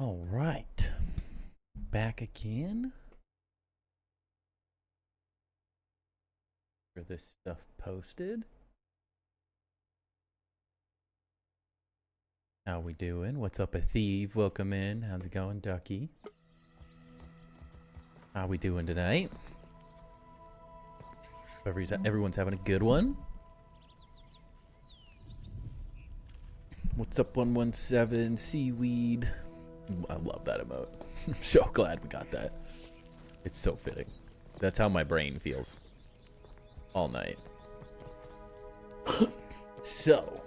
All right. Back again. For this stuff posted. How we doing? What's up, a thief? Welcome in. How's it going, Ducky? How we doing tonight? Everyone's having a good one. What's up, 117 Seaweed? I love that emote. I'm so glad we got that. It's so fitting. That's how my brain feels all night. So,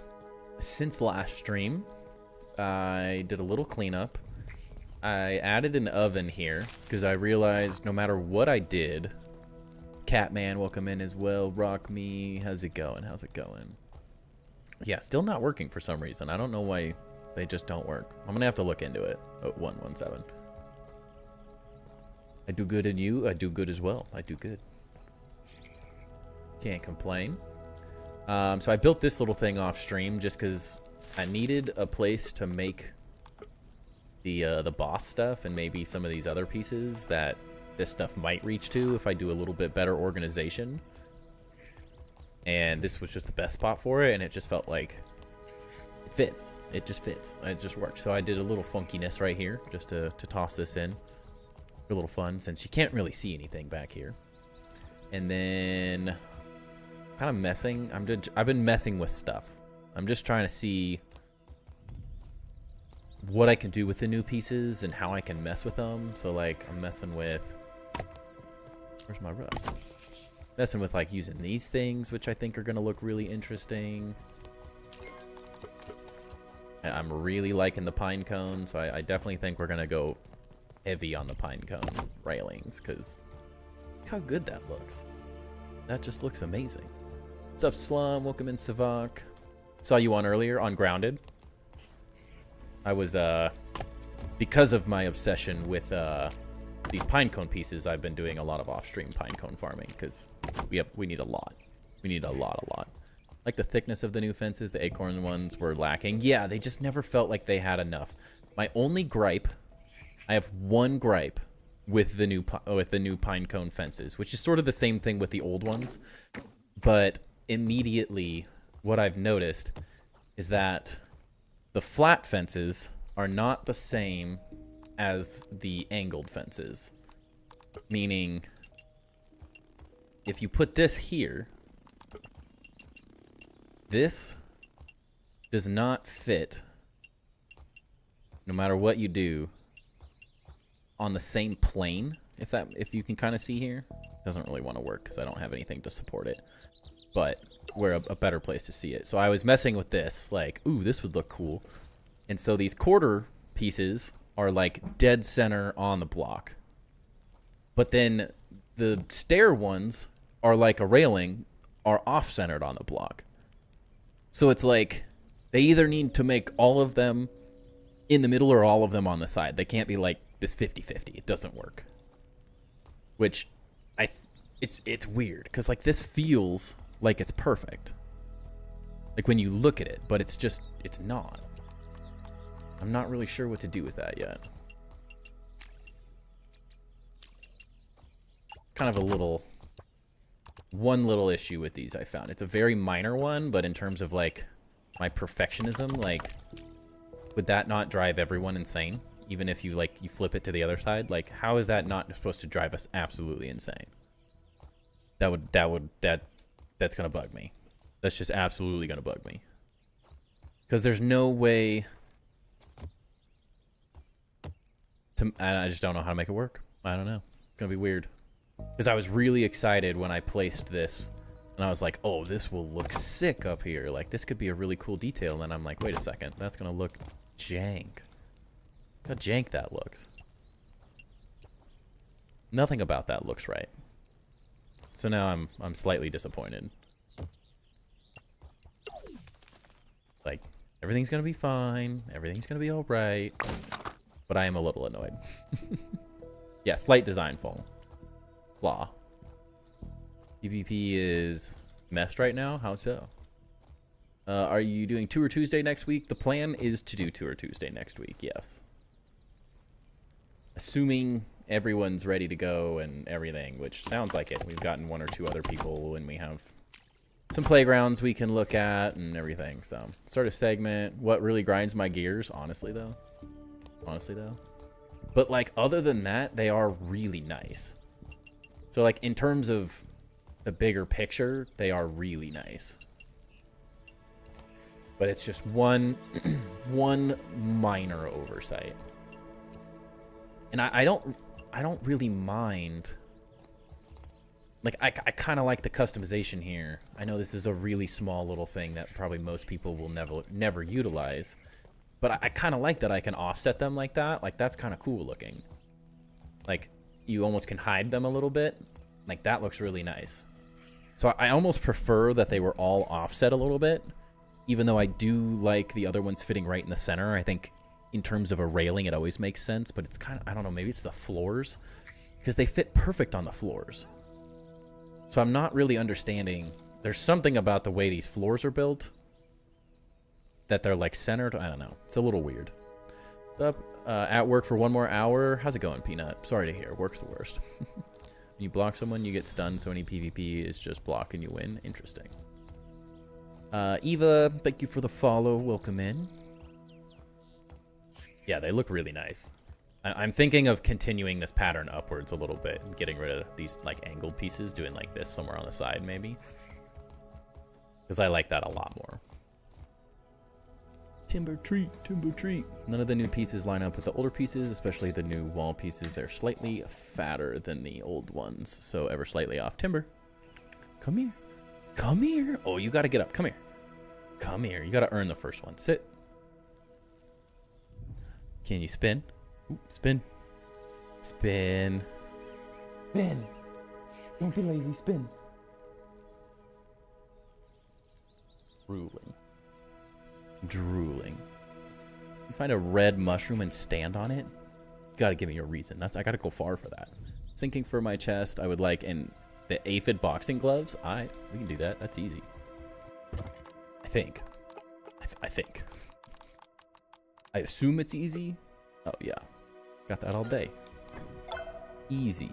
since last stream, I did a little cleanup. I added an oven here because I realized no matter what I did, Catman, welcome in as well. Rock me, how's it going? How's it going? Yeah, still not working for some reason. I don't know why they just don't work. I'm gonna have to look into it. Oh, 117. I do good, and you? I do good as well. I do good. Can't complain. So I built this little thing off stream just because I needed a place to make the boss stuff and maybe some of these other pieces that this stuff might reach to if I do a little bit better organization. And this was just the best spot for it, and it just felt like it fits. It just fits. It just works. So I did a little funkiness right here just to toss this in for a little fun, since you can't really see anything back here. And then kind of messing. I've been messing with stuff. I'm just trying to see what I can do with the new pieces and how I can mess with them. So like I'm messing with, where's my rust? Messing with like using these things, which I think are going to look really interesting. I'm really liking the pine cone, so I definitely think we're going to go heavy on the pine cone railings, because look how good that looks. That just looks amazing. What's up, Slum? Welcome in, Savak. Saw you on earlier on Grounded. I was, because of my obsession with these pine cone pieces, I've been doing a lot of off-stream pine cone farming, because we need a lot. We need a lot. Like the thickness of the new fences, the acorn ones were lacking. Yeah, they just never felt like they had enough. My only gripe, I have one gripe with the new pine cone fences, which is sort of the same thing with the old ones. But immediately, what I've noticed is that the flat fences are not the same as the angled fences. Meaning, if you put this here, this does not fit, no matter what you do, on the same plane. If you can kind of see here, doesn't really want to work because I don't have anything to support it. But we're a better place to see it. So I was messing with this, like, ooh, this would look cool. And so these quarter pieces are like dead center on the block. But then the stair ones are like a railing, are off-centered on the block. So it's like they either need to make all of them in the middle or all of them on the side. They can't be like this 50-50. It doesn't work. Which it's weird because like this feels like it's perfect. Like when you look at it, but it's not. I'm not really sure what to do with that yet. Kind of one little issue with these I found. It's a very minor one, but in terms of like my perfectionism, like would that not drive everyone insane? Even if you flip it to the other side, like how is that not supposed to drive us absolutely insane? That's gonna bug me. That's just absolutely gonna bug me. Because there's no way I just don't know how to make it work. I don't know. It's gonna be weird. Because I was really excited when I placed this. And I was like, oh, this will look sick up here. Like, this could be a really cool detail. And then I'm like, wait a second. That's gonna look jank. Look how jank that looks. Nothing about that looks right. So now I'm slightly disappointed. Like, everything's gonna be fine. Everything's gonna be alright. But I am a little annoyed. Yeah, slight design flaw. PvP is messed right now? How so? Are you doing Tour Tuesday next week? The plan is to do Tour Tuesday next week, yes. assuming everyone's ready to go and everything, which sounds like it. We've gotten 1 or 2 other people, and we have some playgrounds we can look at and everything. So, start a segment. What really grinds my gears, honestly, though. But, like, other than that, they are really nice. So, like, in terms of the bigger picture, they are really nice. But it's just one minor oversight. And I don't really mind. Like, I kind of like the customization here. I know this is a really small little thing that probably most people will never utilize. But I kind of like that I can offset them like that. Like, that's kind of cool looking. Like, you almost can hide them a little bit. Like, that looks really nice. So I almost prefer that they were all offset a little bit. Even though I do like the other ones fitting right in the center. I think in terms of a railing, it always makes sense. But it's kind of, I don't know, maybe it's the floors. Because they fit perfect on the floors. So I'm not really understanding. There's something about the way these floors are built that they're like centered. I don't know. It's a little weird. Up at work for 1 more hour. How's it going, Peanut? Sorry to hear. Work's the worst. When you block someone, you get stunned. So any PvP is just block and you win. Interesting. Eva, thank you for the follow. Welcome in. Yeah, they look really nice. I'm thinking of continuing this pattern upwards a little bit and getting rid of these like angled pieces, doing like this somewhere on the side maybe. Because I like that a lot more. Timber treat, timber treat. None of the new pieces line up with the older pieces, especially the new wall pieces. They're slightly fatter than the old ones, so ever slightly off. Timber, come here. Come here. Oh, you got to get up. Come here. Come here. You got to earn the first one. Sit. Can you spin? Ooh, spin. Spin. Spin. Don't be lazy. Spin. Drooling. Drooling. You find a red mushroom and stand on it? You gotta give me a reason. I gotta go far for that. Thinking for my chest, I would like the aphid boxing gloves. We can do that. That's easy. I think. I think. I assume it's easy. Oh yeah, got that all day. Easy.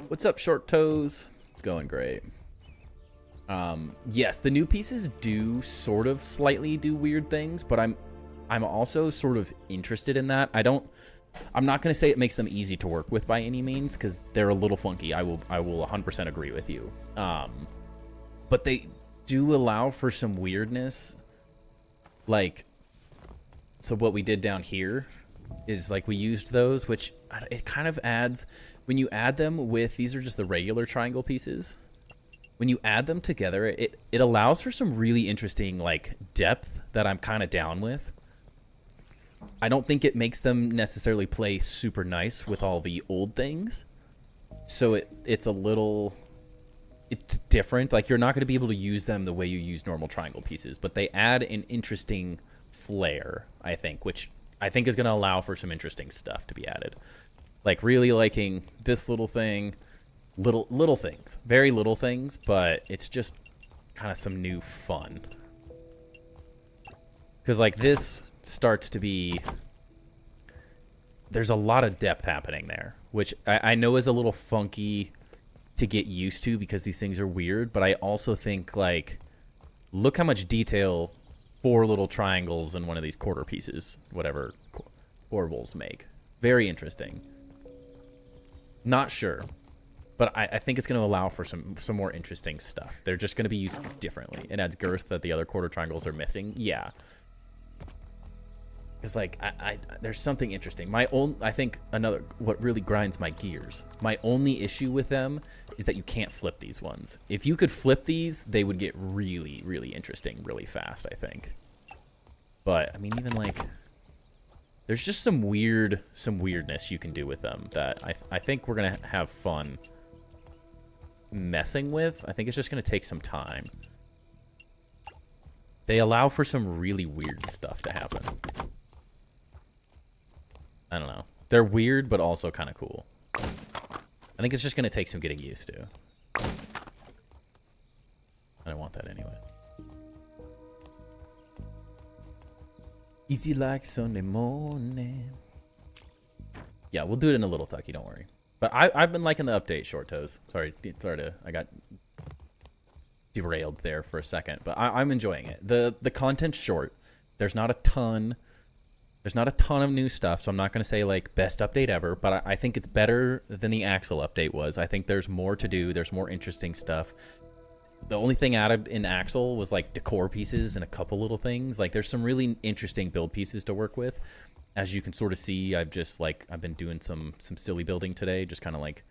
What's up, short toes? It's going great. Yes, the new pieces do sort of slightly do weird things, but I'm also sort of interested in that. I'm not gonna say it makes them easy to work with by any means, because they're a little funky. I will 100% agree with you. But they do allow for some weirdness. Like, so what we did down here is like we used those, which it kind of adds, when you add them with, these are just the regular triangle pieces. When you add them together, it allows for some really interesting like depth that I'm kind of down with. I don't think it makes them necessarily play super nice with all the old things. So it's a little, it's different. Like, you're not going to be able to use them the way you use normal triangle pieces, but they add an interesting flair, I think, which I think is going to allow for some interesting stuff to be added. Like, really liking this little thing, little things, very little things, but it's just kind of some new fun. Because like this starts to be, there's a lot of depth happening there, which I know is a little funky to get used to because these things are weird, but I also think like, look how much detail 4 little triangles in one of these quarter pieces, whatever corbels make. Very interesting. Not sure, but I think it's going to allow for some more interesting stuff. They're just going to be used differently. It adds girth that the other quarter triangles are missing. Yeah. Because like there's something interesting. I think what really grinds my gears, my only issue with them is that you can't flip these ones. If you could flip these, they would get really, really interesting really fast, I think. But I mean, even like, there's just some weirdness you can do with them that I think we're gonna have fun messing with. I think it's just gonna take some time. They allow for some really weird stuff to happen. I don't know. They're weird, but also kind of cool. I think it's just going to take some getting used to. I don't want that anyway. Easy like Sunday morning. Yeah, we'll do it in a little tucky, don't worry. But I've been liking the update, Short Toes. Sorry I got derailed there for a second, but I'm enjoying it. The content's short. There's not a ton of new stuff, so I'm not going to say like best update ever, but I think it's better than the Axle update was. I think there's more to do. There's more interesting stuff. The only thing added in Axle was like decor pieces and a couple little things. Like there's some really interesting build pieces to work with. As you can sort of see, I've been doing some silly building today, just kind of like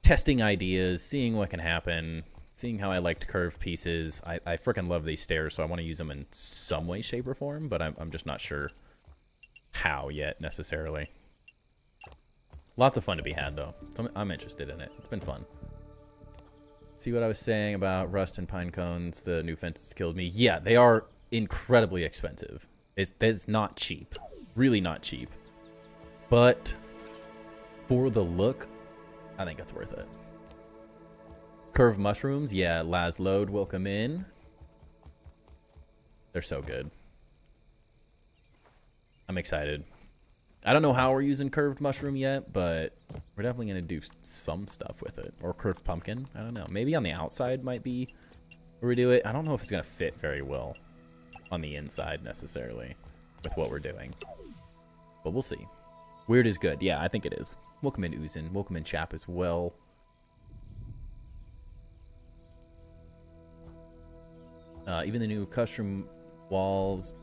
testing ideas, seeing what can happen, seeing how I like to curve pieces. I freaking love these stairs, so I want to use them in some way, shape, or form, but I'm just not sure how yet necessarily. Lots of fun to be had though. So I'm interested in it. It's been fun. See what I was saying about rust and pine cones? The new fences killed me. Yeah, they are incredibly expensive. It's not cheap. Really not cheap. But for the look, I think it's worth it. Curved mushrooms. Yeah, Laz Load, welcome in. They're so good. I'm excited. I don't know how we're using curved mushroom yet, but we're definitely going to do some stuff with it. Or curved pumpkin. I don't know. Maybe on the outside might be where we do it. I don't know if it's going to fit very well on the inside necessarily with what we're doing. But we'll see. Weird is good. Yeah, I think it is. Welcome in, Uzin. Welcome in, Chap, as well. Even the new custom walls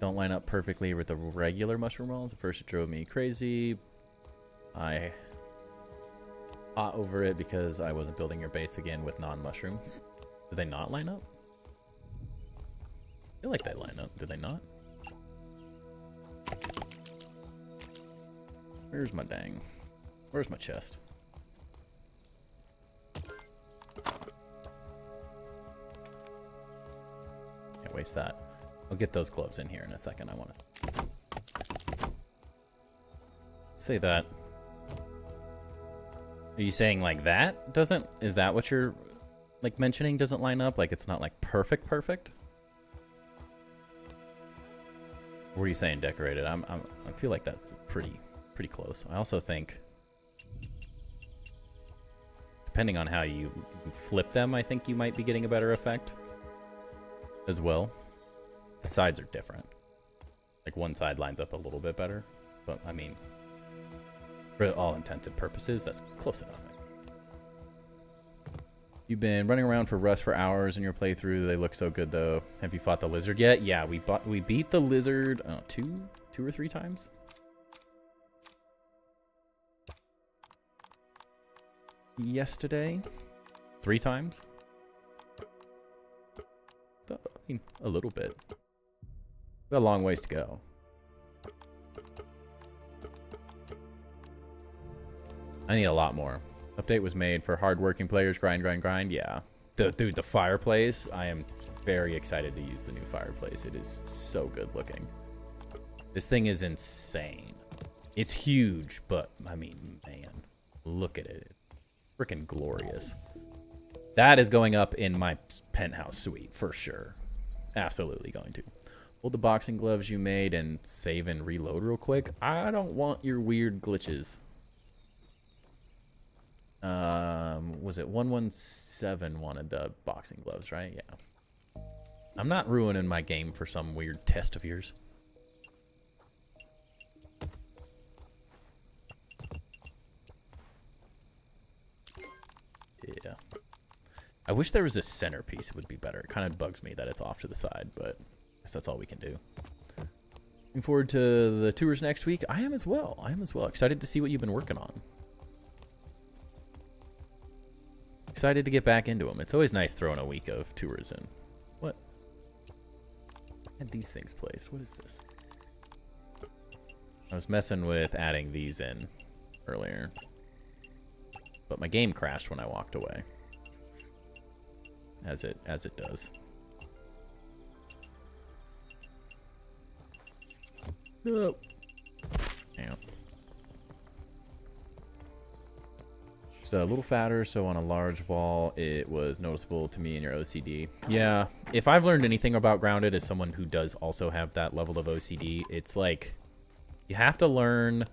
don't line up perfectly with the regular mushroom walls. At first it drove me crazy. I fought over it because I wasn't building your base again with non-mushroom. Do they not line up? I feel like they line up. Do they not? Where's my dang? Where's my chest? Can't waste that. I'll get those gloves in here in a second. I want to say that. Are you saying like that doesn't? Is that what you're like mentioning? Doesn't line up? Like it's not like perfect? What are you saying? Decorated? I feel like that's pretty close. I also think, depending on how you flip them, I think you might be getting a better effect as well. The sides are different. Like one side lines up a little bit better, but I mean, for all intents and purposes, that's close enough. You've been running around for Rust for hours in your playthrough. They look so good though. Have you fought the lizard yet? Yeah, we beat the lizard two or three times. Yesterday, 3 times. I mean, a little bit. We got a long ways to go. I need a lot more. Update was made for hardworking players. Grind. Yeah. Dude, the fireplace. I am very excited to use the new fireplace. It is so good looking. This thing is insane. It's huge, but I mean, man, look at it. Freaking glorious. That is going up in my penthouse suite for sure. Absolutely going to. Hold the boxing gloves you made and save and reload real quick. I don't want your weird glitches. Was it 117 wanted the boxing gloves, right? Yeah. I'm not ruining my game for some weird test of yours. Yeah. I wish there was a centerpiece. It would be better. It kind of bugs me that it's off to the side, but I guess that's all we can do. Looking forward to the tours next week. I am as well. Excited to see what you've been working on. Excited to get back into them. It's always nice throwing a week of tours in. What? Had these things placed. What is this? I was messing with adding these in earlier, but my game crashed when I walked away. As it does. No. Damn. Just a little fatter, so on a large wall, it was noticeable to me in your OCD. Yeah, if I've learned anything about Grounded as someone who does also have that level of OCD, it's like you have to learn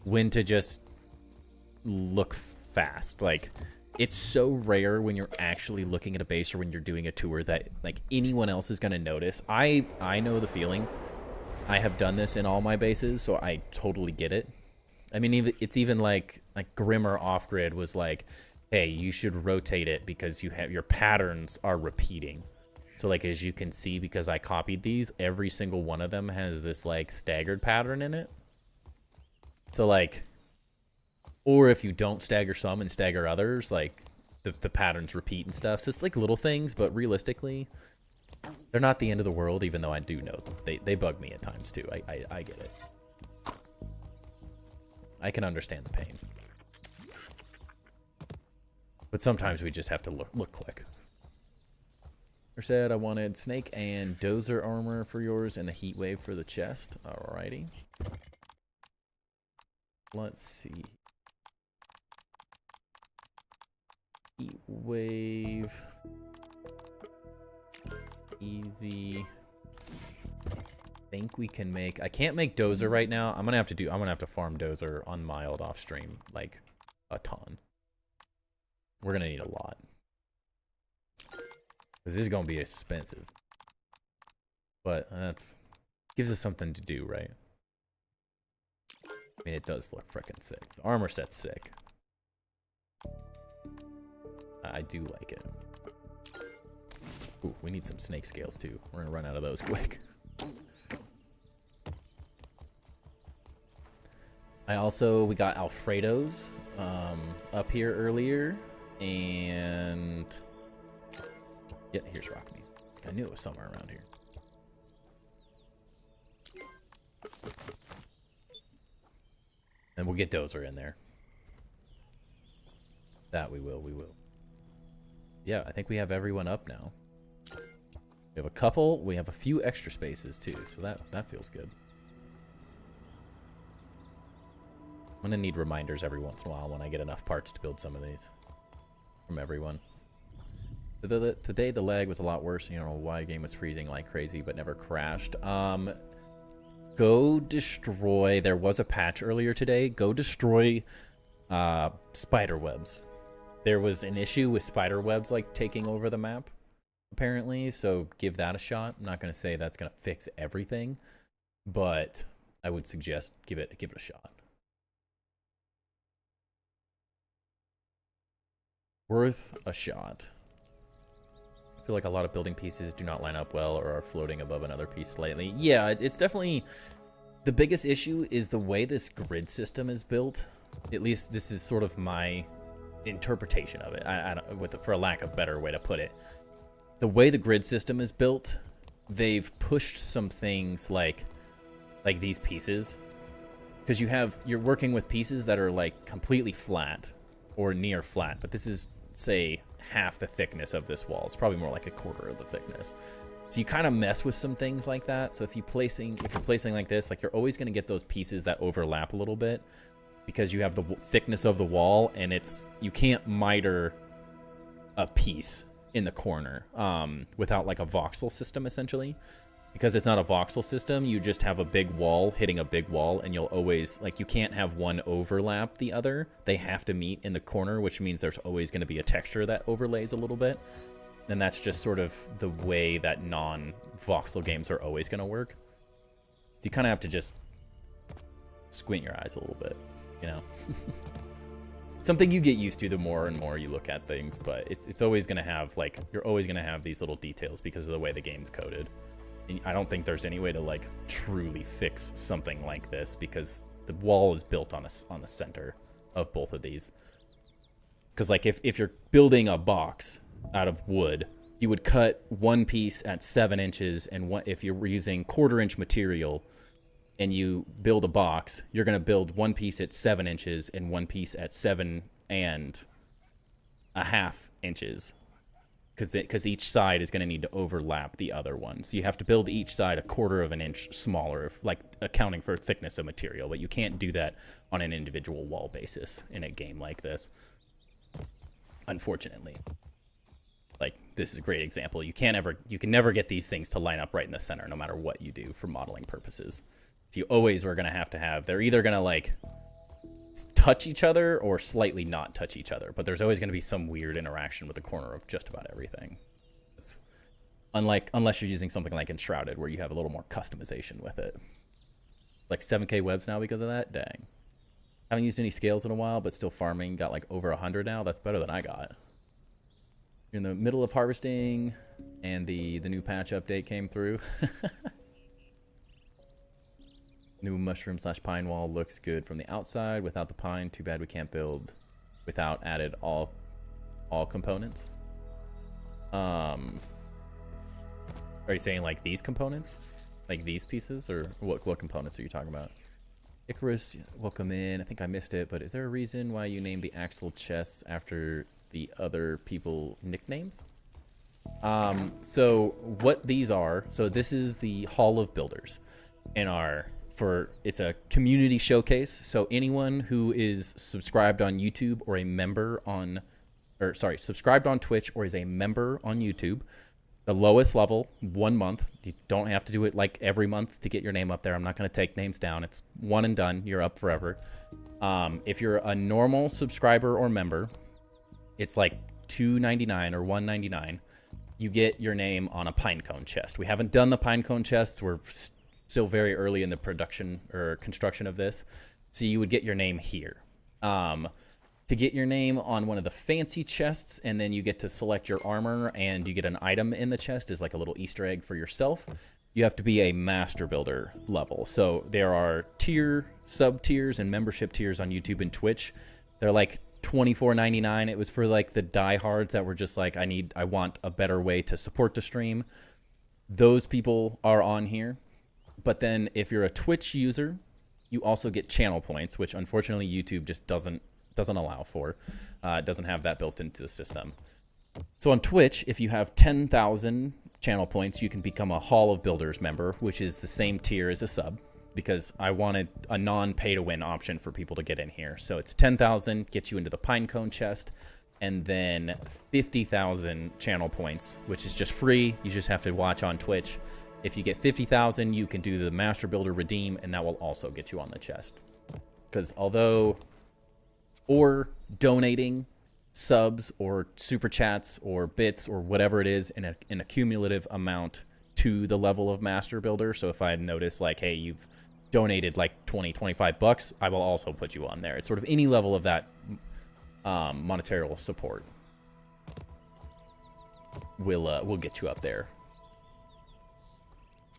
when to just look fast. Like, it's so rare when you're actually looking at a base or when you're doing a tour that like anyone else is going to notice. I know the feeling. I have done this in all my bases, so I totally get it. I mean, it's even like Grimmer Off-Grid was like, hey, you should rotate it because your patterns are repeating. So like, as you can see, because I copied these, every single one of them has this like staggered pattern in it. So like, or if you don't stagger some and stagger others, like the patterns repeat and stuff. So it's like little things, but realistically, they're not the end of the world, even though I do know they bug me at times too. I get it. I can understand the pain. But sometimes we just have to look quick. I said I wanted snake and dozer armor for yours and the heat wave for the chest. Alrighty. Let's see. Heat wave. Easy. Think we can make. I can't make dozer right now. I'm gonna have to farm dozer on mild off stream like a ton. We're gonna need a lot. Because this is gonna be expensive. But that's gives us something to do, right? I mean, it does look freaking sick. The armor set's sick. I do like it. Ooh, we need some snake scales too. We're gonna run out of those quick. We got Alfredo's up here earlier, and yeah, here's rock meat. I knew it was somewhere around here. And we'll get dozer in there. That we will. Yeah, I think we have everyone up now. We have a couple. We have a few extra spaces too, so that feels good. I'm gonna need reminders every once in a while when I get enough parts to build some of these from everyone. Today the lag was a lot worse. You know why game was freezing like crazy but never crashed. Go destroy. There was a patch earlier today. Go destroy spider webs. There was an issue with spider webs like taking over the map, apparently. So give that a shot. I'm not gonna say that's gonna fix everything, but I would suggest give it a shot. Worth a shot. I feel like a lot of building pieces do not line up well or are floating above another piece slightly. Yeah, it's definitely... The biggest issue is the way this grid system is built. At least this is sort of my interpretation of it, for a lack of a better way to put it. The way the grid system is built, they've pushed some things like these pieces. Because you're working with pieces that are like completely flat or near flat, but this is, say, half the thickness of this wall. It's probably more like a quarter of the thickness. So you kind of mess with some things like that. So if you're placing like this, like you're always going to get those pieces that overlap a little bit because you have the thickness of the wall, and you can't miter a piece in the corner without like a voxel system, essentially. Because it's not a voxel system, you just have a big wall hitting a big wall, and you'll always, like, you can't have one overlap the other. They have to meet in the corner, which means there's always going to be a texture that overlays a little bit. And that's just sort of the way that non-voxel games are always going to work. So you kind of have to just squint your eyes a little bit, you know? Something you get used to the more and more you look at things, but it's always going to have, like, you're always going to have these little details because of the way the game's coded. I don't think there's any way to like truly fix something like this because the wall is built on the center of both of these. Because like if you're building a box out of wood, you would cut one piece at 7 inches, and if you're using 1/4 inch material and you build a box, you're going to build one piece at 7 inches and one piece at 7.5 inches. Because each side is going to need to overlap the other one. So you have to build each side 1/4 inch smaller, like accounting for thickness of material. But you can't do that on an individual wall basis in a game like this. Unfortunately. Like, this is a great example. You can never get these things to line up right in the center, no matter what you do for modeling purposes. So you always are going to have, they're either going to like touch each other or slightly not touch each other, but there's always going to be some weird interaction with the corner of just about everything. It's unless you're using something like Enshrouded, where you have a little more customization with it. Like 7K webs now because of that? Dang. Haven't used any scales in a while, but still farming. Got like over 100 now. That's better than I got. You're in the middle of harvesting, and the new patch update came through. New mushroom / pine wall looks good from the outside. Without the pine, too bad we can't build without added all components. Are you saying like these components? Like these pieces? Or what components are you talking about? Icarus, welcome in. I think I missed it, but is there a reason why you named the axle chests after the other people nicknames? So what these are, so this is the Hall of Builders in it's a community showcase. So anyone who is subscribed on YouTube or a member on, subscribed on Twitch or is a member on YouTube, the lowest level, 1 month. You don't have to do it like every month to get your name up there. I'm not going to take names down. It's one and done. You're up forever. If you're a normal subscriber or member, it's like $2.99 or $1.99. You get your name on a pinecone chest. We haven't done the pinecone chests. We're still very early in the production or construction of this. So you would get your name here. To get your name on one of the fancy chests, and then you get to select your armor and you get an item in the chest is like a little Easter egg for yourself. You have to be a master builder level. So there are sub tiers and membership tiers on YouTube and Twitch. They're like $24.99. It was for like the diehards that were just like, I want a better way to support the stream. Those people are on here. But then if you're a Twitch user, you also get channel points, which unfortunately YouTube just doesn't allow for. It doesn't have that built into the system. So on Twitch, if you have 10,000 channel points, you can become a Hall of Builders member, which is the same tier as a sub, because I wanted a non-pay-to-win option for people to get in here. So it's 10,000, gets you into the Pinecone chest, and then 50,000 channel points, which is just free. You just have to watch on Twitch. If you get 50,000, you can do the Master Builder Redeem, and that will also get you on the chest. Because or donating subs or super chats or bits or whatever it is in a cumulative amount to the level of Master Builder. So if I notice like, hey, you've donated like 25 bucks, I will also put you on there. It's sort of any level of that monetary support will get you up there.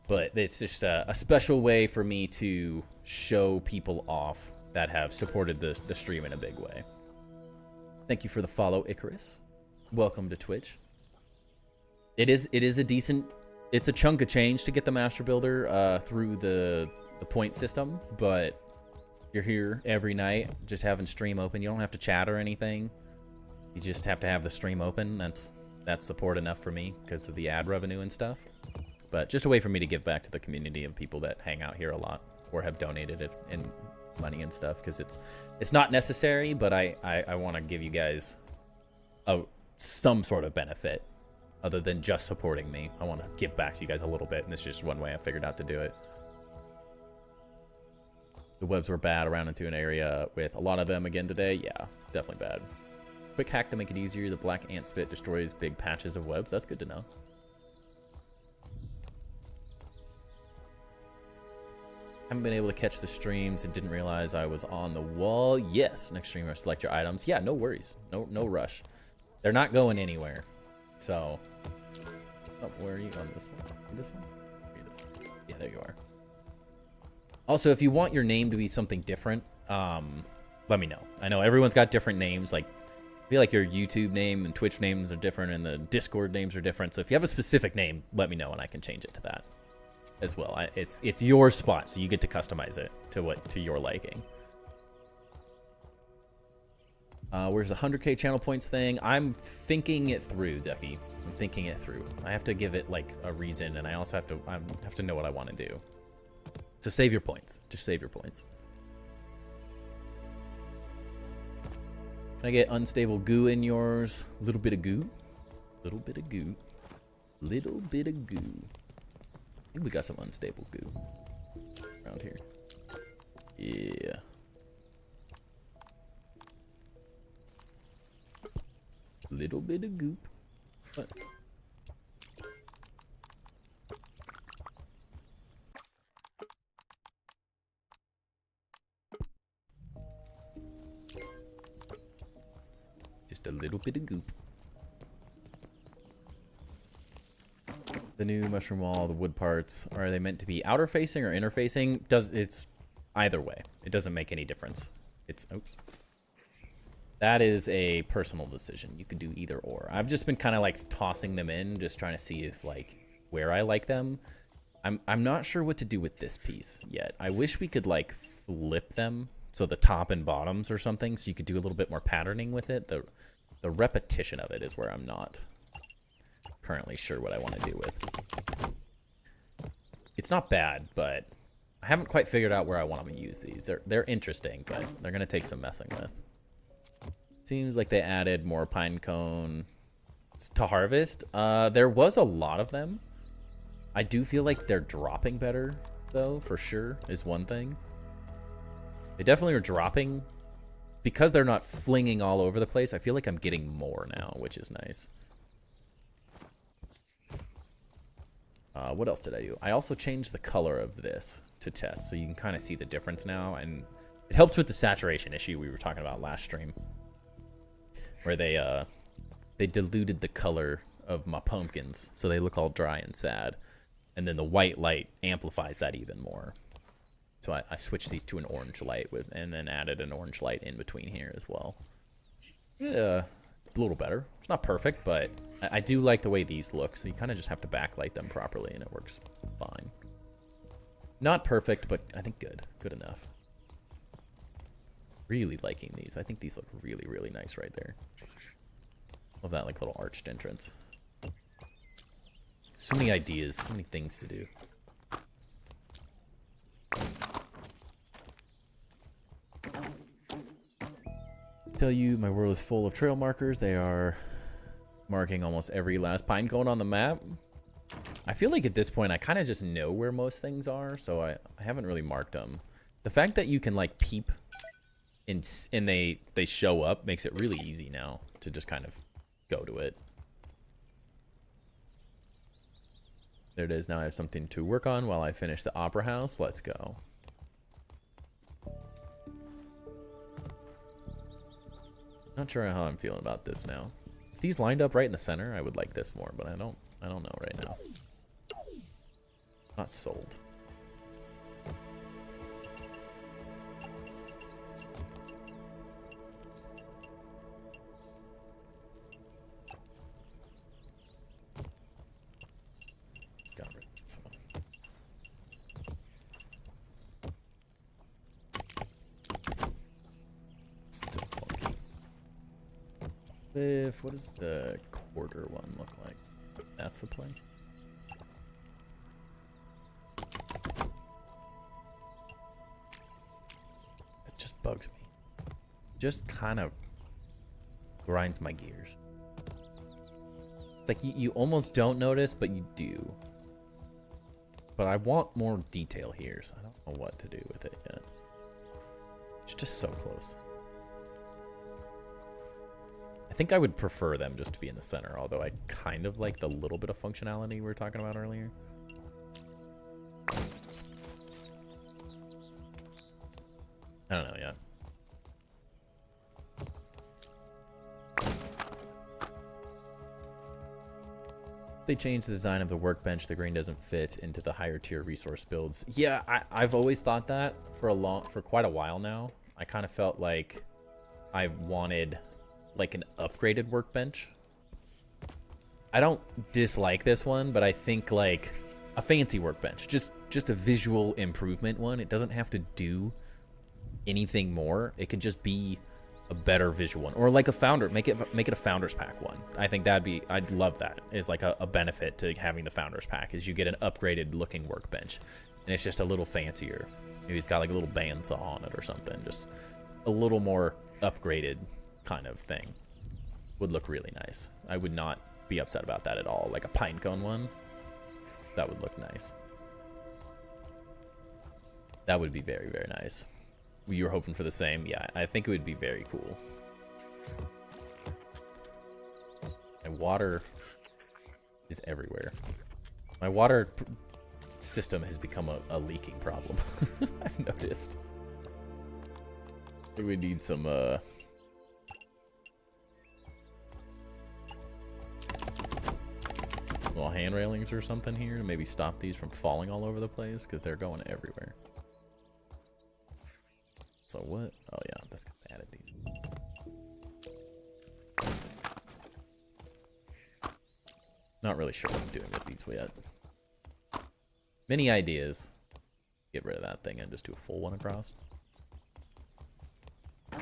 But it's just a special way for me to show people off that have supported the stream in a big way. Thank you for the follow, Icarus. Welcome to Twitch. It is a decent, it's a chunk of change to get the Master Builder through the point system, but you're here every night just having stream open. You don't have to chat or anything. You just have to have the stream open. That's support enough for me because of the ad revenue and stuff. But just a way for me to give back to the community of people that hang out here a lot or have donated it in money and stuff, because it's not necessary, but I want to give you guys some sort of benefit other than just supporting me. I want to give back to you guys a little bit, and this is just one way I figured out to do it. The webs were bad around into an area with a lot of them again today. Yeah, definitely bad. Quick hack to make it easier. The black ant spit destroys big patches of webs. That's good to know. Haven't been able to catch the streams and didn't realize I was on the wall. Yes, next streamer, select your items. Yeah, no worries. No rush. They're not going anywhere. So, oh, where are you? On this one? This one? Yeah, there you are. Also, if you want your name to be something different, let me know. I know everyone's got different names. Like, I feel like your YouTube name and Twitch names are different, and the Discord names are different. So if you have a specific name, let me know, and I can change it to that as well. It's your spot, so you get to customize it to your liking. Where's the 100K channel points thing? I'm thinking it through, Ducky. I'm thinking it through. I have to give it like a reason, and I also have to know what I want to do. So save your points. Just save your points. Can I get unstable goo in yours? A little bit of goo. Little bit of goo. Little bit of goo. I think we got some unstable goo around here. Yeah. little bit of goop. But just a little bit of goop. The new mushroom wall, the wood parts, are they meant to be outer facing or inner facing? It's either way. It doesn't make any difference. Oops. That is a personal decision. You could do either or. I've just been kind of like tossing them in, just trying to see if like where I like them. I'm not sure what to do with this piece yet. I wish we could like flip them so the top and bottoms or something, so you could do a little bit more patterning with it. The repetition of it is where I'm not currently sure what I want to do with. It's not bad, but I haven't quite figured out where I want to use these. They're interesting, but they're gonna take some messing with. Seems like they added more pine cone to harvest. There was a lot of them. I do feel like they're dropping better, though, for sure, is one thing. They definitely are dropping. Because they're not flinging all over the place, I feel like I'm getting more now, which is nice. What else did I do? I also changed the color of this to test, so you can kind of see the difference now, and it helps with the saturation issue we were talking about last stream, where they diluted the color of my pumpkins, so they look all dry and sad, and then the white light amplifies that even more. So I switched these to an orange light and then added an orange light in between here as well. Yeah, a little better. It's not perfect, but I do like the way these look, so you kind of just have to backlight them properly, and it works fine. Not perfect, but I think good. Good enough. Really liking these. I think these look really, really nice right there. Love that like little arched entrance. So many ideas, so many things to do. Tell you, my world is full of trail markers. They are marking almost every last pine cone on the map. I feel like at this point I kind of just know where most things are, so I haven't really marked them. The fact that you can like peep and they show up makes it really easy now to just kind of go to it. There it is. Now I have something to work on while I finish the opera house. Let's go. Not sure how I'm feeling about this now. If these lined up right in the center, I would like this more, but I don't know right now. Not sold. Let's get rid of this one. Still funky. What does the quarter one look like? That's the play. It just bugs me. Just kind of grinds my gears. It's like you almost don't notice, but you do. But I want more detail here, so I don't know what to do with it yet. It's just so close. I think I would prefer them just to be in the center, although I kind of like the little bit of functionality we were talking about earlier. I don't know yet. They changed the design of the workbench. The green doesn't fit into the higher tier resource builds. Yeah, I've always thought that for quite a while now. I kind of felt like I wanted like an upgraded workbench. I don't dislike this one, but I think like a fancy workbench, just a visual improvement one. It doesn't have to do anything more. It could just be a better visual one, or like a founder, make it a founders pack one. I think I'd love that. Is like a benefit to having the founders pack is you get an upgraded looking workbench, and it's just a little fancier. Maybe it's got like a little bandsaw on it or something, just a little more upgraded kind of thing. Would look really nice. I would not be upset about that at all. Like a pine cone one, that would look nice. That would be very, very nice. You were hoping for the same? Yeah, I think it would be very cool. water is everywhere. My water system has become a leaking problem. I've noticed. I think we need some little hand railings or something here to maybe stop these from falling all over the place, because they're going everywhere. So what? Oh yeah, that's because I added these. Not really sure what I'm doing with these yet. Many ideas. Get rid of that thing and just do a full one across.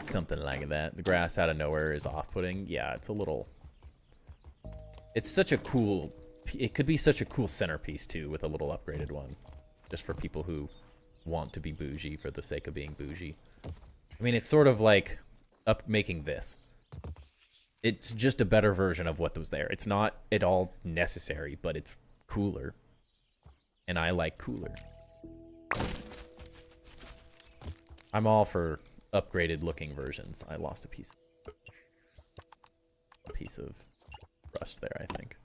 Something like that. The grass out of nowhere is off-putting. Yeah, it's a little... It's such a cool... It could be such a cool centerpiece, too, with a little upgraded one. Just for people who want to be bougie for the sake of being bougie. I mean, it's sort of like making this. It's just a better version of what was there. It's not at all necessary, but it's cooler. And I like cooler. I'm all for upgraded looking versions. I lost a piece of rust there, I think.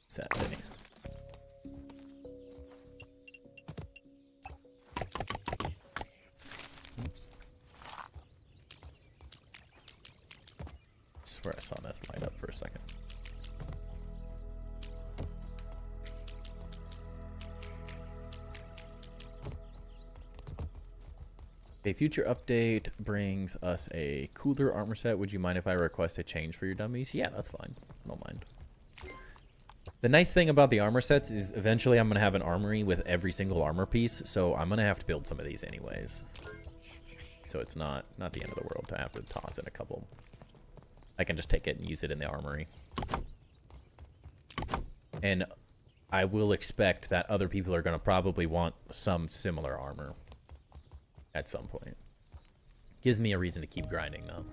Sad day. Oops. I swear I saw this light up for a second. A future update brings us a cooler armor set. Would you mind if I request a change for your dummies? Yeah, that's fine. I don't mind. The nice thing about the armor sets is eventually I'm going to have an armory with every single armor piece, so I'm going to have to build some of these anyways. So it's not the end of the world to have to toss in a couple. I can just take it and use it in the armory. And I will expect that other people are going to probably want some similar armor at some point. Gives me a reason to keep grinding, though.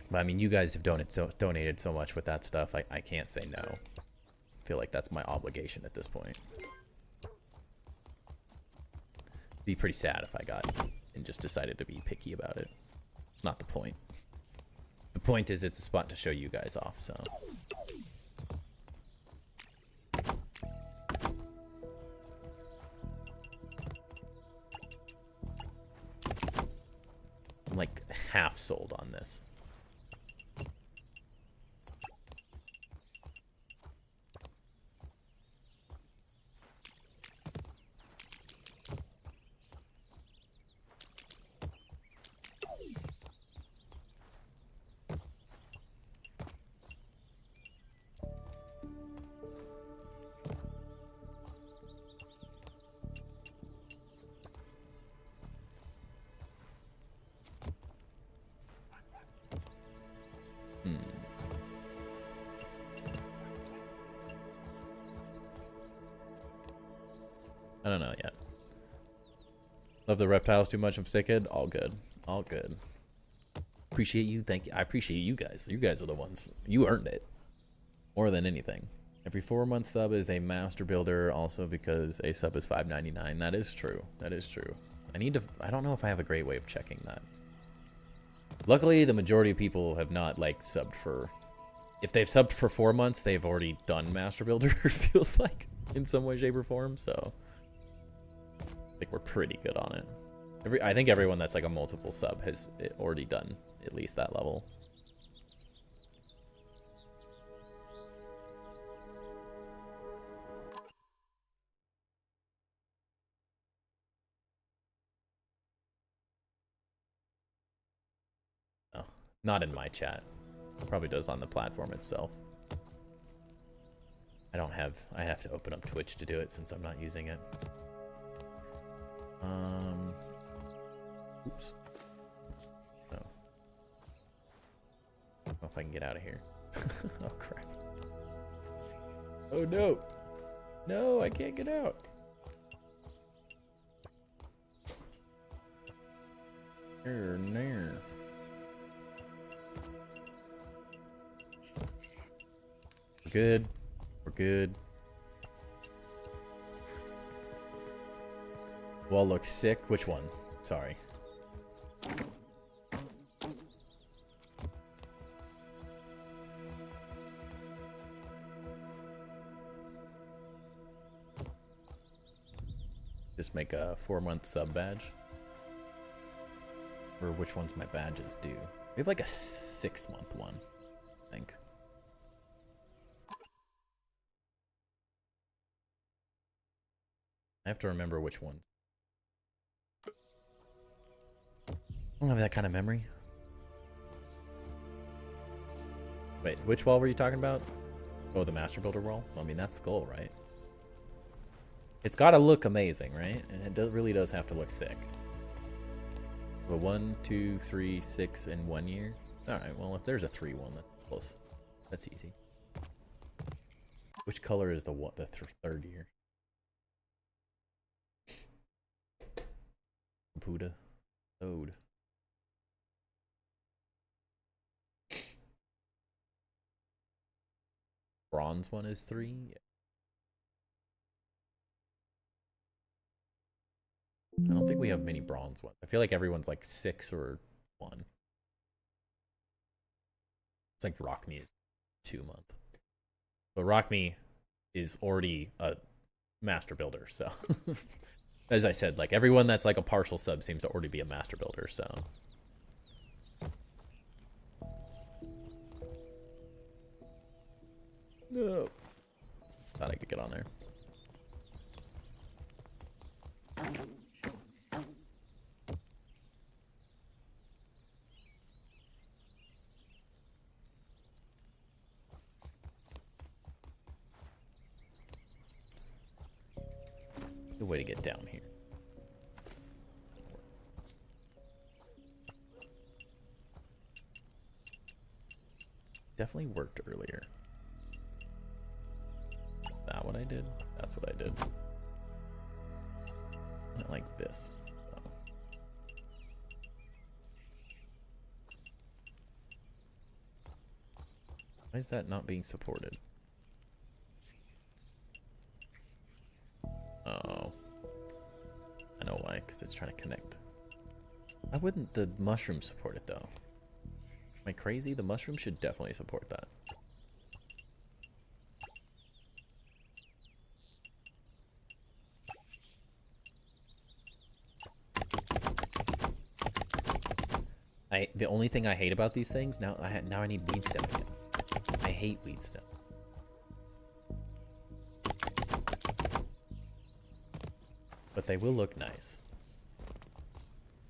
But I mean, you guys have donated so much with that stuff, I can't say no. I feel like that's my obligation at this point. Be pretty sad if I got and just decided to be picky about it. It's not the point. The point is it's a spot to show you guys off, so. I'm like half sold on this. I don't know yet. Love the reptiles too much. I'm sick of it. All good. All good. Appreciate you. Thank you. I appreciate you guys. You guys are the ones. You earned it. More than anything. Every 4-month sub is a master builder, also because a sub is $5.99. That is true. That is true. I don't know if I have a great way of checking that. Luckily, the majority of people have not, like, subbed for... If they've subbed for 4 months, they've already done master builder, it feels like, in some way, shape, or form, so... I think we're pretty good on it. I think everyone that's like a multiple sub has already done at least that level. Oh, not in my chat. Probably does on the platform itself. I have to open up Twitch to do it since I'm not using it. Oops. Oh. I don't know if I can get out of here. Oh, crap. Oh, no. No, I can't get out. There. We're good. We're good. Wall looks sick. Which one? Sorry. Just make a 4-month sub badge. Or which one's my badges due? We have like a 6-month one, I think. I have to remember which ones. I don't have that kind of memory. Wait, which wall were you talking about? Oh, the Master Builder wall? Well, I mean, that's the goal, right? It's got to look amazing, right? And it really does have to look sick. But 1, 2, 3, 6 in 1 year? Alright, well, if there's a 3-1, that's close. That's easy. Which color is the third year? Buddha. Ode. Bronze one is 3? Yeah. I don't think we have many bronze ones. I feel like everyone's like 6 or 1. It's like Rockme is 2-month. But Rockme is already a master builder, so as I said, like everyone that's like a partial sub seems to already be a master builder, so. No. Thought I could get on there. Good way to get down here. Definitely worked earlier. That what I did? That's what I did. Not like this. Oh. Why is that not being supported? Oh. I know why, because it's trying to connect. Why wouldn't the mushroom support it though? Am I crazy? The mushroom should definitely support that. The only thing I hate about these things now I need weed stem again. I hate weed stem. But they will look nice.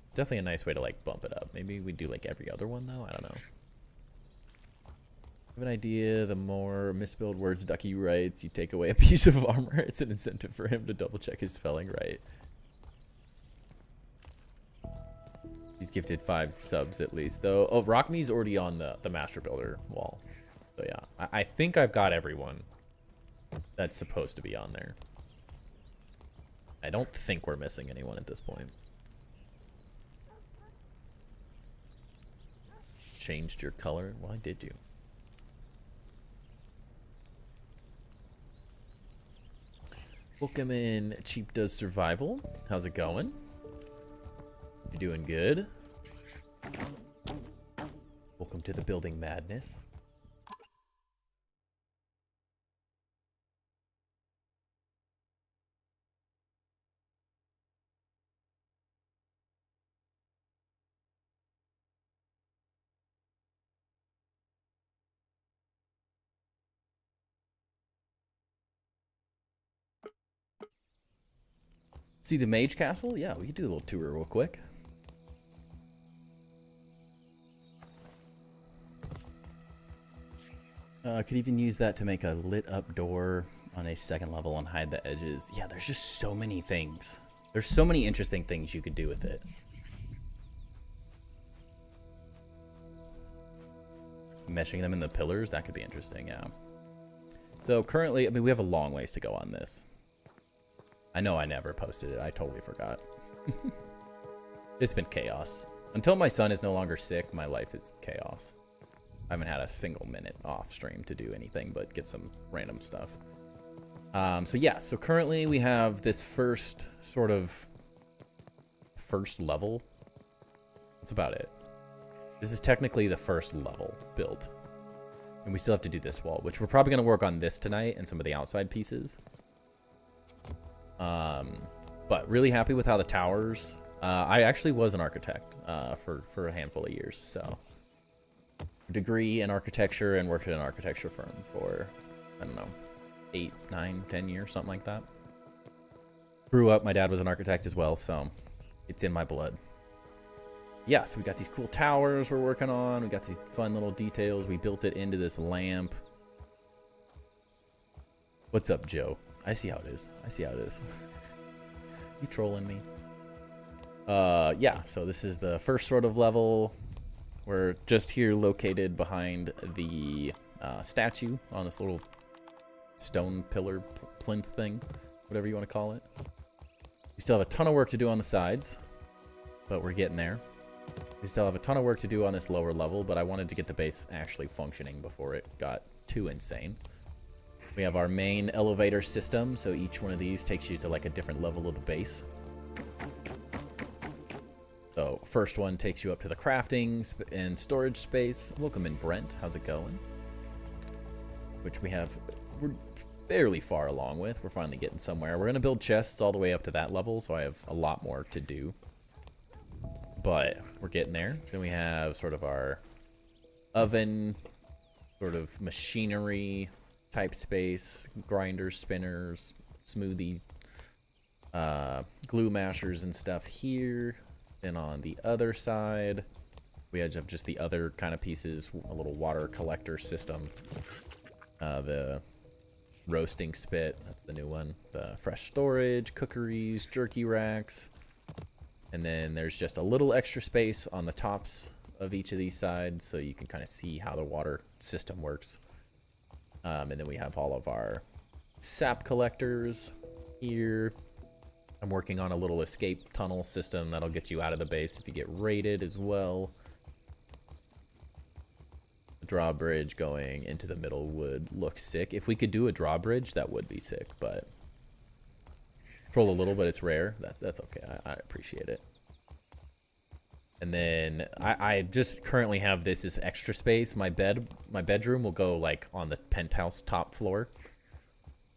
It's definitely a nice way to like bump it up. Maybe we do like every other one though. I don't know. I have an idea. The more misspelled words Ducky writes, you take away a piece of armor. It's an incentive for him to double check his spelling right. He's gifted 5 subs at least, though. Oh, Rockme's already on the Master Builder wall. So yeah, I think I've got everyone that's supposed to be on there. I don't think we're missing anyone at this point. Changed your color? Why did you? Welcome in, Cheap Does Survival. How's it going? You're doing good. Welcome to the building madness. See the Mage Castle? Yeah, we could do a little tour real quick. Could even use that to make a lit up door on a 2nd level and hide the edges. Yeah, there's just so many things. There's so many interesting things you could do with it. Meshing them in the pillars, that could be interesting, yeah. So currently, I mean, we have a long ways to go on this. I know I never posted it. I totally forgot. It's been chaos. Until my son is no longer sick, my life is chaos. I haven't had a single minute off stream to do anything but get some random stuff. So yeah, so currently we have this first level. That's about it. This is technically the first level built. And we still have to do this wall, which we're probably going to work on this tonight and some of the outside pieces. But really happy with how the towers... I actually was an architect for a handful of years, so... Degree in architecture and worked at an architecture firm for, I don't know, 8, 9, 10 years, something like that. Grew up, my dad was an architect as well, so it's in my blood. Yeah, so we got these cool towers we're working on. We got these fun little details. We built it into this lamp. What's up, Joe? I see how it is. I see how it is. You trolling me? Yeah, so this is the first sort of level. We're just here located behind the statue on this little stone pillar plinth thing, whatever you want to call it. We still have a ton of work to do on the sides, but we're getting there. We still have a ton of work to do on this lower level, but I wanted to get the base actually functioning before it got too insane. We have our main elevator system, so each one of these takes you to like a different level of the base. So first one takes you up to the crafting and storage space. Welcome in, Brent. How's it going? Which we're fairly far along with. We're finally getting somewhere. We're going to build chests all the way up to that level, so I have a lot more to do. But we're getting there. Then we have sort of our oven, sort of machinery type space, grinders, spinners, smoothie, glue mashers and stuff here. Then on the other side, we have just the other kind of pieces, a little water collector system. The roasting spit, that's the new one. The fresh storage, cookeries, jerky racks. And then there's just a little extra space on the tops of each of these sides so you can kind of see how the water system works. And then we have all of our sap collectors here. I'm working on a little escape tunnel system that'll get you out of the base if you get raided as well. The drawbridge going into the middle would look sick. If we could do a drawbridge, that would be sick, but... Troll a little, but it's rare. That's okay. I appreciate it. And then I just currently have this as extra space. My bedroom will go like on the penthouse top floor.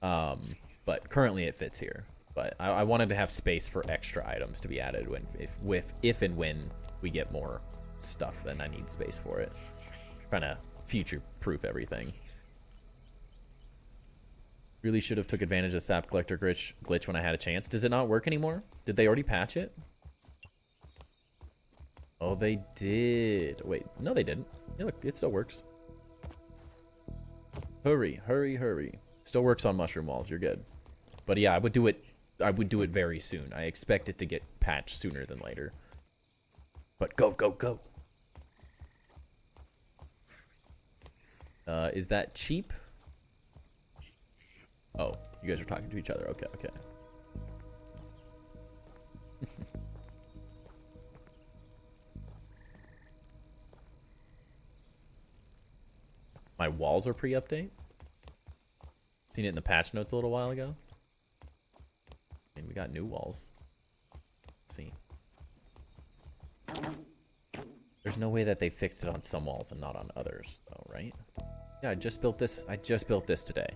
But currently it fits here. But I wanted to have space for extra items to be added if and when we get more stuff, then I need space for it. Trying to future-proof everything. Really should have took advantage of Sap Collector glitch when I had a chance. Does it not work anymore? Did they already patch it? Oh, they did. Wait, no they didn't. Yeah, look, it still works. Hurry, hurry, hurry. Still works on mushroom walls, you're good. But yeah, I would do it very soon. I expect it to get patched sooner than later. But go, go, go. Is that cheap? Oh, you guys are talking to each other. Okay, okay. My walls are pre-update? Seen it in the patch notes a little while ago. And we got new walls. Let's see. There's no way that they fixed it on some walls and not on others, though, right? Yeah, I just built this today.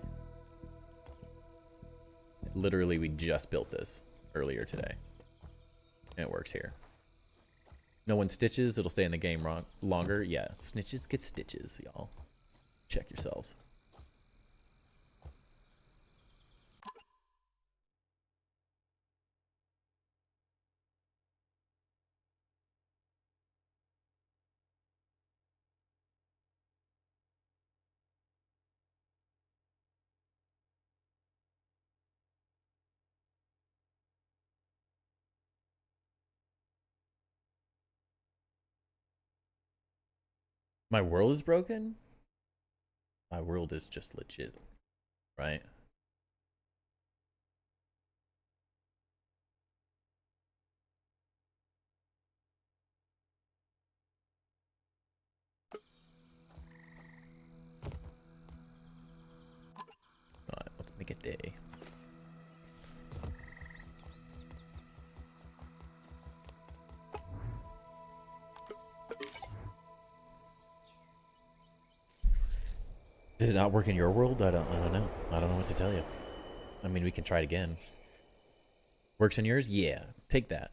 Literally, we just built this earlier today. And it works here. No one stitches, it'll stay in the game longer. Yeah, snitches get stitches, y'all. Check yourselves. My world is broken? My world is just legit, right? Alright, let's make it day. Does it not work in your world? I don't know. I don't know what to tell you. I mean, we can try it again. Works in yours? Yeah. Take that.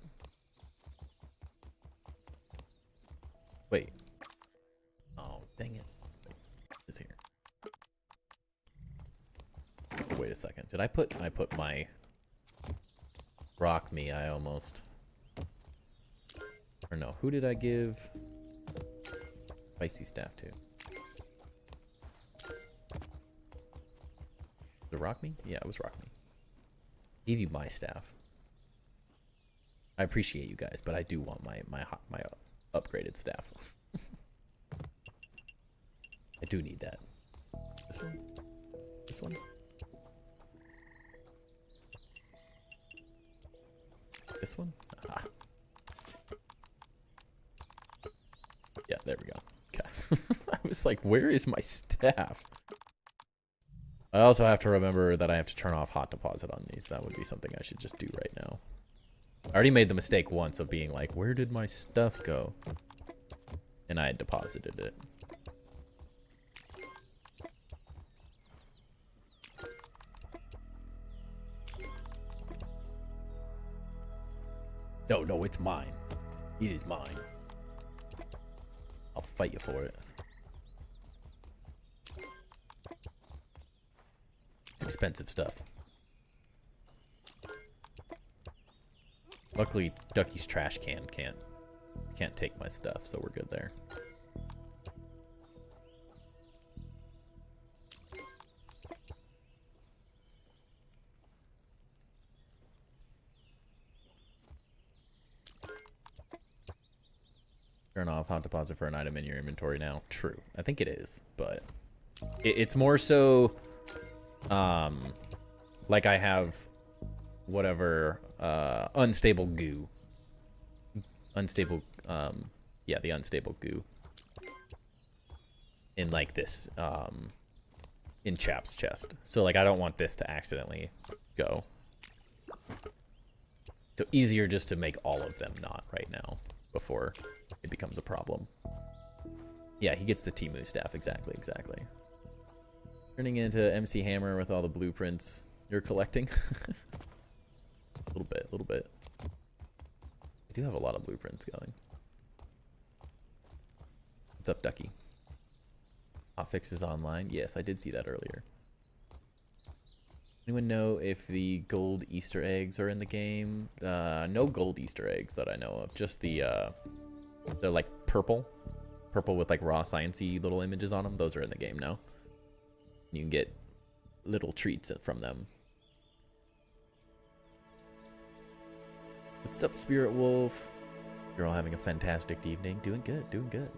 Wait. Oh, dang it. Wait, it's here. Wait a second. Did I put my rock me? I almost. Or no, who did I give spicy staff to? The rock me? Yeah, it was rock me. Give you my staff. I appreciate you guys, but I do want my upgraded staff. I do need that. This one? This one? This one? Ah. Yeah, there we go. Okay. I was like, where is my staff? I also have to remember that I have to turn off hot deposit on these. That would be something I should just do right now. I already made the mistake once of being like, where did my stuff go? And I had deposited it. No, it's mine. It is mine. I'll fight you for it. Expensive stuff. Luckily, Ducky's trash can can't take my stuff, so we're good there. Turn off hot deposit for an item in your inventory now. True. I think it is, but it's more so like I have whatever unstable goo. Unstable yeah, the unstable goo in like this in Chap's chest. So like I don't want this to accidentally go. So easier just to make all of them not right now before it becomes a problem. Yeah, he gets the Temu staff. Exactly. Turning into MC Hammer with all the blueprints you're collecting. A little bit. I do have a lot of blueprints going. What's up, Ducky? Hotfix is online. Yes, I did see that earlier. Anyone know if the gold Easter eggs are in the game? No gold Easter eggs that I know of. Just the like purple with like raw sciencey little images on them. Those are in the game now. You can get little treats from them. What's up, Spirit Wolf? You're all having a fantastic evening. Doing good.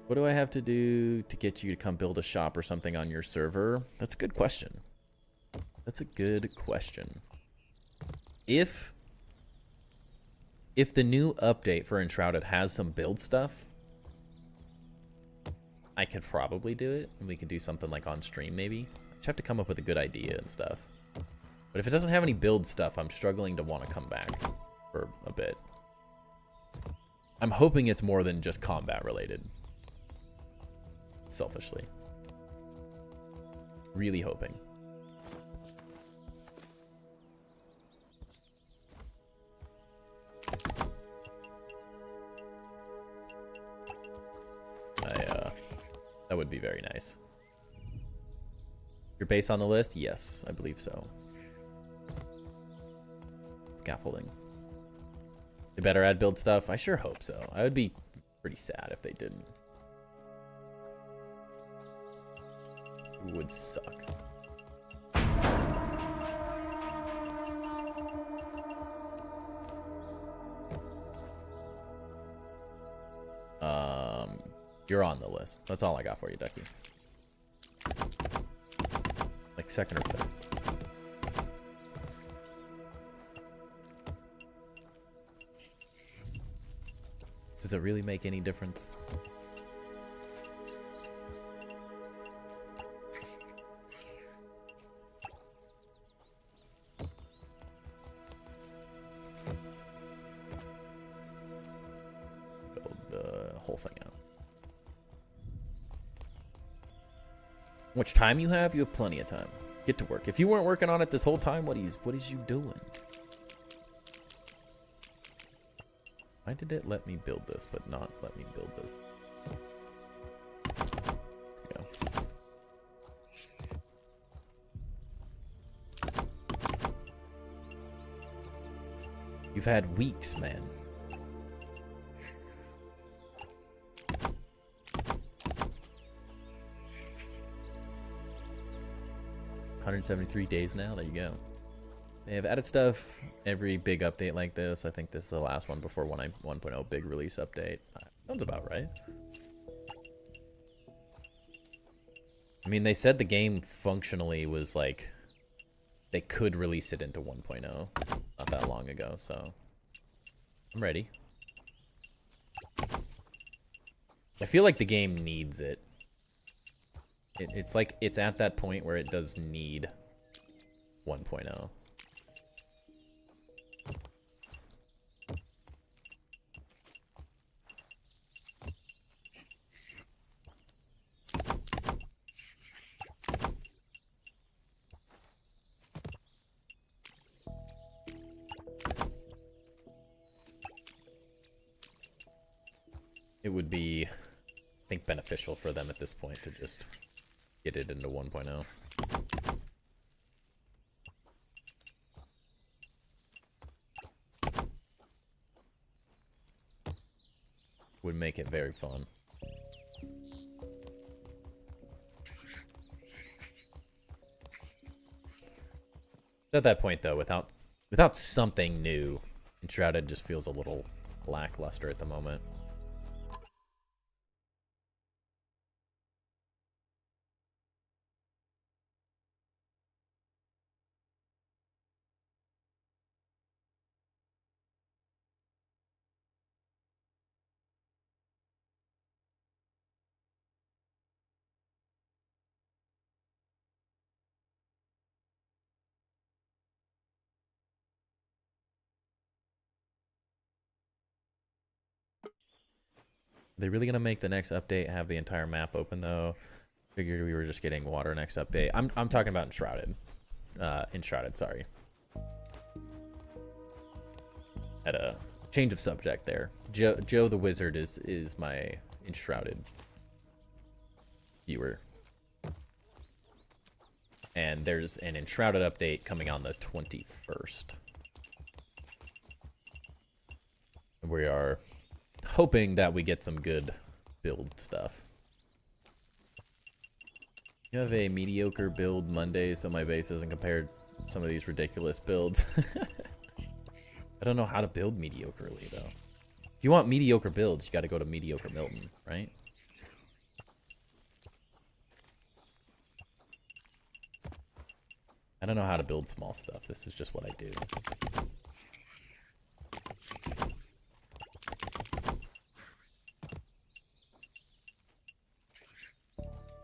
What do I have to do to get you to come build a shop or something on your server? That's a good question. If the new update for Enshrouded has some build stuff, I could probably do it, and we could do something like on stream maybe. I just have to come up with a good idea and stuff. But if it doesn't have any build stuff, I'm struggling to want to come back for a bit. I'm hoping it's more than just combat related. Selfishly. Really hoping. That would be very nice. Your base on the list? Yes, I believe so. Scaffolding. They better add build stuff? I sure hope so. I would be pretty sad if they didn't. It would suck. You're on the list. That's all I got for you, Ducky. Like second or third. Does it really make any difference? whole thing out. How much time you have? You have plenty of time. Get to work. If you weren't working on it this whole time, what is you doing? Why did it let me build this, but not let me build this? There we go. You've had weeks, man. $173 days now. There you go. They have added stuff every big update like this. I think this is the last one before 1.0 big release update. Sounds about right. I mean, they said the game functionally was like they could release it into 1.0 not that long ago, so I'm ready. I feel like the game needs it. It's like it's at that point where it does need 1.0. It would be, I think, beneficial for them at this point to just get it into 1.0. Would make it very fun. At that point, though, without something new, Enshrouded just feels a little lackluster at the moment. They really gonna make the next update have the entire map open though? Figured we were just getting water next update. I'm talking about Enshrouded. Enshrouded, sorry. Had a change of subject there. Joe the Wizard is my Enshrouded viewer. And there's an Enshrouded update coming on the 21st. We are hoping that we get some good build stuff. You have a mediocre build Monday, so my base isn't compared to some of these ridiculous builds. I don't know how to build mediocrely, though. If you want mediocre builds, you got to go to Mediocre Milton, right? I don't know how to build small stuff. This is just what I do.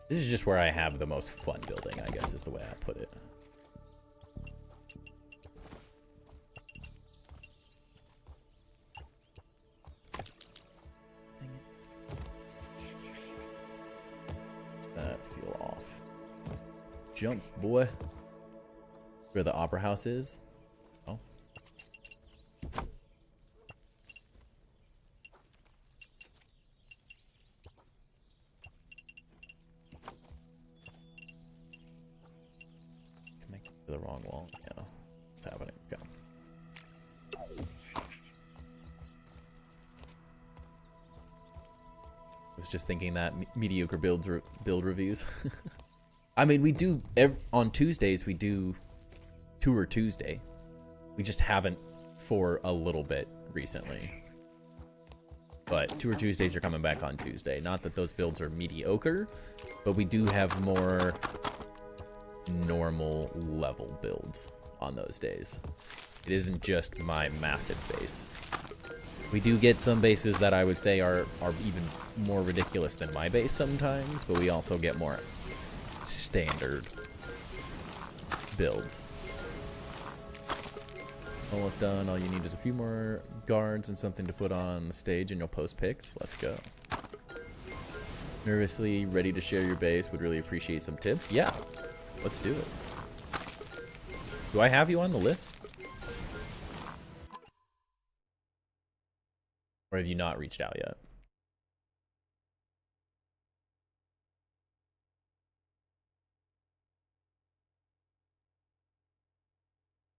This is just where I have the most fun building, I guess is the way I put it. That feel off. Jump, boy. Where the Opera House is. Oh. Connected to the wrong wall. Yeah. What's happening? Go. I was just thinking that mediocre build reviews. I mean, we do on Tuesdays. We do Tour Tuesday. We just haven't for a little bit recently. But Tour Tuesdays are coming back on Tuesday. Not that those builds are mediocre, but we do have more normal level builds on those days. It isn't just my massive base. We do get some bases that I would say are even more ridiculous than my base sometimes, but we also get more standard builds. Almost done. All you need is a few more guards and something to put on the stage and you'll post pics. Let's go. Nervously ready to share your base. Would really appreciate some tips. Yeah, let's do it. Do I have you on the list? Or have you not reached out yet?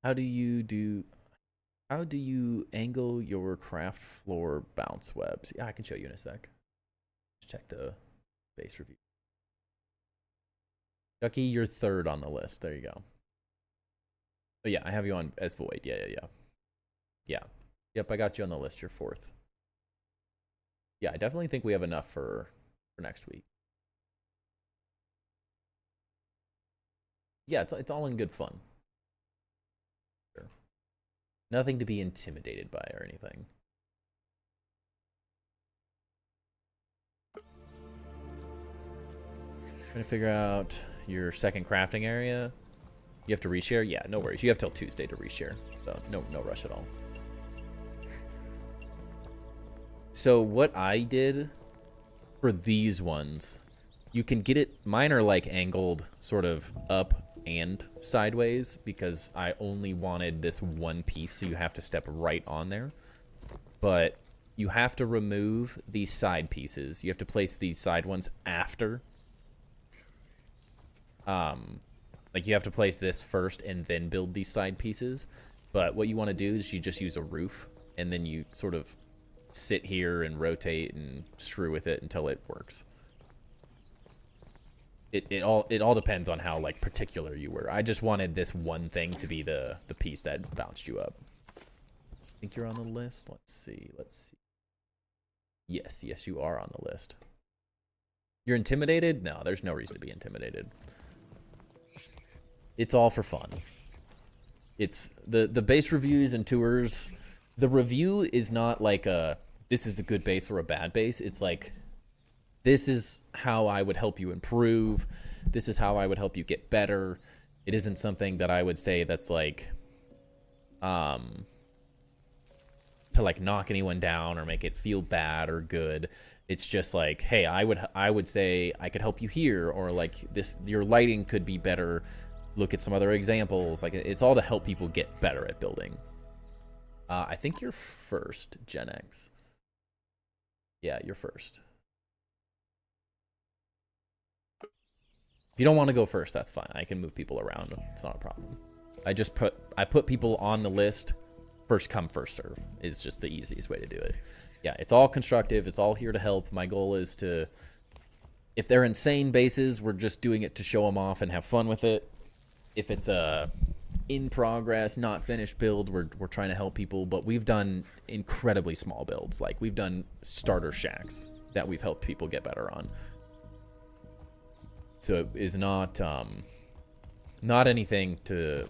How do you angle your craft floor bounce webs? Yeah, I can show you in a sec. Just check the base review. Ducky, you're third on the list. There you go. Oh yeah, I have you on as void. Yeah. Yep, I got you on the list. You're fourth. Yeah, I definitely think we have enough for next week. Yeah, it's all in good fun. Sure. Nothing to be intimidated by or anything. Trying to figure out your second crafting area. You have to reshare? Yeah, no worries. You have till Tuesday to reshare, so no rush at all. So what I did for these ones, you can get it, mine are like angled sort of up and sideways because I only wanted this one piece, so you have to step right on there. But you have to remove these side pieces. You have to place these side ones after. Like you have to place this first and then build these side pieces. But what you want to do is you just use a roof and then you sort of sit here and rotate and screw with it until it works. It all depends on how like particular you were. I just wanted this one thing to be the piece that bounced you up. I think you're on the list. Let's see. Yes, you are on the list. You're intimidated? No, there's no reason to be intimidated. It's all for fun. It's the base reviews and tours. The review is not like this is a good base or a bad base. It's like, this is how I would help you improve. This is how I would help you get better. It isn't something that I would say that's like, to like knock anyone down or make it feel bad or good. It's just like, hey, I would say I could help you here, or like this, your lighting could be better. Look at some other examples. Like, it's all to help people get better at building. I think you're first, Gen X. Yeah, you're first. If you don't want to go first, that's fine. I can move people around. It's not a problem. I put people on the list. First come, first serve is just the easiest way to do it. Yeah, it's all constructive. It's all here to help. My goal is to, if they're insane bases, we're just doing it to show them off and have fun with it. If it's a in progress, not finished build, we're trying to help people. But we've done incredibly small builds. Like, we've done starter shacks that we've helped people get better on. So it is not anything to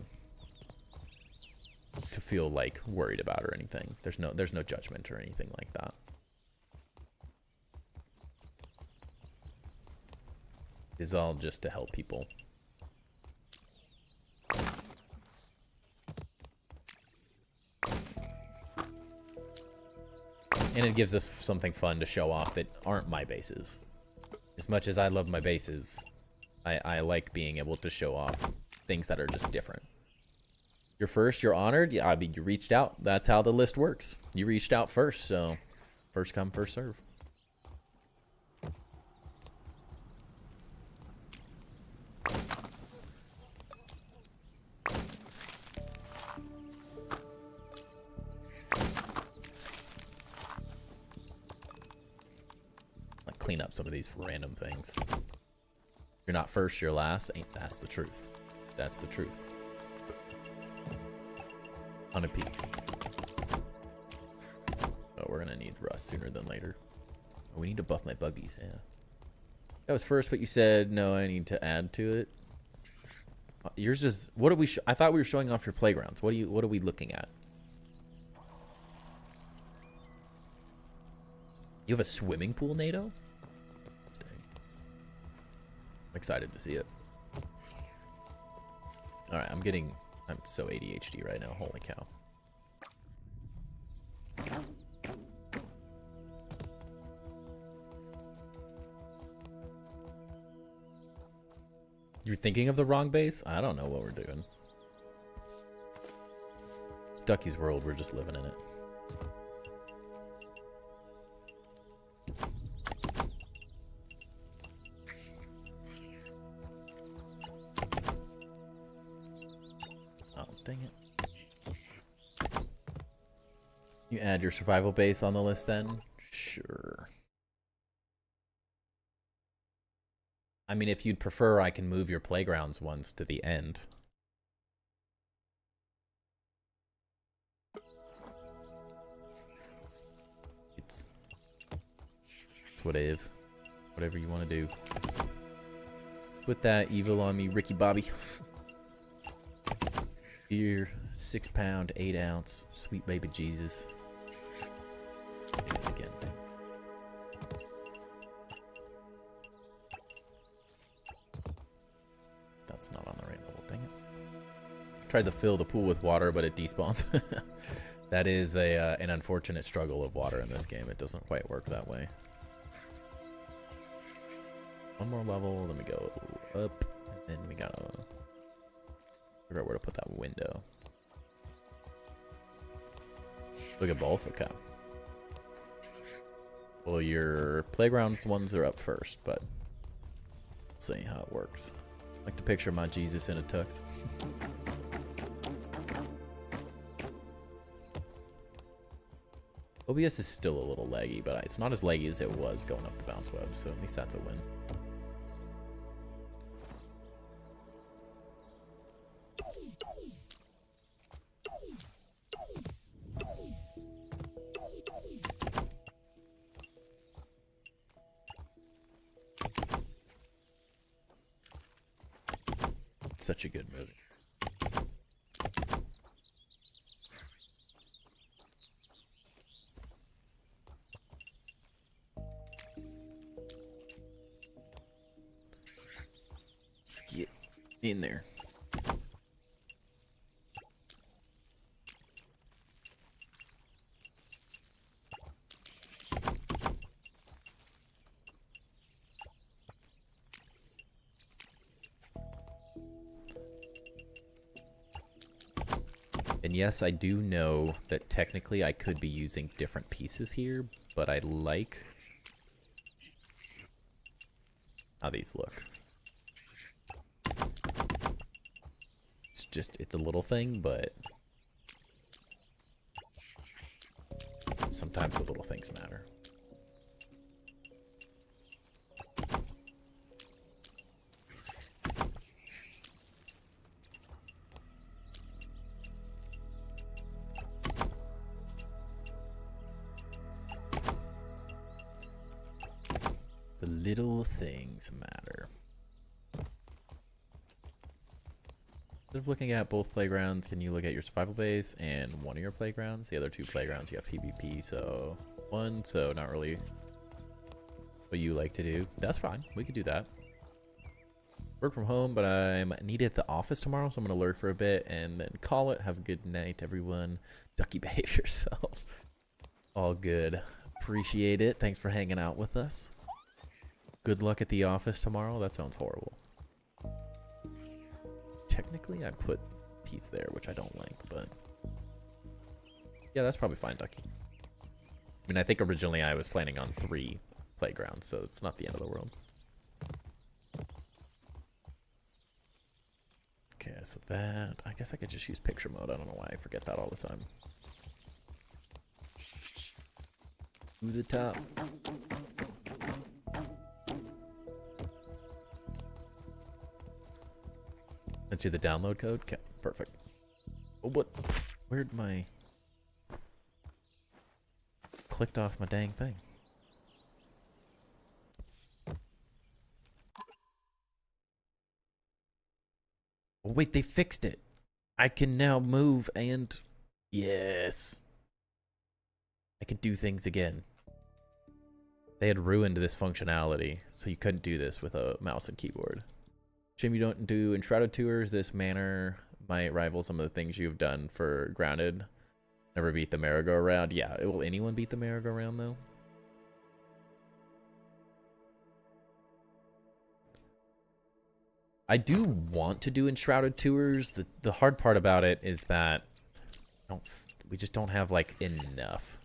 feel like worried about or anything. There's no judgment or anything like that. It's all just to help people. And it gives us something fun to show off that aren't my bases. As much as I love my bases, I like being able to show off things that are just different. You're first, you're honored. Yeah, I mean, you reached out. That's how the list works. You reached out first, so first come, first serve. Like, clean up some of these random things. You're not first, you're last. That's the truth. That's the truth. On a peak. Oh, we're gonna need rust sooner than later. Oh, we need to buff my buggies, yeah. That was first, but you said no, I need to add to it. Yours is, what are we I thought we were showing off your playgrounds. What are we looking at? You have a swimming pool, NATO? I'm excited to see it. Alright, I'm so ADHD right now, holy cow. You're thinking of the wrong base? I don't know what we're doing. It's Ducky's world, we're just living in it. Oh, dang it. You add your survival base on the list then? Sure. I mean, if you'd prefer, I can move your playgrounds ones to the end. It's whatever you want to do. Put that evil on me, Ricky Bobby. Beer, 6 pound, 8 ounce, sweet baby Jesus. Again. That's not on the right level, dang it. Tried to fill the pool with water, but it despawns. That is an unfortunate struggle of water in this game. It doesn't quite work that way. One more level, then we go up, and then we gotta figure out where to put that window. Look at both, okay. Well, your playgrounds ones are up first, but we'll see how it works. I like to picture my Jesus in a tux. OBS is still a little laggy, but it's not as laggy as it was going up the bounce web, so at least that's a win. Such a good movie. Get in there. And yes, I do know that technically I could be using different pieces here, but I like how these look. It's a little thing, but sometimes the little things matter. The little things matter. Instead of looking at both playgrounds, can you look at your survival base and one of your playgrounds? The other two playgrounds, you have PvP, so one, so not really what you like to do. That's fine, we could do that. Work from home, but I'm needed at the office tomorrow, so I'm gonna lurk for a bit and then call it. Have a good night, everyone. Ducky, behave yourself. All good. Appreciate it. Thanks for hanging out with us. Good luck at the office tomorrow. That sounds horrible. Technically, I put piece there, which I don't like, but yeah, that's probably fine, Ducky. I mean, I think originally I was planning on 3 playgrounds, so it's not the end of the world. Okay, so that, I guess I could just use picture mode. I don't know why I forget that all the time. To the top. Sent you the download code? Okay, perfect. Oh, what? Where'd my... Clicked off my dang thing. Oh, wait, they fixed it. I can now move and... Yes. I could do things again. They had ruined this functionality, so you couldn't do this with a mouse and keyboard. Shame you don't do Enshrouded Tours. This manner might rival some of the things you've done for Grounded. Never beat the merry-go-round. Yeah, will anyone beat the merry-go-round, though? I do want to do Enshrouded tours. The hard part about it is that we just don't have like enough.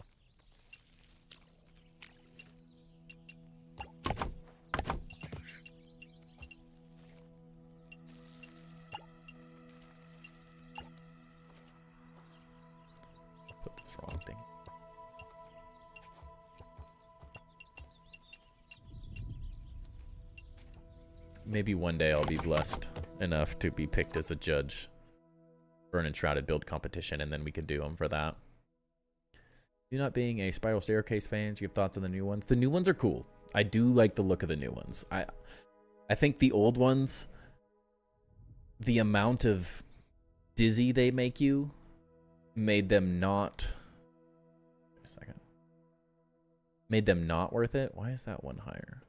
Put this wrong thing. Maybe one day I'll be blessed enough to be picked as a judge for an Enshrouded build competition, and then we could do them for that. You not being a Spiral Staircase fan, do you have thoughts on the new ones? The new ones are cool. I do like the look of the new ones. I think the old ones, the amount of dizzy they make you made them not... Wait a second. Made them not worth it? Why is that one higher?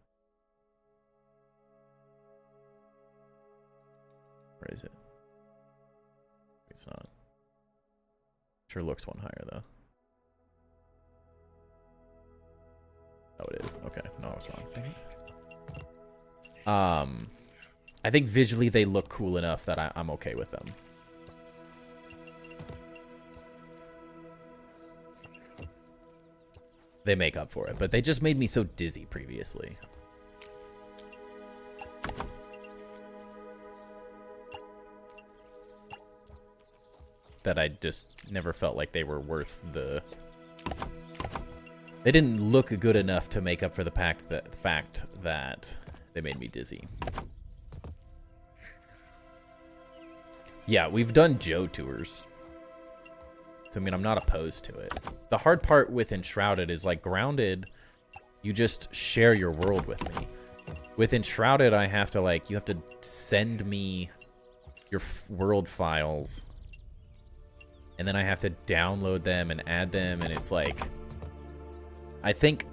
Where is it? It's not. Sure looks one higher though. Oh, it is. Okay, no, I was wrong. I think visually they look cool enough that I'm okay with them. They make up for it, but they just made me so dizzy previously. That I just never felt like they were worth the... They didn't look good enough to make up for the fact that they made me dizzy. Yeah, we've done Joe tours. So, I mean, I'm not opposed to it. The hard part with Enshrouded is, like, Grounded, you just share your world with me. With Enshrouded, I have to, like, you have to send me your world files. And then I have to download them and add them, and it's like... I think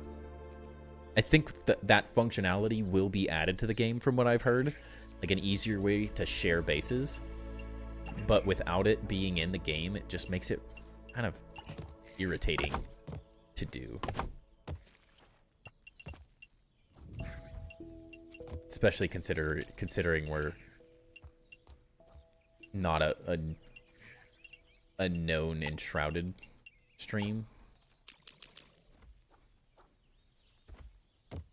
that functionality will be added to the game from what I've heard. Like an easier way to share bases. But without it being in the game, it just makes it kind of irritating to do. Especially considering we're not a known Enshrouded stream.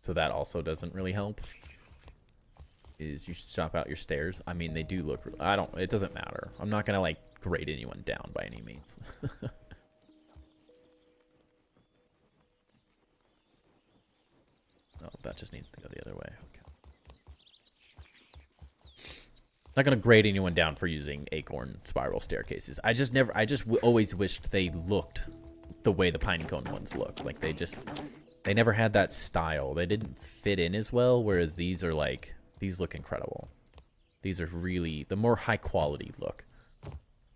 So that also doesn't really help. Is you should swap out your stairs. I mean, they do look... it doesn't matter. I'm not gonna, like, grade anyone down by any means. Oh, that just needs to go the other way. Okay. Not gonna grade anyone down for using acorn spiral staircases. I just always wished they looked the way the pinecone ones look. Like they never had that style. They didn't fit in as well, whereas these are like, these look incredible. These are really the more high quality look.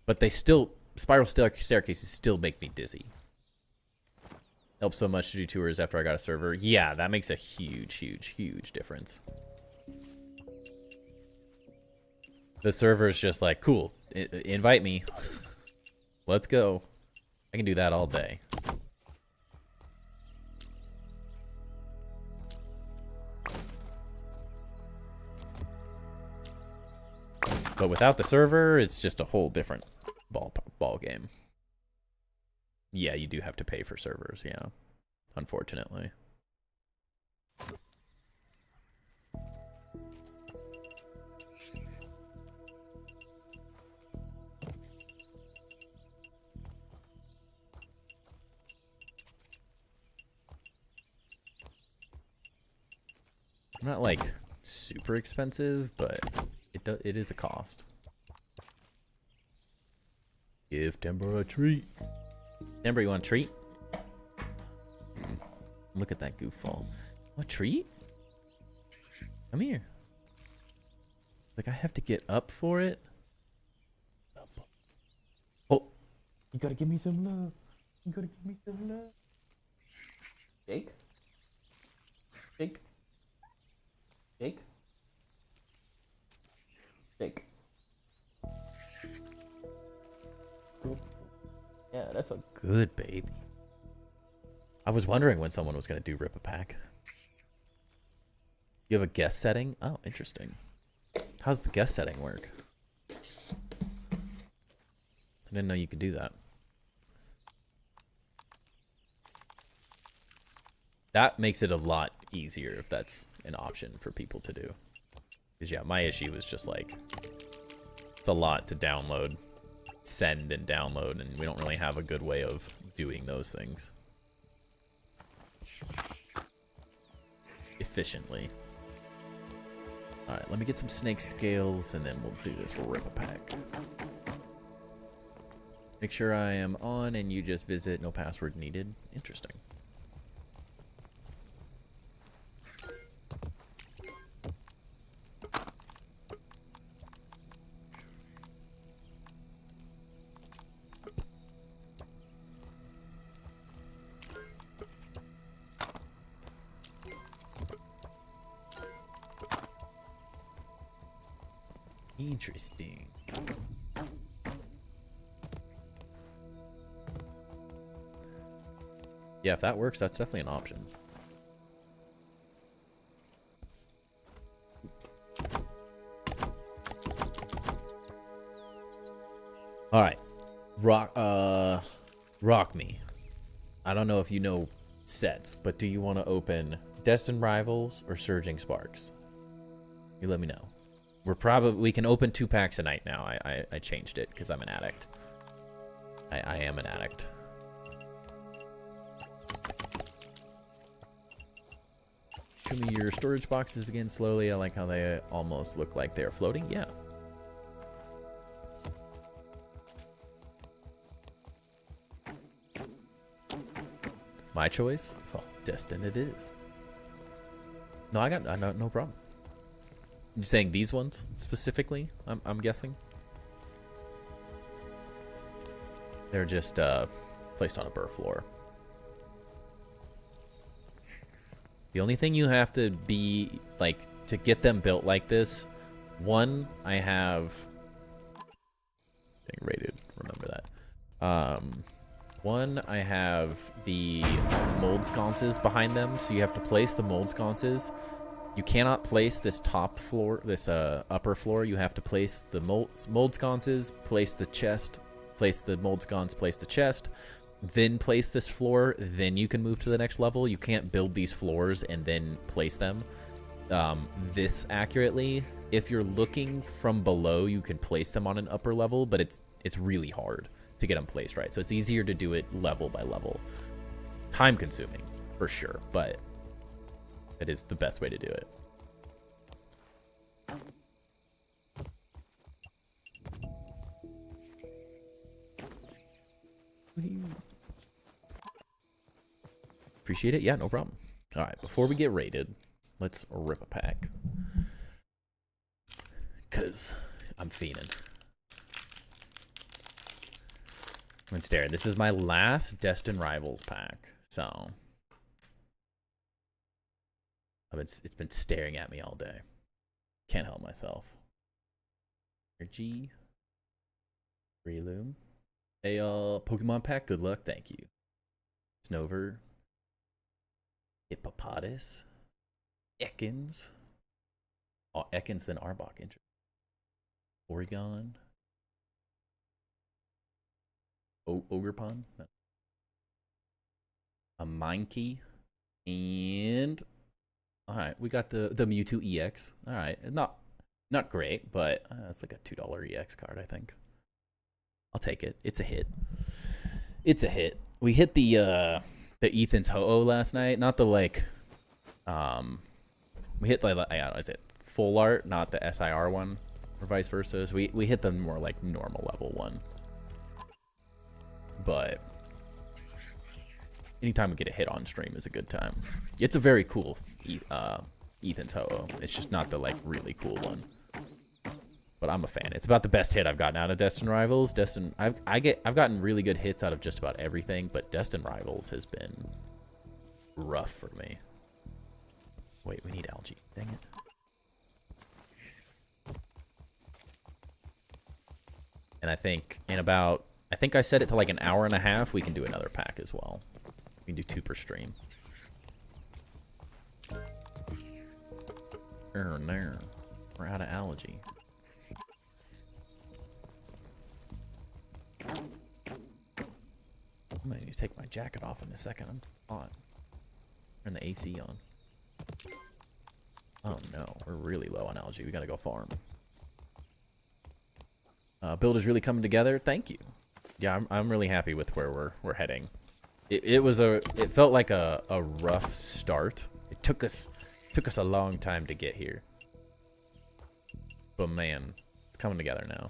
But they still, spiral staircases still make me dizzy. Helps so much to do tours after I got a server. Yeah, that makes a huge, huge, huge difference. The server's just like, cool, invite me. Let's go. I can do that all day. But without the server, it's just a whole different ball game. Yeah, you do have to pay for servers, yeah. Unfortunately. Not like super expensive, but it is a cost. Give Timber a treat. Timber, you want a treat? Look at that goofball. What treat? Come here. Like I have to get up for it. Oh, you gotta give me some love. You gotta give me some love. Jake? Jake? Jake? Jake. Yeah, that's a good baby. I was wondering when someone was going to do rip a pack. You have a guest setting? Oh, interesting. How's the guest setting work? I didn't know you could do that. That makes it a lot easier if that's an option for people to do. Because yeah, my issue was just like, it's a lot to download, send and download, and we don't really have a good way of doing those things efficiently. Alright, let me get some snake scales, and then we'll do this rip-a-pack. Make sure I am on, and you just visit, no password needed. Interesting. Interesting. Yeah, if that works, that's definitely an option. All right, rock me. I don't know if you know sets, but do you want to open Destined Rivals or Surging Sparks? You let me know. We can open 2 packs a night now. I changed it because I'm an addict. I am an addict. Show me your storage boxes again slowly. I like how they almost look like they're floating. Yeah. My choice? Oh, Destined it is. No, I got no problem. You're saying these ones specifically? I'm guessing. They're just placed on a burr floor. The only thing you have to be like to get them built like this, one, I have being rated. Remember that. One, I have the mold sconces behind them, so you have to place the mold sconces. You cannot place this top floor, this upper floor. You have to place the mold sconces, place the chest, place the mold sconce, place the chest, then place this floor. Then you can move to the next level. You can't build these floors and then place them this accurately. If you're looking from below, you can place them on an upper level, but it's really hard to get them placed right. So it's easier to do it level by level. Time consuming for sure, but it is the best way to do it. Appreciate it. Yeah, no problem. All right, before we get raided, let's rip a pack. Because I'm fiending. I'm staring. This is my last Destined Rivals pack, so it's been staring at me all day. Can't help myself. Energy. Breloom. A Pokemon pack. Good luck. Thank you. Snover. Hippopotas. Ekans. Oh, Ekans, then Arbok. Interesting. Oregon. Ogerpon. No. A Minekey. And all right, we got the Mewtwo EX. All right, not great, but it's like a $2 EX card, I think. I'll take it. It's a hit. It's a hit. We hit the Ethan's Ho-Oh last night, not the like. We hit like is it full art, not the SIR one, or vice versa. So we hit the more like normal level one. But anytime we get a hit on stream is a good time. It's a very cool Ethan's Ho-Oh. It's just not the like really cool one. But I'm a fan. It's about the best hit I've gotten out of Destined Rivals. I've gotten really good hits out of just about everything, but Destined Rivals has been rough for me. Wait, we need algae. Dang it. And I think I set it to like an hour and a half. We can do another pack as well. We can do 2 per stream. There. We're out of algae. I'm gonna need to take my jacket off in a second. I'm hot. Turn the AC on. Oh no, we're really low on algae. We gotta go farm. Build is really coming together. Thank you. Yeah, I'm really happy with where we're heading. It felt like a rough start. It took us a long time to get here. But man, it's coming together now.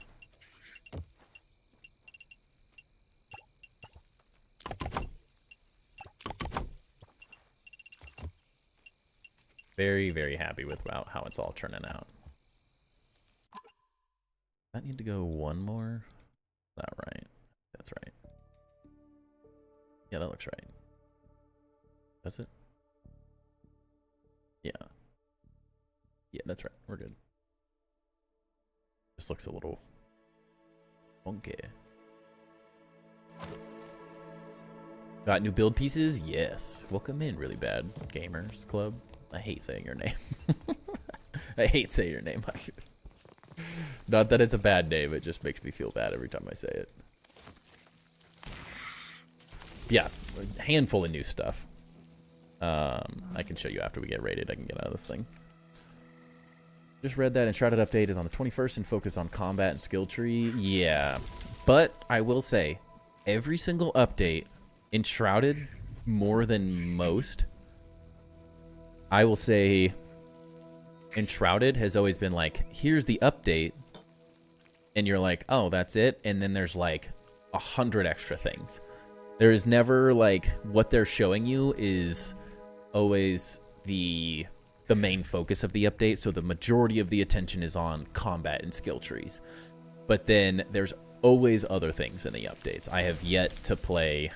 Very, very happy with how it's all turning out. I need to go one more. Is that right? That's right. Yeah, that looks right. Does it? Yeah. Yeah, that's right. We're good. Just looks a little funky. Got new build pieces? Yes. Welcome in, really bad gamers club. I hate saying your name. I hate saying your name. Not that it's a bad name, it just makes me feel bad every time I say it. Yeah, a handful of new stuff. I can show you after we get rated. I can get out of this thing. Just read that Enshrouded update is on the 21st and focus on combat and skill tree. Yeah, but I will say, every single update, Enshrouded more than most. I will say Enshrouded has always been like, here's the update, and you're like, oh, that's it, and then there's like 100 extra things. There is never like, what they're showing you is always the main focus of the update, so the majority of the attention is on combat and skill trees. But then there's always other things in the updates. I have yet to play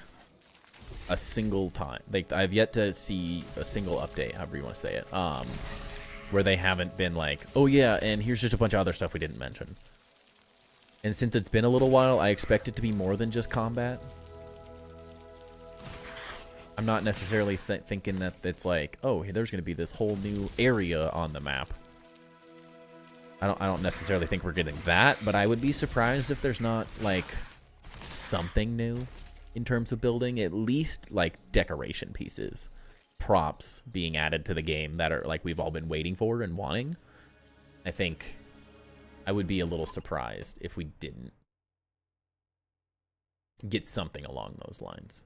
a single time, like I've yet to see a single update, however you want to say it, where they haven't been like, oh yeah, and here's just a bunch of other stuff we didn't mention. And since it's been a little while, I expect it to be more than just combat. I'm not necessarily thinking that it's like, oh, there's going to be this whole new area on the map. I don't necessarily think we're getting that, but I would be surprised if there's not like something new in terms of building, at least like decoration pieces, props being added to the game that are like we've all been waiting for and wanting. I think I would be a little surprised if we didn't get something along those lines.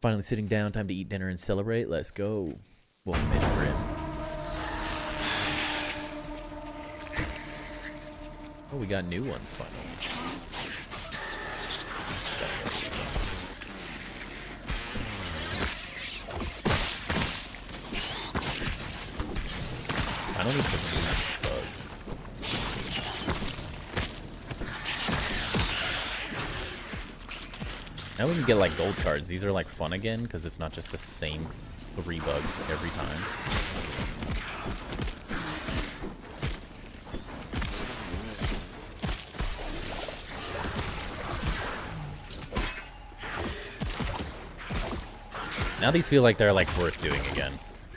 Finally sitting down, time to eat dinner and celebrate. Let's go. Welcome in, Grim. Oh, we got new ones finally. I don't need some bugs. Now we can get like gold cards. These are like fun again because it's not just the same 3 bugs every time. Now these feel like they're like worth doing again.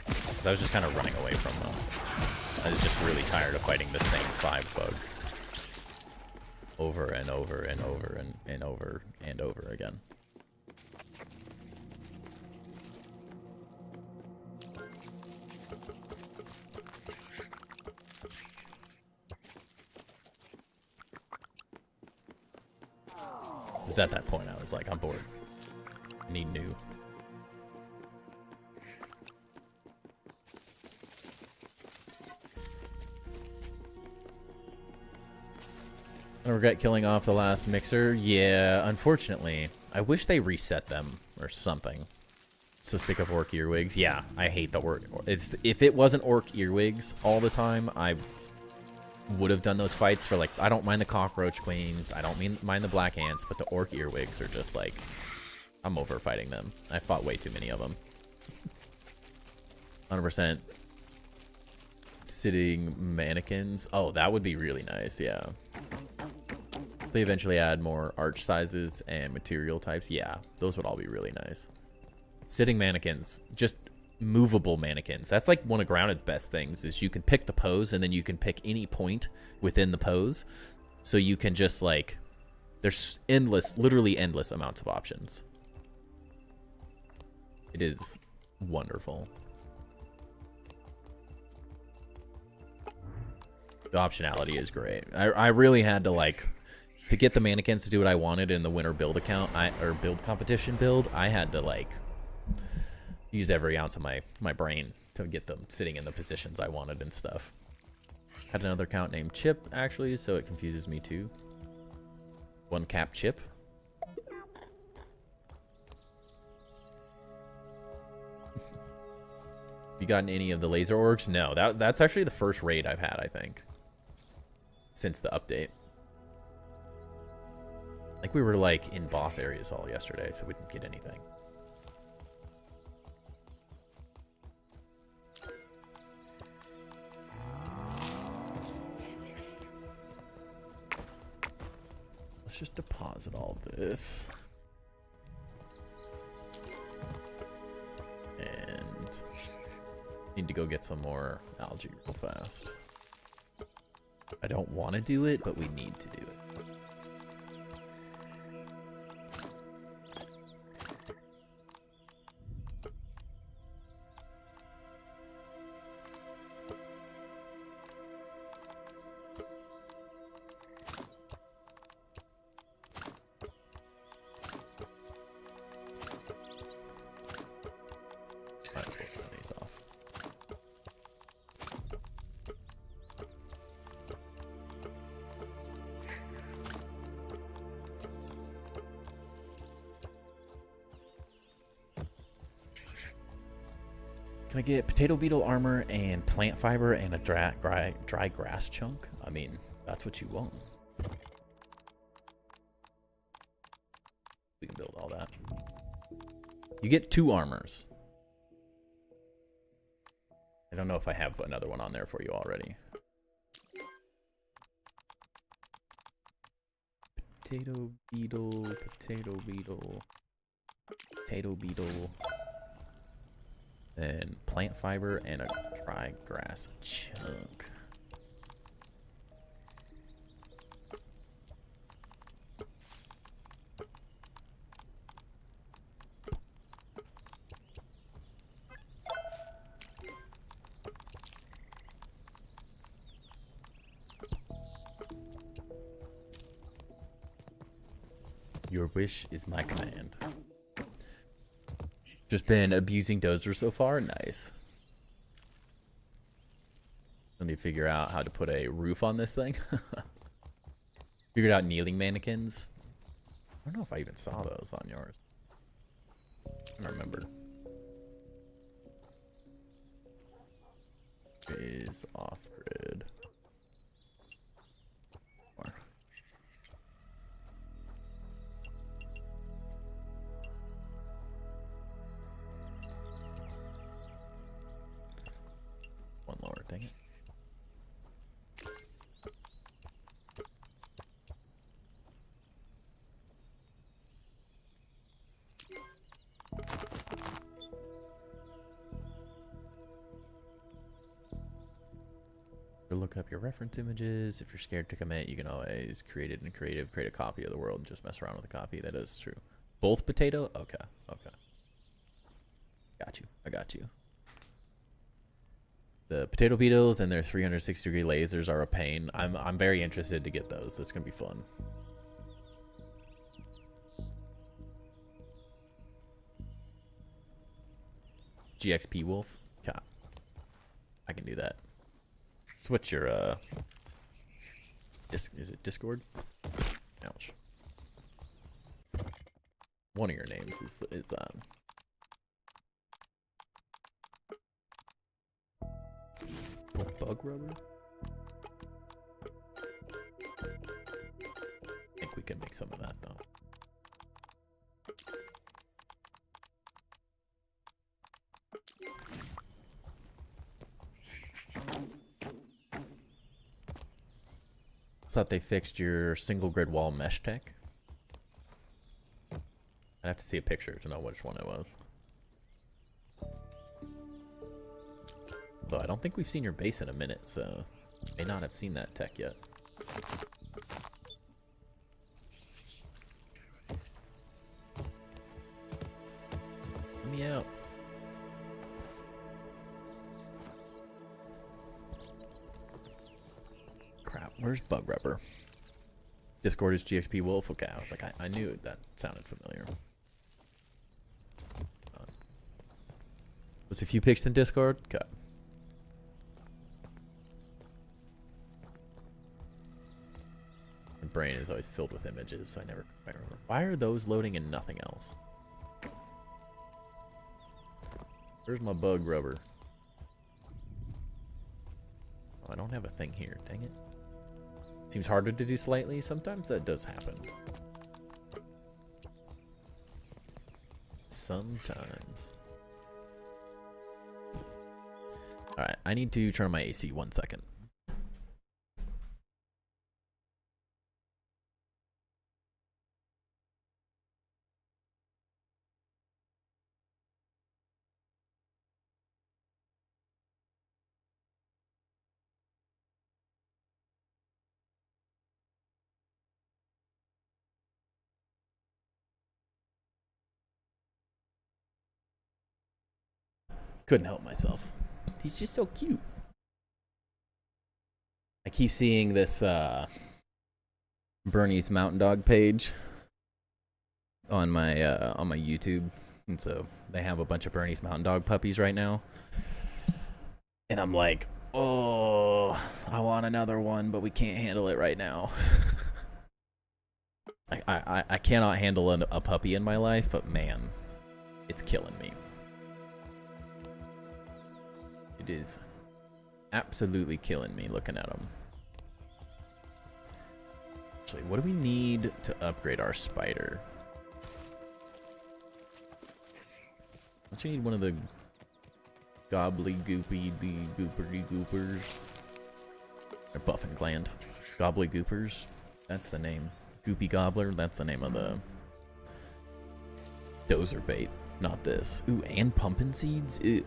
Because I was just kind of running away from them. I was just really tired of fighting the same 5 bugs. Over and over and over and over and over again. Because at that point I was like, I'm bored. I need new. I regret killing off the last mixer. Yeah, unfortunately. I wish they reset them or something. So sick of orc earwigs. Yeah, I hate the orc. If it wasn't orc earwigs all the time, I would have done those fights for like, I don't mind the cockroach queens, I don't mind the black ants, but the orc earwigs are just like, I'm over fighting them. I fought way too many of them. 100% sitting mannequins. Oh, that would be really nice, yeah. They eventually add more arch sizes and material types. Yeah, those would all be really nice. Sitting mannequins, just movable mannequins. That's like one of Grounded's best things, is you can pick the pose and then you can pick any point within the pose. So you can just like, there's endless, literally endless amounts of options. It is wonderful. The optionality is great. I really had to like, to get the mannequins to do what I wanted in the winter build account, or build competition build, I had to like use every ounce of my brain to get them sitting in the positions I wanted and stuff. Had another account named Chip, actually, so it confuses me too. One cap Chip. You gotten any of the laser orgs? No, that's actually the first raid I've had, I think, since the update. Like, we were like in boss areas all yesterday, so we didn't get anything. Let's just deposit all this. And need to go get some more algae real fast. I don't want to do it, but we need to do it. Can I get potato beetle armor and plant fiber and a dry grass chunk? I mean, that's what you want. We can build all that. You get 2 armors. I don't know if I have another one on there for you already. Potato beetle, potato beetle, potato beetle. Then plant fiber and a dry grass chunk. Your wish is my command. Just been abusing Dozer so far. Nice. Let me figure out how to put a roof on this thing. Figured out kneeling mannequins. I don't know if I even saw those on yours. I don't remember. Is off grid. One lower, dang it. Look up your reference images. If you're scared to commit, you can always create it in Creative, create a copy of the world and just mess around with a copy. That is true. Both potato? Okay, okay. Got you. I got you. The potato beetles and their 360-degree lasers are a pain. I'm very interested to get those. It's gonna be fun. GXP Wolf? God. I can do that. So what's your is it Discord? Ouch. One of your names is that. Bug rubber? I think we can make some of that though. Thought they fixed your single grid wall mesh tech. I'd have to see a picture to know which one it was. Though I don't think we've seen your base in a minute, so may not have seen that tech yet. Let me out. Crap, where's Bug Rubber? Discord is GXP Wolf. Okay, I was like, I knew that sounded familiar. Was a few pics in Discord? Okay. My brain is always filled with images, so I never quite remember. Why are those loading and nothing else? Where's my Bug Rubber? Oh, I don't have a thing here. Dang it. Seems harder to do slightly. Sometimes that does happen. Sometimes. Alright, I need to turn on my AC 1 second. Couldn't help myself. He's just so cute. I keep seeing this Bernie's Mountain Dog page on my YouTube, and so they have a bunch of Bernie's Mountain Dog puppies right now, and I'm like, oh, I want another one, but we can't handle it right now. I cannot handle a puppy in my life, but man, it's killing me. It is absolutely killing me looking at them. Actually, what do we need to upgrade our spider? Don't you need one of the gobbly goopy goopery goopers? Or buffing gland. Gobbly goopers? That's the name. Goopy gobbler? That's the name of the dozer bait. Not this. Ooh, and pumpkin seeds? Ew.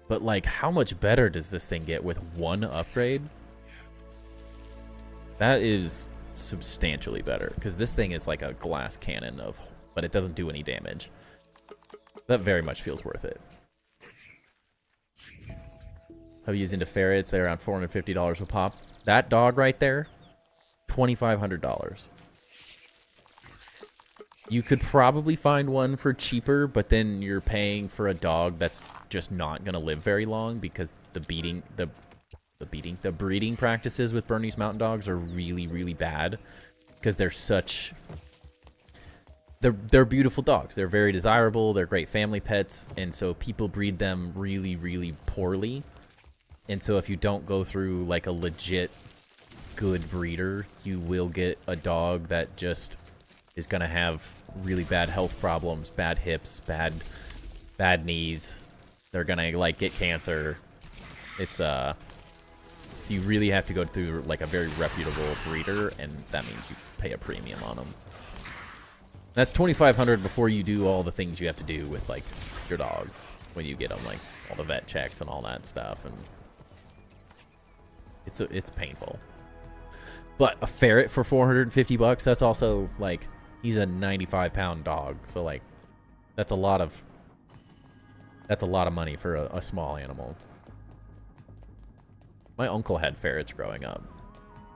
But like, how much better does this thing get with one upgrade? That is substantially better, because this thing is like a glass cannon but it doesn't do any damage. That very much feels worth it. Have you used into ferrets? They're around $450 a pop. That dog right there, $2,500. You could probably find one for cheaper, but then you're paying for a dog that's just not gonna live very long, because the breeding practices with Bernese Mountain Dogs are really, really bad, because they're beautiful dogs. They're very desirable. They're great family pets, and so people breed them really, really poorly. And so if you don't go through like a legit good breeder, you will get a dog that just is gonna have really bad health problems, bad hips, bad knees. They're gonna like get cancer. It's so you really have to go through like a very reputable breeder, and that means you pay a premium on them. That's $2,500 before you do all the things you have to do with like your dog when you get them, like all the vet checks and all that stuff, and it's painful. But a ferret for $450, that's also like, he's a 95-pound dog, so like that's a lot of money for a small animal. My uncle had ferrets growing up.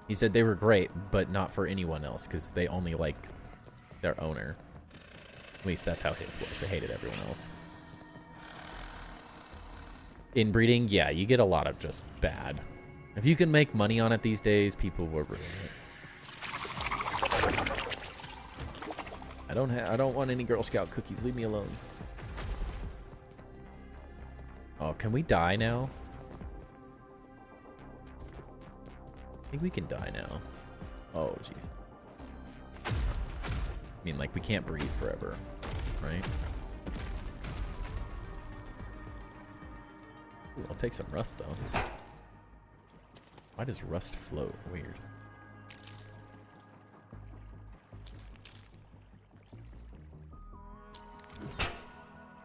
He said they were great, but not for anyone else, because they only like their owner. At least that's how his was. They hated everyone else. In breeding, yeah, you get a lot of just bad. If you can make money on it these days, people will ruin it. I don't want any Girl Scout cookies. Leave me alone. Oh, can we die now? I think we can die now. Oh, jeez. I mean, like, we can't breathe forever, right? Ooh, I'll take some rust, though. Why does rust float? Weird.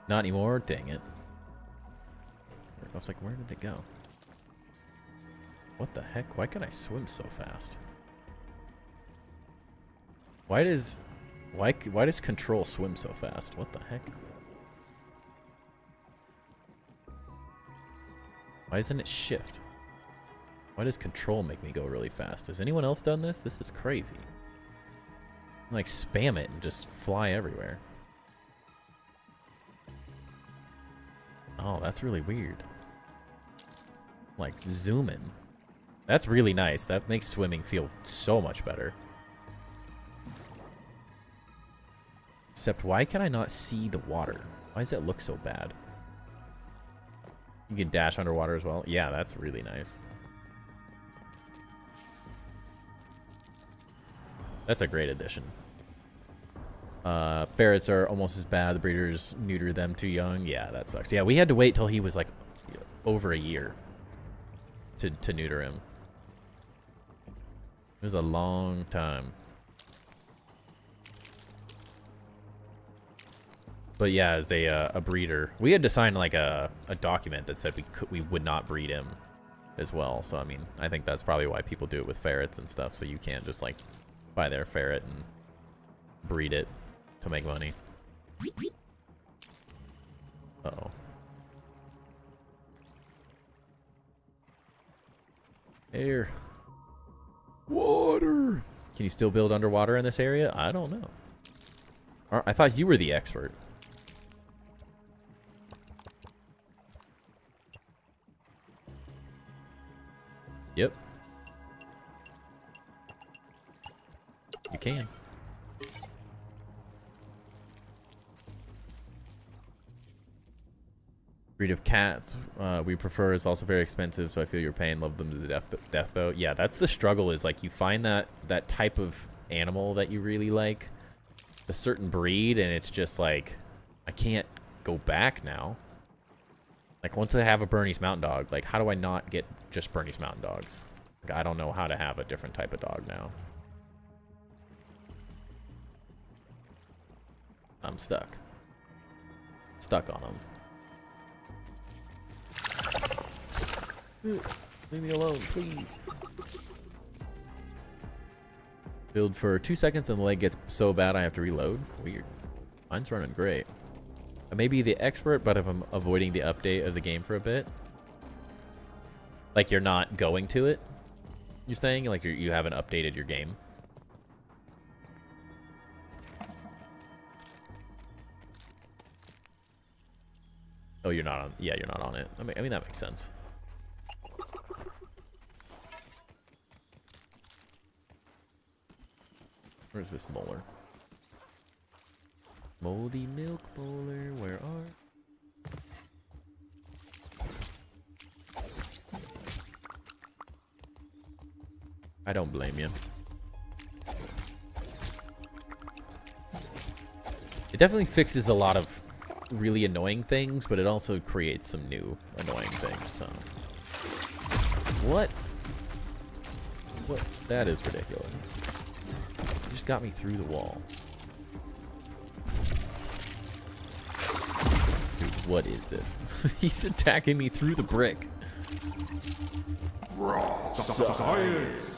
Not anymore? Dang it. A was like, where did it go? What the heck? Why can I swim so fast? Why does Control swim so fast? What the heck? Why isn't it Shift? Why does Control make me go really fast? Has anyone else done this? This is crazy. Like, spam it and just fly everywhere. Oh, that's really weird. Like, zoom in. That's really nice. That makes swimming feel so much better. Except, why can I not see the water? Why does it look so bad? You can dash underwater as well. Yeah, that's really nice. That's a great addition. Ferrets are almost as bad. The breeders neuter them too young. Yeah, that sucks. Yeah, we had to wait till he was like over a year to neuter him. It was a long time. But yeah, as a breeder, we had to sign like a document that said we would not breed him as well. So I mean, I think that's probably why people do it with ferrets and stuff. So you can't just like buy their ferret and breed it to make money. Uh-oh. Air. Water. Can you still build underwater in this area? I don't know. I thought you were the expert. Yep. You can. Breed of cats we prefer is also very expensive, so I feel your pain. Love them to death though. Yeah, that's the struggle, is like you find that type of animal that you really like, a certain breed, and it's just like, I can't go back now. Like, once I have a Bernese Mountain Dog, like, how do I not get just Bernese Mountain Dogs? Like, I don't know how to have a different type of dog now. I'm stuck. Stuck on them. Leave me alone, please. Build for 2 seconds and the leg gets so bad I have to reload. Weird. Mine's running great. I may be the expert, but if I'm avoiding the update of the game for a bit. Like, you're not going to it? You're saying? Like, you haven't updated your game? Oh, you're not on... Yeah, you're not on it. I mean, that makes sense. Where's this molar? Moldy milk molar, where are... I don't blame you. It definitely fixes a lot of really annoying things, but it also creates some new annoying things, so... What? What? That is ridiculous. It just got me through the wall. Dude, what is this? He's attacking me through the brick. Science.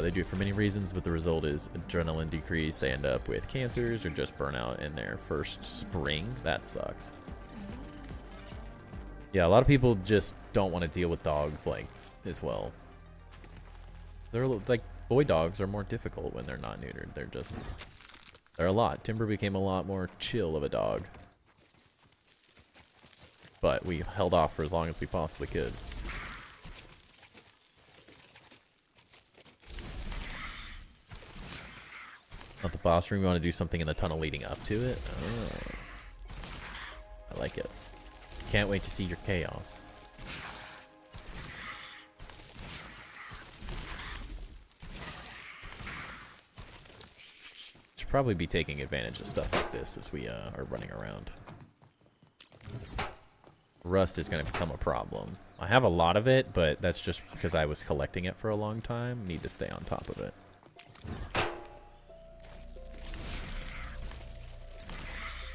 They do it for many reasons, but the result is adrenaline decrease. They end up with cancers or just burnout in their first spring. That sucks. Yeah, a lot of people just don't want to deal with dogs like as well. They're like, boy dogs are more difficult when they're not neutered. They're a lot. Timber became a lot more chill of a dog. But we held off for as long as we possibly could. Not the boss room. You want to do something in the tunnel leading up to it? Oh. I like it. Can't wait to see your chaos. Should probably be taking advantage of stuff like this as we are running around. Rust is going to become a problem. I have a lot of it, but that's just because I was collecting it for a long time. Need to stay on top of it.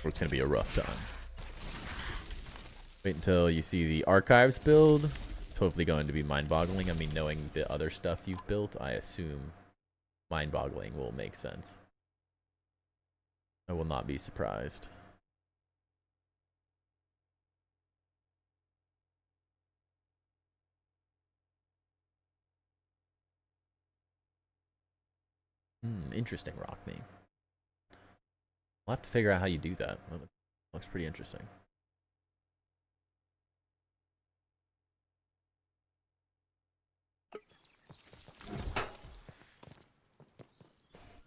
or it's gonna be a rough time. Wait until you see the archives build. It's hopefully going to be mind-boggling. I mean, knowing the other stuff you've built, I assume mind-boggling will make sense. I will not be surprised. Interesting, Rock Me. I'll have to figure out how you do that. That looks pretty interesting.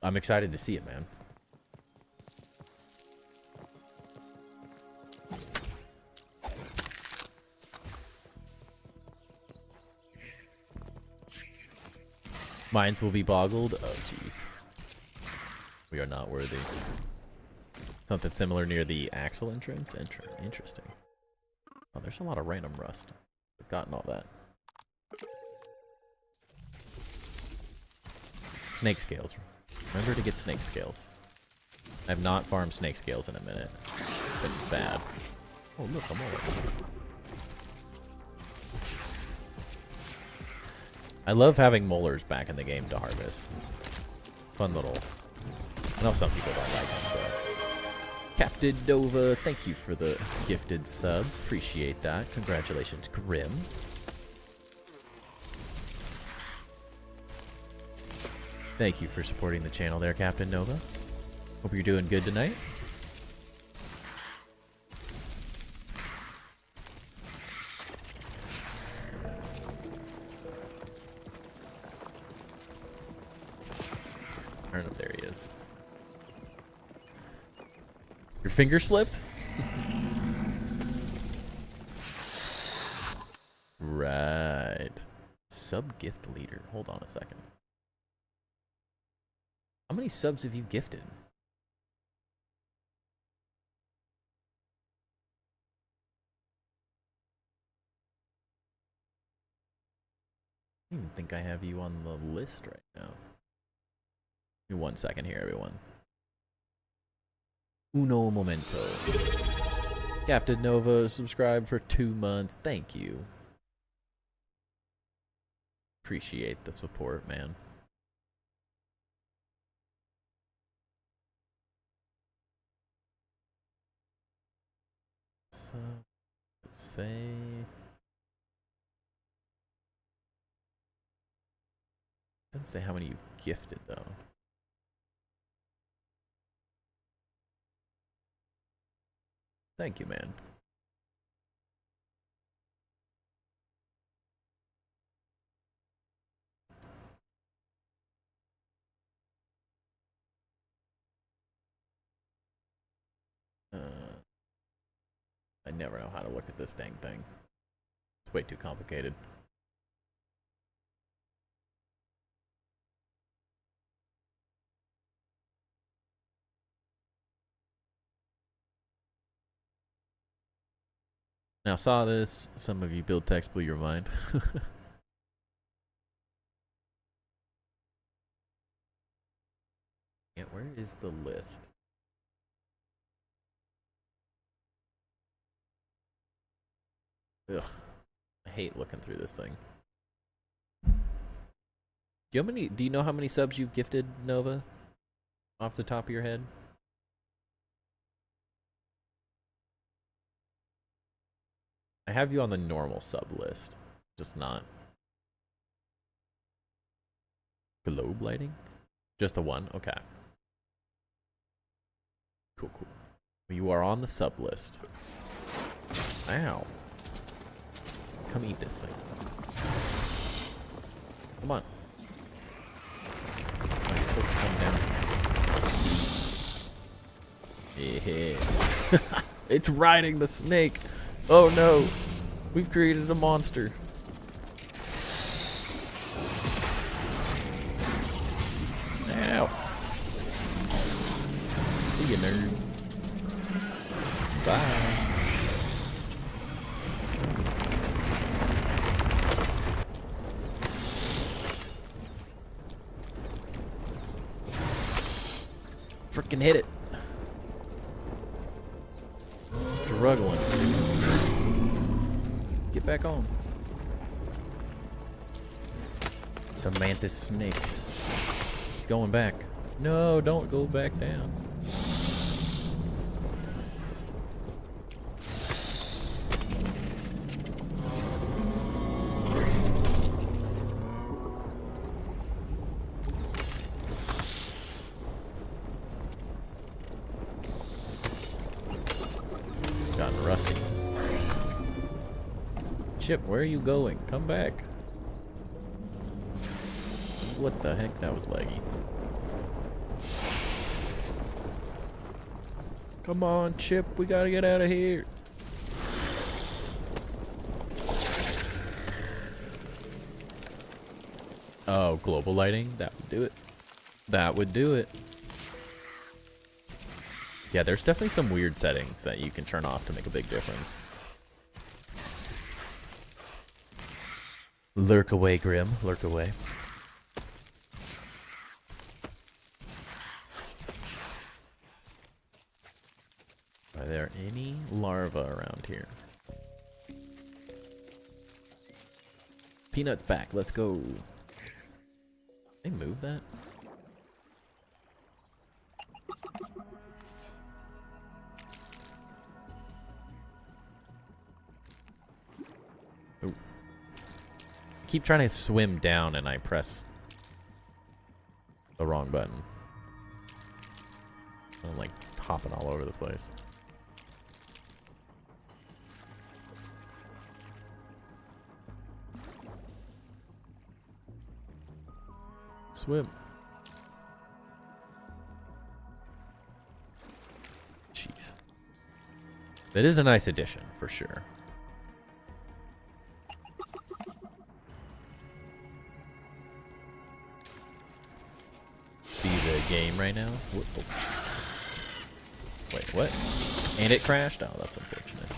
I'm excited to see it, man. Mines will be boggled. Oh, jeez. We are not worthy. Something similar near the actual entrance? Interesting. Oh, there's a lot of random rust. I've gotten all that. Snake scales. Remember to get snake scales. I have not farmed snake scales in a minute. It's been bad. Oh, look, I'm all. I love having molars back in the game to harvest. Fun little. I know some people don't like them, but. Captain Nova, thank you for the gifted sub. Appreciate that. Congratulations, Grim. Thank you for supporting the channel there, Captain Nova. Hope you're doing good tonight. Turnip, there he is. Your finger slipped? Right. Sub-gift leader. Hold on a second. How many subs have you gifted? I don't even think I have you on the list right now. Give me 1 second here, everyone. Uno momento. Captain Nova subscribed for 2 months. Thank you. Appreciate the support, man. So, let's say... Doesn't say how many you've gifted, though. Thank you, man. I never know how to look at this dang thing. It's way too complicated. Now, saw this. Some of you build text blew your mind. Yeah, where is the list? Ugh. I hate looking through this thing. Do you know how many subs you've gifted, Nova? Off the top of your head? I have you on the normal sub list, just not globe lighting. Just the one, okay. Cool. You are on the sub list. Ow! Come eat this thing. Come on. Come down. Yeah. It's riding the snake. Oh no, we've created a monster. Ow. See you, nerd. Bye. Frickin' hit it. struggling. Get back on. It's a mantis snake. It's going back. No, don't go back down. Gotten rusty. Chip, where are you going? Come back. What the heck? That was laggy. Come on, Chip. We gotta get out of here. Oh, global lighting? That would do it. That would do it. Yeah, there's definitely some weird settings that you can turn off to make a big difference. Lurk away, Grim. Lurk away. Are there any larvae around here? Peanut's back. Let's go. They move that? Oh. I keep trying to swim down and I press the wrong button. I'm like hopping all over the place. Swim. Jeez. That is a nice addition, for sure. See the game right now? Oh, wait, what? And it crashed? Oh, that's unfortunate.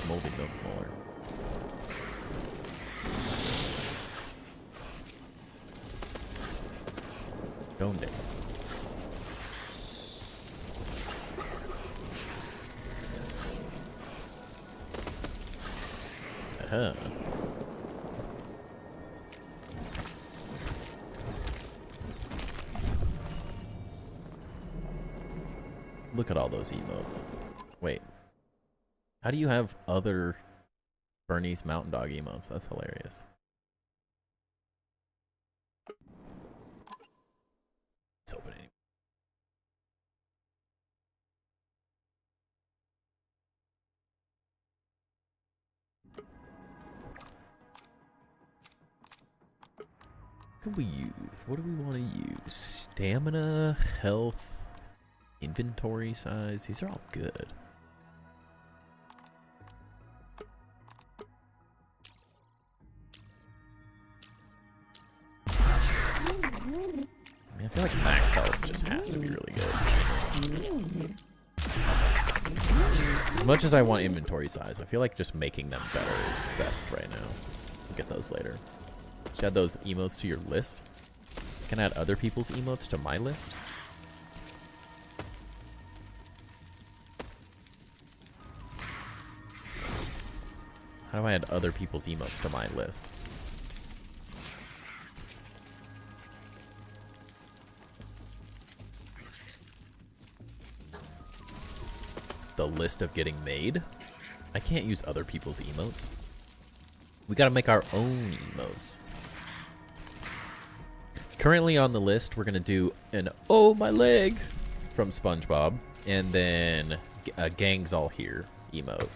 Moldy milk molar. Donde. Uh-huh. Look at all those emotes. Wait. How do you have other Bernese Mountain Dog emotes? That's hilarious. It's opening. What can we use? What do we want to use? Stamina, health, inventory size. These are all good. I feel like max health just has to be really good. As much as I want inventory size, I feel like just making them better is best right now. We'll get those later. Should add those emotes to your list. Can I add other people's emotes to my list? How do I add other people's emotes to my list? The list of getting made? I can't use other people's emotes. We gotta make our own emotes. Currently on the list, we're gonna do an "Oh, my leg" from SpongeBob, and then a "Gang's All Here" emote.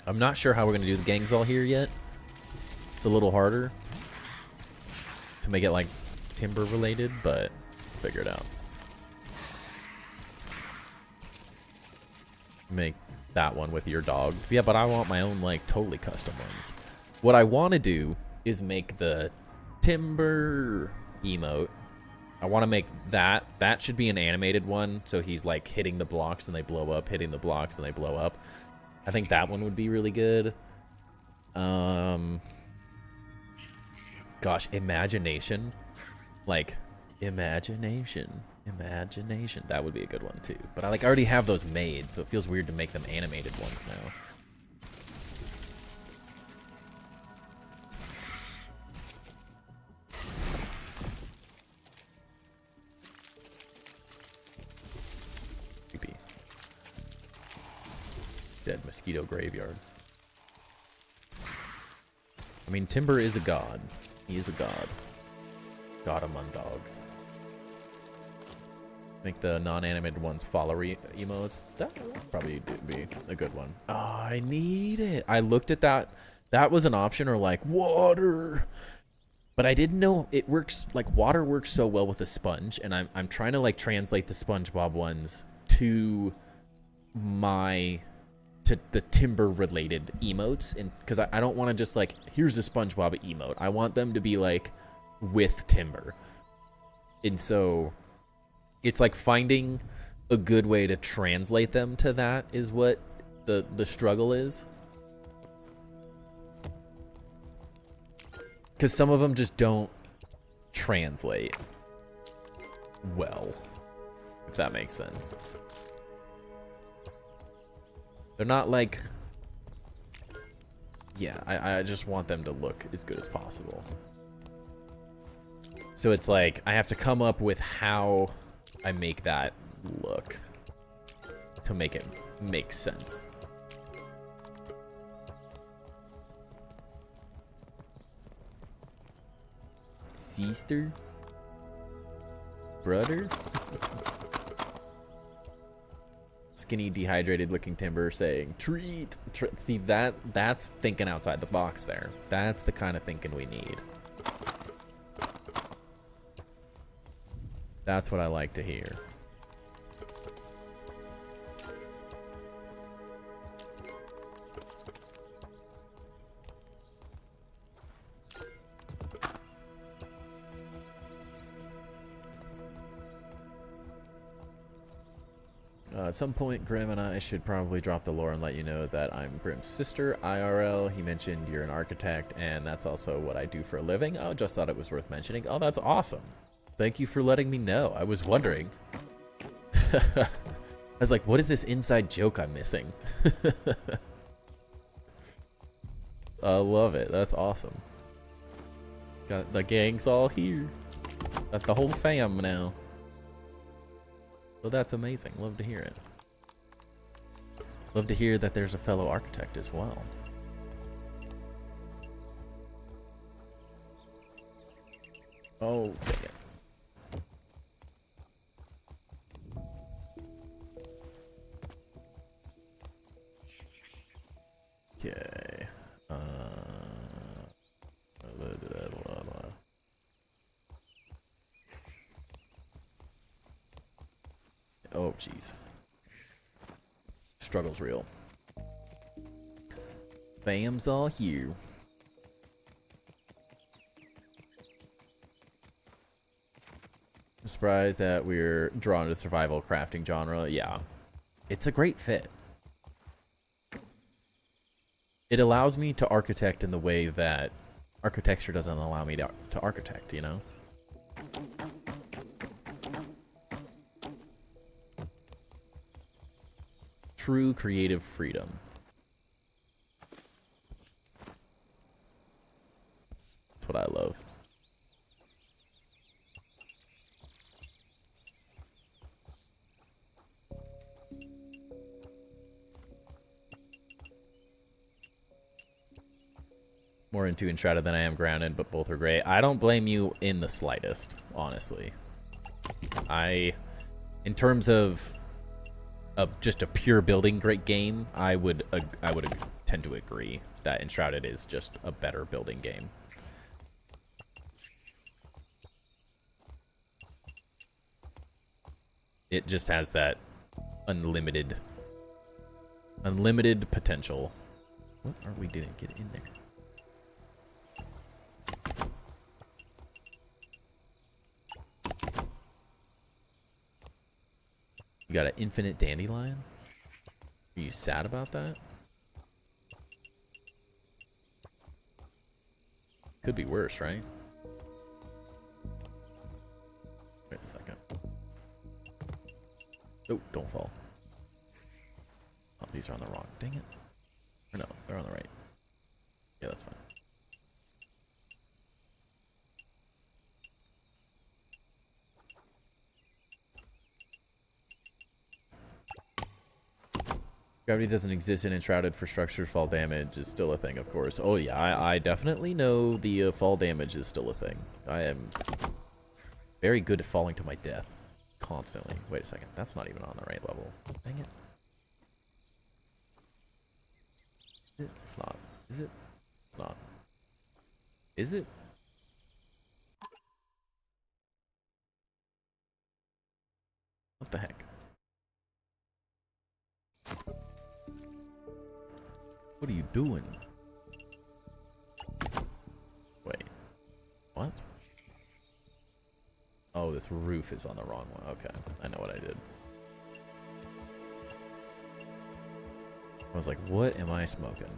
I'm not sure how we're gonna do the "Gang's All Here" yet. It's a little harder to make it like timber related, but we'll figure it out. Make that one with your dog. Yeah, but I want my own, like, totally custom ones. What I want to do is make the timber emote. I want to make that. That should be an animated one. So he's, like, hitting the blocks and they blow up, hitting the blocks and they blow up. I think that one would be really good. Gosh, imagination Like, imagination. Imagination. That would be a good one too. But I like already have those made, so it feels weird to make them animated ones now. Creepy. Dead mosquito graveyard. I mean, Timber is a god. He is a god. God among dogs. Make the non-animated ones follower emotes. That would probably be a good one. Oh, I need it. I looked at that. That was an option, or like water. But I didn't know it works. Like water works so well with a sponge, and I'm trying to like translate the SpongeBob ones to the Timber related emotes, and because I don't want to just like, here's a SpongeBob emote. I want them to be like with Timber. And so it's like finding a good way to translate them to that is what the struggle is. Because some of them just don't translate well, if that makes sense. They're not like... Yeah, I just want them to look as good as possible. So it's like, I have to come up with how I make that look to make it make sense. Sister? Brother? Skinny, dehydrated looking Timber saying, treat. See, that's thinking outside the box there. That's the kind of thinking we need. That's what I like to hear. At some point, Grim and I should probably drop the lore and let you know that I'm Grim's sister, IRL. He mentioned you're an architect, and that's also what I do for a living. Oh, just thought it was worth mentioning. Oh, that's awesome. Thank you for letting me know. I was wondering. I was like, what is this inside joke I'm missing? I love it. That's awesome. Got the gang's all here. Got the whole fam now. Well, that's amazing. Love to hear it. Love to hear that there's a fellow architect as well. Oh, dang it. Okay. Oh, jeez. Struggle's real. Fam's all here. I'm surprised that we're drawn to the survival crafting genre. Yeah. It's a great fit. It allows me to architect in the way that architecture doesn't allow me to architect, you know? True creative freedom. That's what I love. More into Enshrouded than I am Grounded, but both are great. I don't blame you in the slightest, honestly. In terms of just a pure building great game, I would tend to agree that Enshrouded is just a better building game. It just has that unlimited potential. What are we doing? Get in there. You got an infinite dandelion? Are you sad about that? Could be worse, right? Oh, don't fall. Oh, these are on the wrong. Dang it. Or no, they're on the right. Yeah, that's fine. Gravity doesn't exist in Enshrouded for structure. Fall damage is still a thing, of course. Oh yeah, I definitely know the fall damage is still a thing. I am very good at falling to my death. Constantly. Wait a second. That's not even on the right level. Dang it. It's not. Is it? It's not. Is it? What the heck? What are you doing? Wait. What? Oh, this roof is on the wrong one. Okay. I know what I did. I was like, what am I smoking?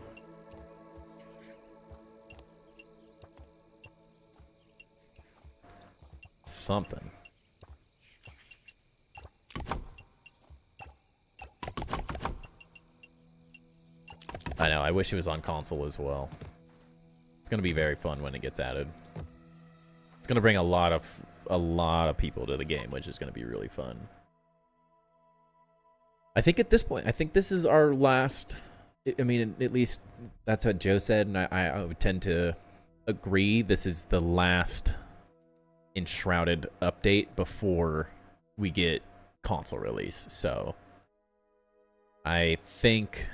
Something. I know, I wish it was on console as well. It's gonna be very fun when it gets added. It's gonna bring a lot of people to the game, which is gonna be really fun. I think at this point, I think this is our last. I mean, at least that's what Joe said, and I would tend to agree. This is the last Enshrouded update before we get console release. So I think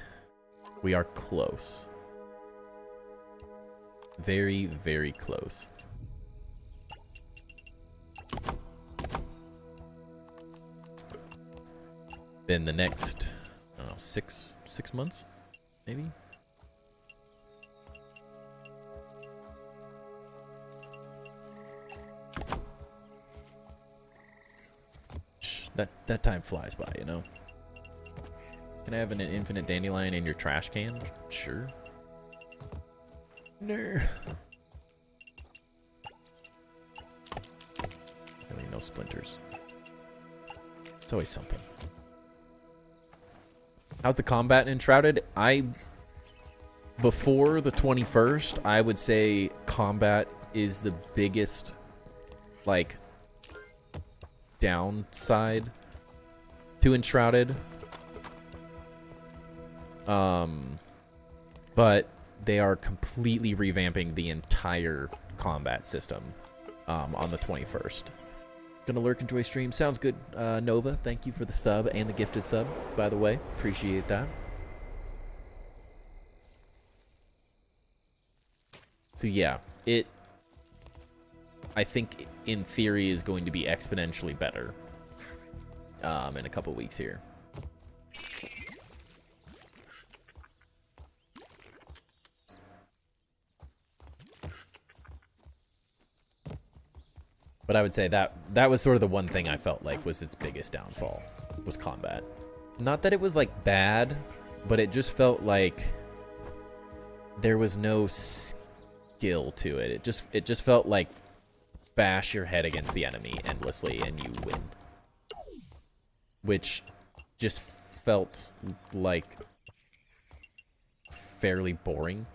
we are close. Very, very close. In the next, I don't know, six months, maybe? That time flies by, you know? Can I have an infinite dandelion in your trash can? Sure. No. Really, no splinters. It's always something. How's the combat in Enshrouded? Before the 21st, I would say combat is the biggest, like, downside to Enshrouded. But they are completely revamping the entire combat system on the 21st. Gonna lurk, enjoy stream. Sounds good. Nova, thank you for the sub and the gifted sub, by the way. Appreciate that. So yeah, I think in theory is going to be exponentially better in a couple weeks here. But I would say that was sort of the one thing I felt like was its biggest downfall, was combat. Not that it was like bad, but it just felt like there was no skill to it. It just felt like bash your head against the enemy endlessly and you win. Which just felt like fairly boring.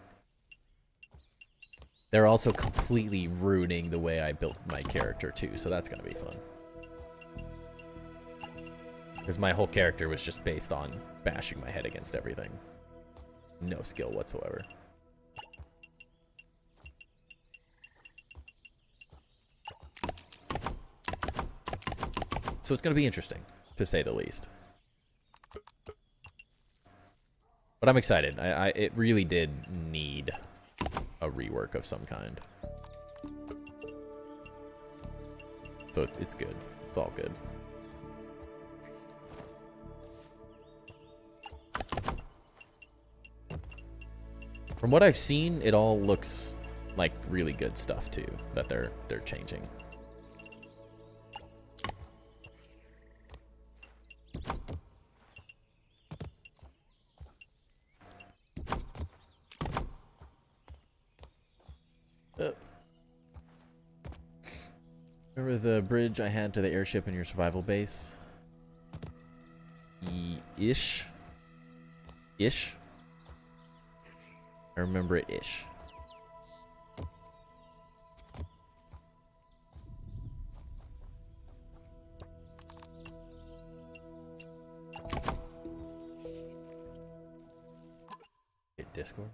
They're also completely ruining the way I built my character too, so that's gonna be fun. Because my whole character was just based on bashing my head against everything. No skill whatsoever. So it's gonna be interesting, to say the least. But I'm excited. It really did need a rework of some kind. So it's good. It's all good. From what I've seen, it all looks like really good stuff too that they're changing. Remember the bridge I had to the airship in your survival base? Ish. Ish. I remember it ish. Hit Discord.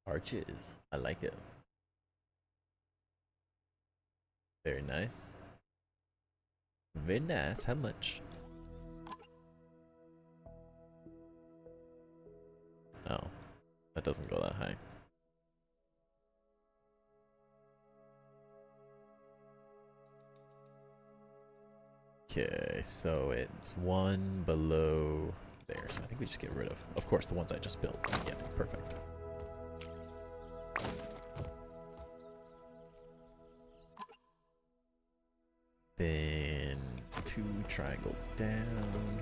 Arches. I like it. Very nice. Very nice. How much? Oh, that doesn't go that high. Okay, so it's one below there. So I think we just get rid of course, the ones I just built. Yeah, perfect. Then 2 triangles down.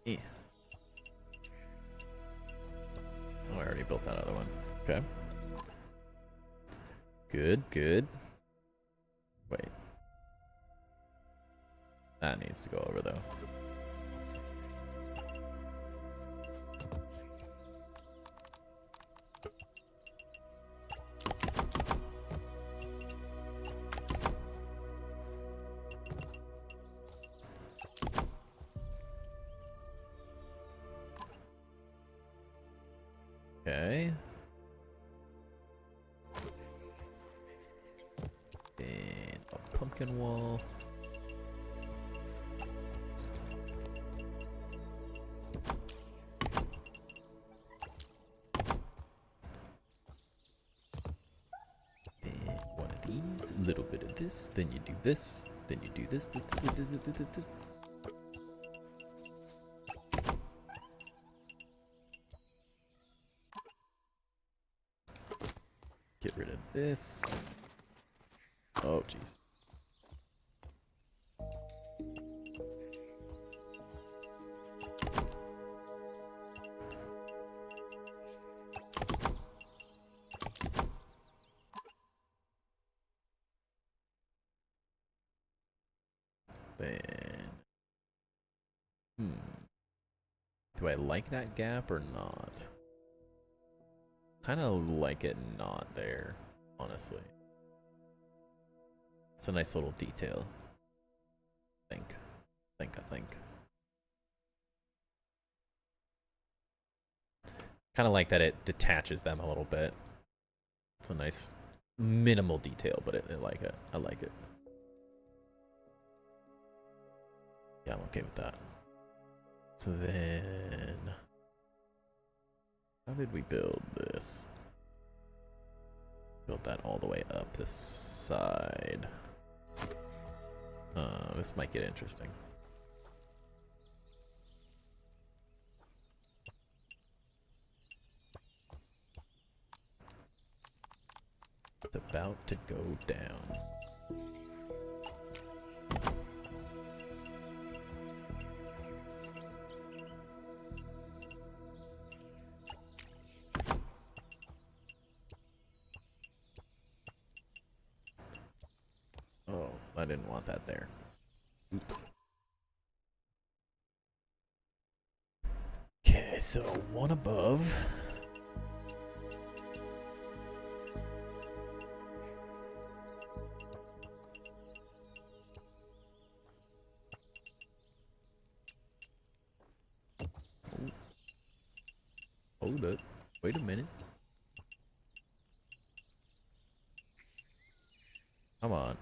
Yeah. Oh, I already built that other one. Okay. Good, good. Wait. That needs to go over though. Okay. And a pumpkin wall. And one of these, a little bit of this, then you do this, then you do this. Get rid of this. Oh, jeez. Then, do I like that gap or not? Kind of like it not there, honestly. It's a nice little detail. I think. Kind of like that it detaches them a little bit. It's a nice minimal detail, but I like it. I like it. Yeah, I'm okay with that. So then, how did we build this? Build that all the way up this side. This might get interesting. It's about to go down. Oh, I didn't want that there. Oops. Okay, so one above. Oh. Hold up. Wait a minute. Come on.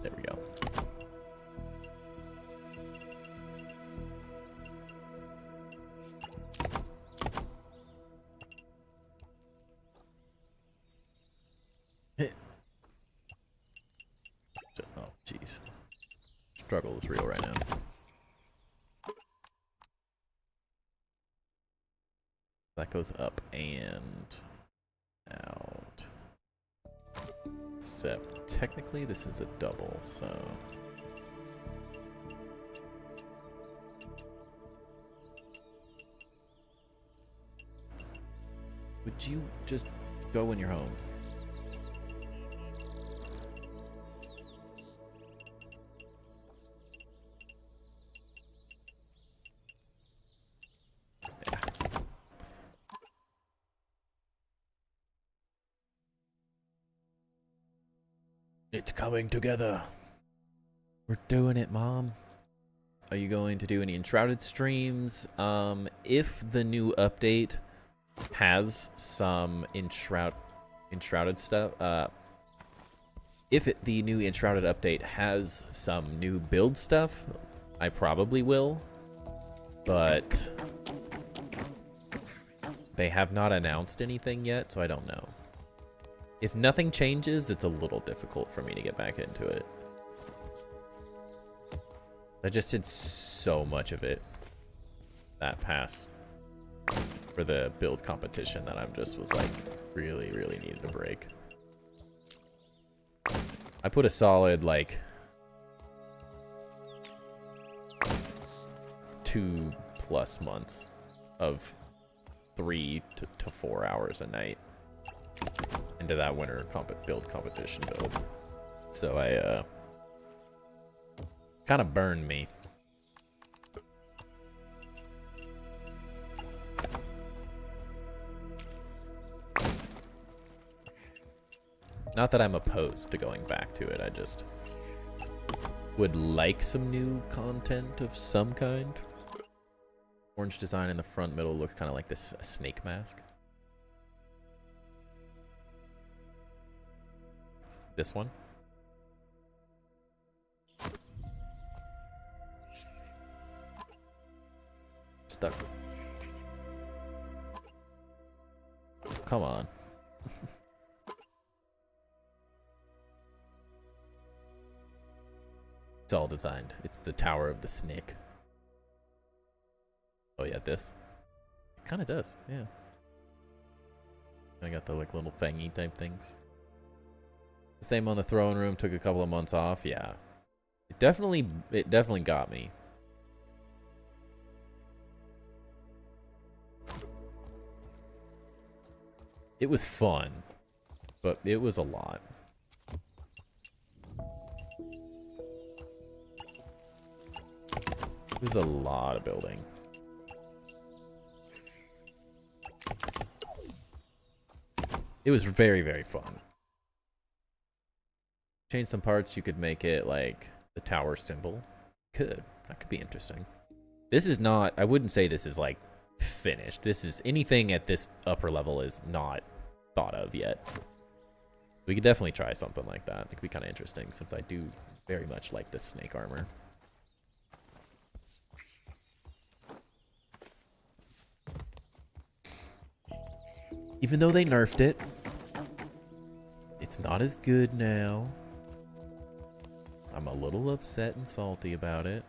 There we go. Oh, jeez. Struggle is real right now. That goes up and out. Except, technically, this is a double, so... Would you just go when you're home? Yeah. It's coming together. We're doing it, Mom. Are you going to do any Enshrouded streams? If the new update has some Enshrouded stuff, the new Enshrouded update has some new build stuff, I probably will, but they have not announced anything yet, so I don't know. If nothing changes, it's a little difficult for me to get back into it. I just did so much of it that past for the build competition that I'm just was like, really needed a break. I put a solid, like, 2+ months of 3 to 4 hours a night into that winter build competition build. So I, kind of burned me. Not that I'm opposed to going back to it, I just would like some new content of some kind. Orange design in the front middle looks kind of like this snake mask. This one. Stuck. Come on. It's all designed. It's the Tower of the Snake. Oh yeah, this. It kind of does, yeah. I got the like little fangy type things. The same on the throne room. Took a couple of months off. Yeah, it definitely got me. It was fun, but it was a lot. It was a lot of building. It was very fun. Change some parts, you could make it like the tower symbol. That could be interesting. This is not, I wouldn't say this is like finished. This is, anything at this upper level is not thought of yet. We could definitely try something like that. It could be kind of interesting since I do very much like this snake armor. Even though they nerfed it, it's not as good now. I'm a little upset and salty about it.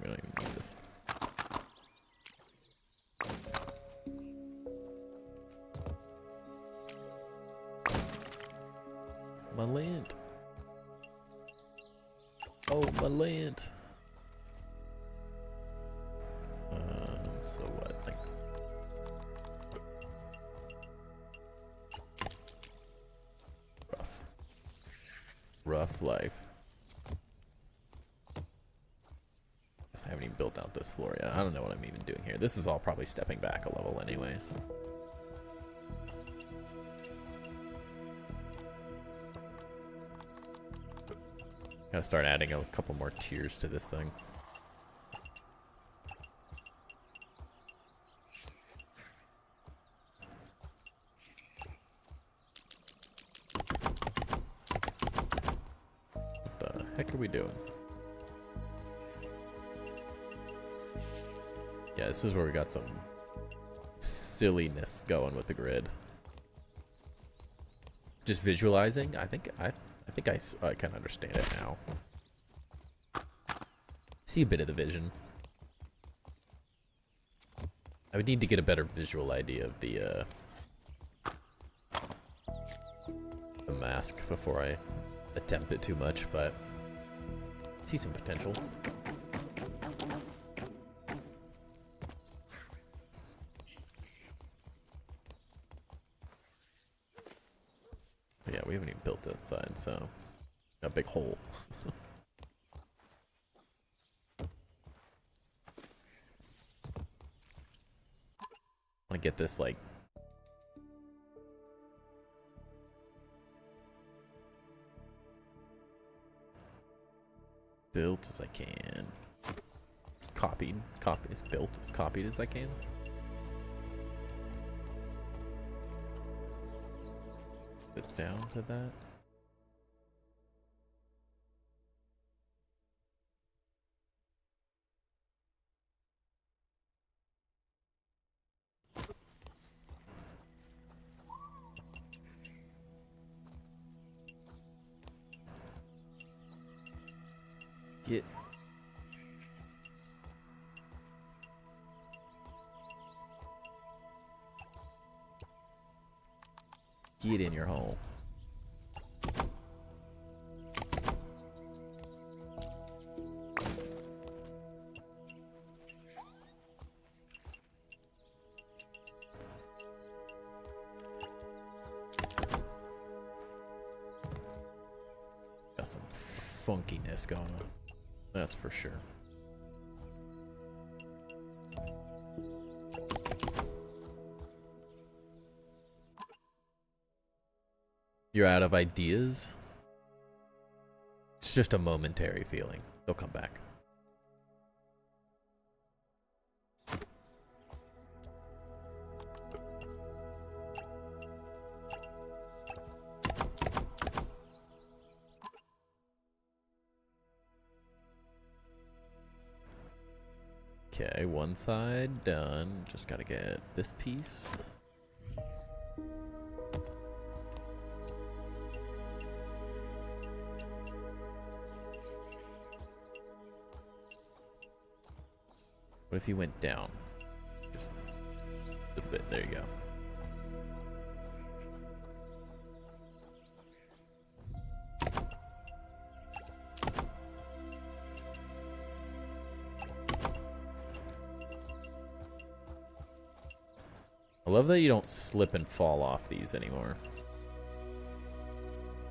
We don't even need this. My lint. Oh, my lint. So what? Like, rough life. Guess I haven't even built out this floor yet. I don't know what I'm even doing here. This is all probably stepping back a level anyways. Gotta start adding a couple more tiers to this thing. What the heck are we doing? Yeah, this is where we got some silliness going with the grid. Just visualizing, I think I can understand it now. See a bit of the vision. I would need to get a better visual idea of the mask before I attempt it too much, but I see some potential. But yeah, we haven't even built that side, so a big hole. I want to get this like built as I can. Copied. As built as copied as I can. Put down to that. Get in your hole. Got some funkiness going on. That's for sure. You're out of ideas? It's just a momentary feeling. They'll come back. Okay, one side done. Just gotta get this piece. What if he went down? Just a little bit. There you go. I love that you don't slip and fall off these anymore.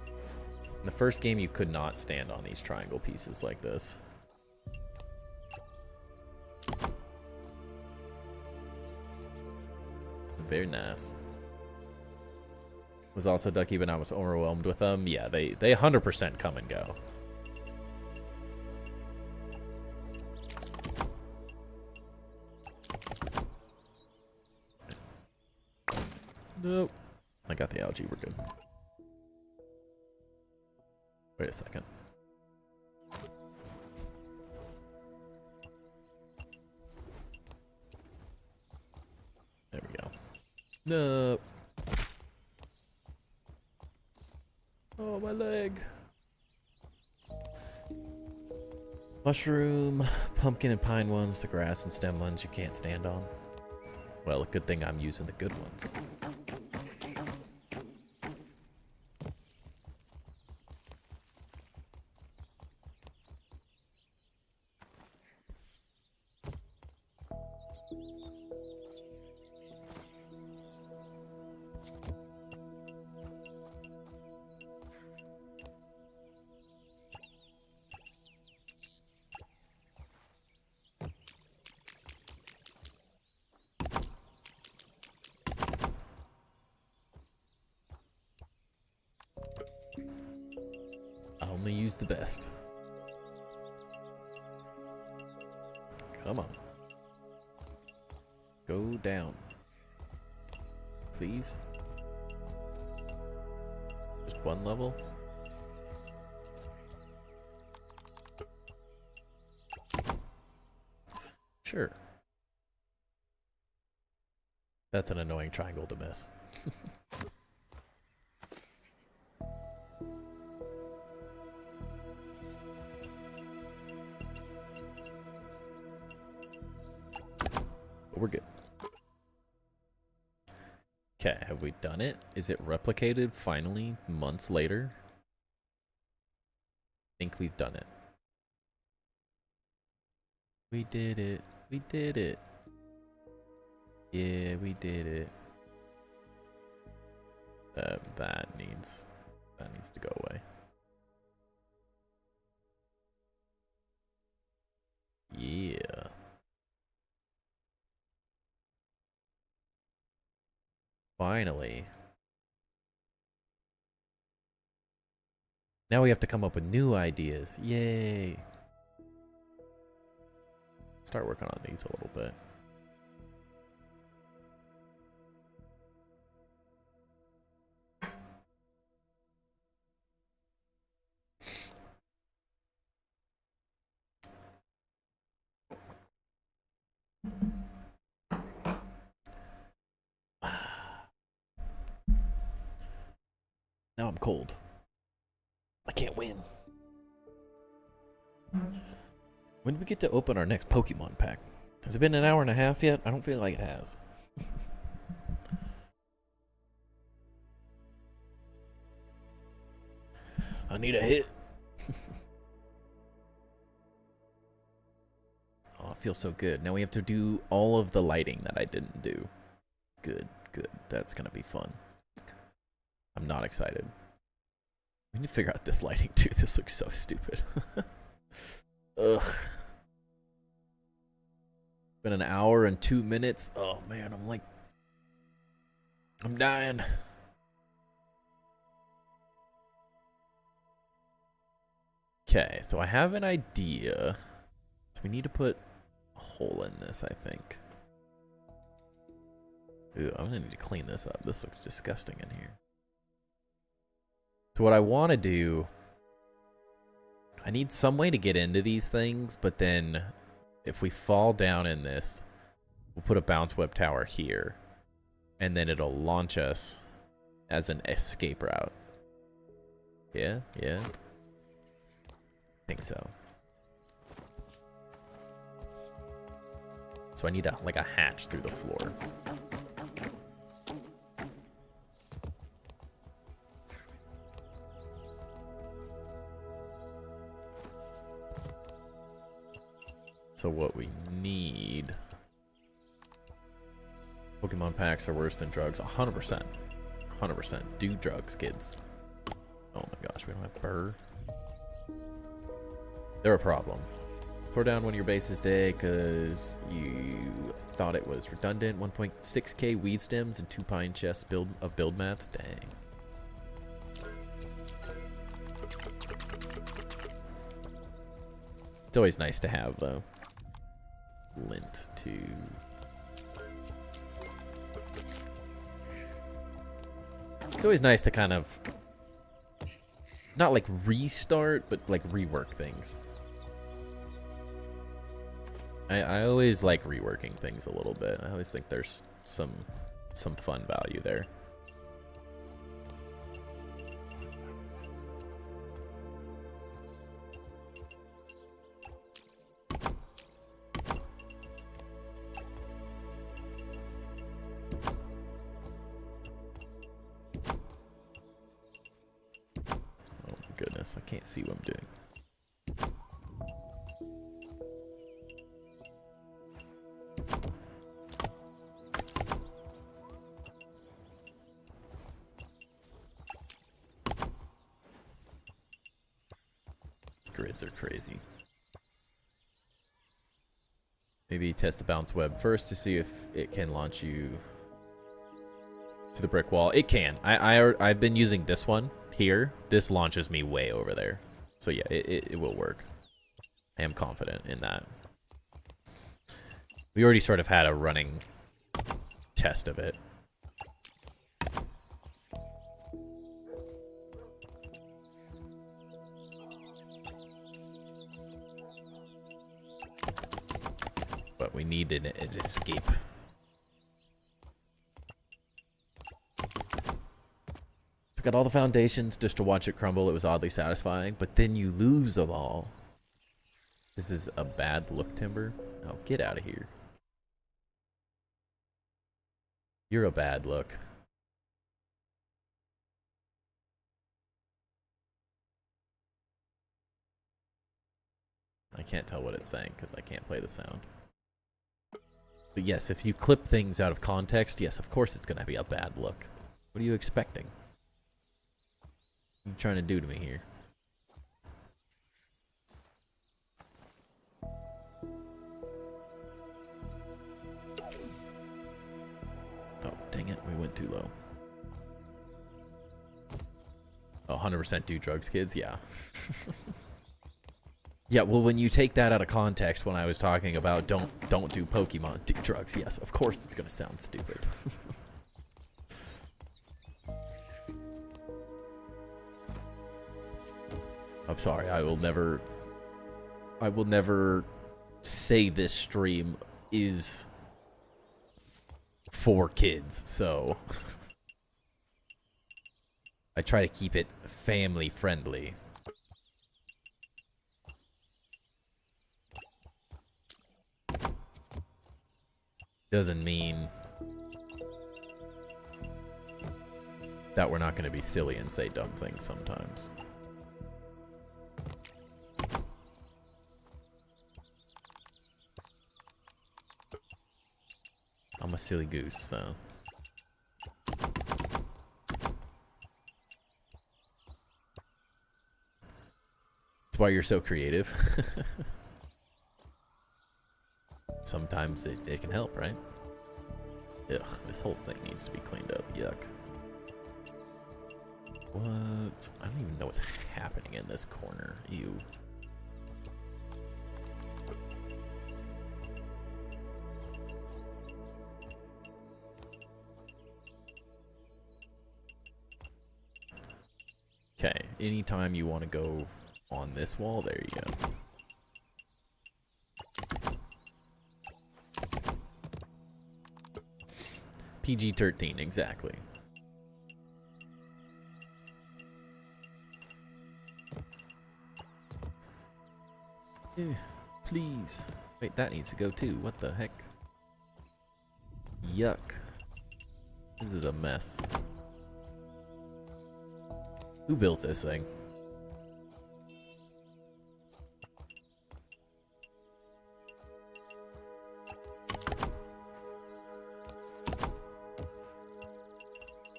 In the first game, you could not stand on these triangle pieces like this. Very nice. Was also ducky, but I was overwhelmed with them. Yeah, they 100% come and go. Nope. I got the algae. We're good. Wait a second. There we go. No. Oh, my leg. Mushroom, pumpkin and pine ones, the grass and stem ones you can't stand on. Well, a good thing I'm using the good ones. Only use the best. Come on. Go down. Please. Just one level. Sure. That's an annoying triangle to miss. We're good. Okay, have we done it? Is it replicated finally months later? I think we've done it. We did it. We did it. Yeah, we did it. That needs to go away. Yeah. Finally. Now we have to come up with new ideas. Yay. Start working on these a little bit. Now I'm cold. I can't win. When do we get to open our next Pokemon pack? Has it been an hour and a half yet? I don't feel like it has. I need a hit. Oh, it feels so good. Now we have to do all of the lighting that I didn't do. Good, good. That's gonna be fun. I'm not excited. We need to figure out this lighting too. This looks so stupid. Ugh. Been an hour and 2 minutes. Oh man, I'm dying. Okay, so I have an idea. So we need to put a hole in this, I think. Ooh, I'm gonna need to clean this up. This looks disgusting in here. So what I want to do, I need some way to get into these things, but then if we fall down in this, we'll put a bounce web tower here, and then it'll launch us as an escape route. Yeah, yeah. I think so. So I need like a hatch through the floor. So what we need... Pokemon packs are worse than drugs. 100%. 100%. Do drugs, kids. Oh my gosh, we don't have Burr. They're a problem. Tore down one of your bases today because you thought it was redundant. 1.6k weed stems and 2 pine chests of build mats. Dang. It's always nice to have, though. Lint to... It's always nice to kind of... not like restart, but like rework things. I always like reworking things a little bit. I always think there's some fun value there. Oh my goodness, I can't see what I'm doing. Grids are crazy. Maybe test the bounce web first to see if it can launch you to the brick wall. It can. I've been using this one here. This launches me way over there. So yeah, it will work. I am confident in that. We already sort of had a running test of it. But we need an escape. Took out all the foundations just to watch it crumble. It was oddly satisfying, but then you lose them all. This is a bad look, Timber. Oh, get out of here. You're a bad look. I can't tell what it's saying because I can't play the sound. But yes, if you clip things out of context, yes, of course it's going to be a bad look. What are you expecting? What are you trying to do to me here? Oh, dang it, we went too low. Oh, 100% do drugs, kids? Yeah. Yeah, well, when you take that out of context when I was talking about don't do Pokemon, do drugs, yes, of course it's gonna sound stupid. I'm sorry, I will never say this stream is for kids, so I try to keep it family friendly. Doesn't mean that we're not going to be silly and say dumb things sometimes. I'm a silly goose, so. That's why you're so creative. Sometimes it can help, right? Ugh, this whole thing needs to be cleaned up. Yuck. What? I don't even know what's happening in this corner. Ew. Okay, anytime you want to go on this wall, there you go. PG-13, exactly. Please. Wait, that needs to go too. What the heck? Yuck. This is a mess. Who built this thing?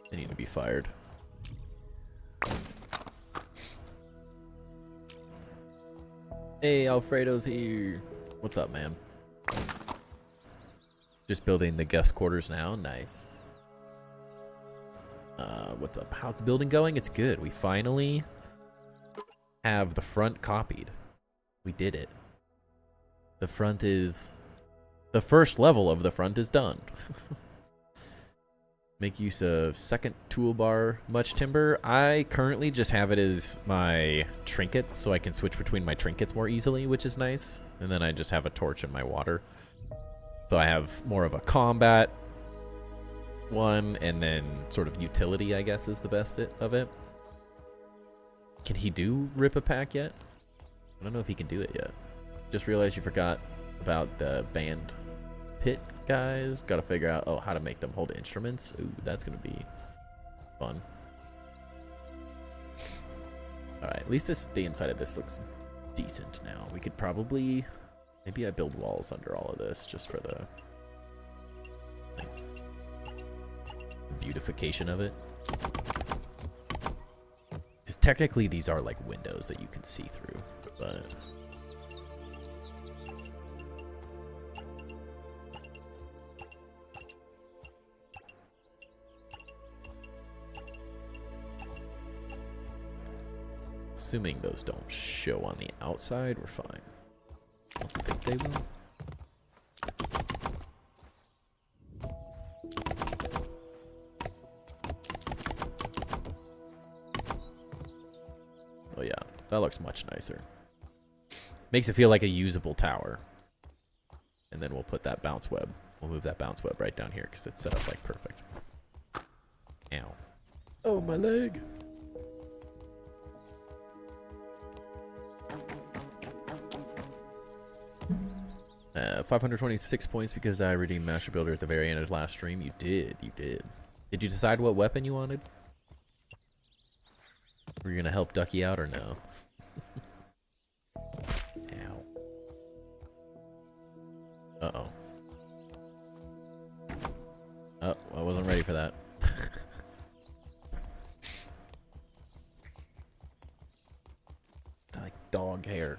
They need to be fired. Hey, Alfredo's here. What's up, man? Just building the guest quarters now. Nice. What's up? How's the building going? It's good. We finally have the front copied. We did it. The front is... The first level of the front is done. Make use of second toolbar much timber. I currently just have it as my trinkets, so I can switch between my trinkets more easily, which is nice. And then I just have a torch in my water. So I have more of a combat one, and then sort of utility, I guess, is the best of it. Can he do rip a pack yet? I don't know if he can do it yet. Just realized you forgot about the band pit guys. Gotta figure out, oh, how to make them hold instruments. Ooh, that's gonna be fun. Alright, at least the inside of this looks decent now. We could probably... Maybe I build walls under all of this just for the... like, beautification of it. Because technically these are like windows that you can see through, but... Assuming those don't show on the outside, we're fine. I don't think they will. Oh yeah, that looks much nicer. Makes it feel like a usable tower. And then we'll put that bounce web. We'll move that bounce web right down here because it's set up like perfect. Ow. Oh, my leg. 526 points because I redeemed Master Builder at the very end of the last stream. You did. Did you decide what weapon you wanted? Were you gonna help Ducky out or no? Ow. Uh-oh. Oh, I wasn't ready for that. Like dog hair.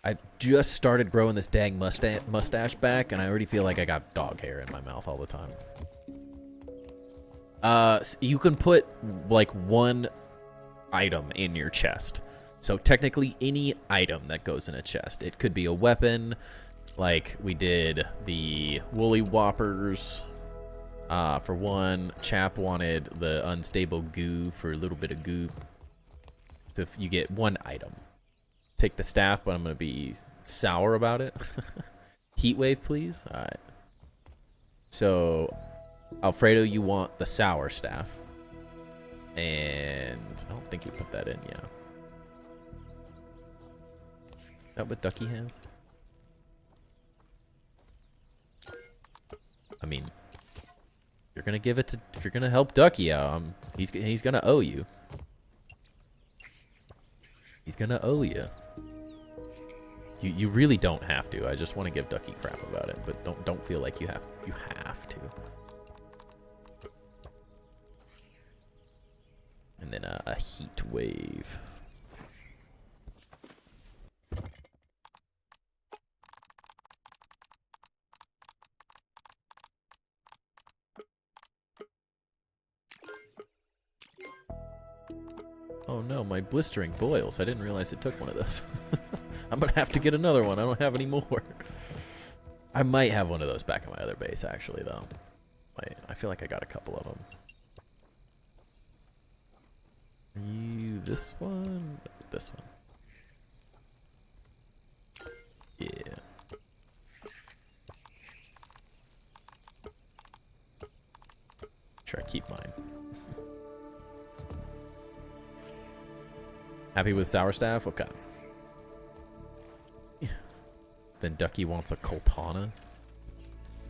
I just started growing this dang mustache back, and I already feel like I got dog hair in my mouth all the time. You can put like one item in your chest. So technically any item that goes in a chest. It could be a weapon, like we did the Woolly Whoppers. For one, Chap wanted the unstable goo for a little bit of goo. So if you get one item. Take the staff, but I'm going to be sour about it. Heat wave, please. All right. So, Alfredo, you want the sour staff. And I don't think you put that in, yeah. Is that what Ducky has? I mean, you're going to give it to, if you're going to help Ducky out, he's going to owe you. He's going to owe you. You really don't have to. I just want to give Ducky crap about it, but don't feel like you have to. And then a heat wave. Oh no, my blistering boils. I didn't realize it took one of those. I'm gonna have to get another one. I don't have any more. I might have one of those back in my other base, actually, though. I feel like I got a couple of them. You, this one, this one. Yeah. Try to keep mine. Happy with sour staff? Okay. Then Ducky wants a Coltana.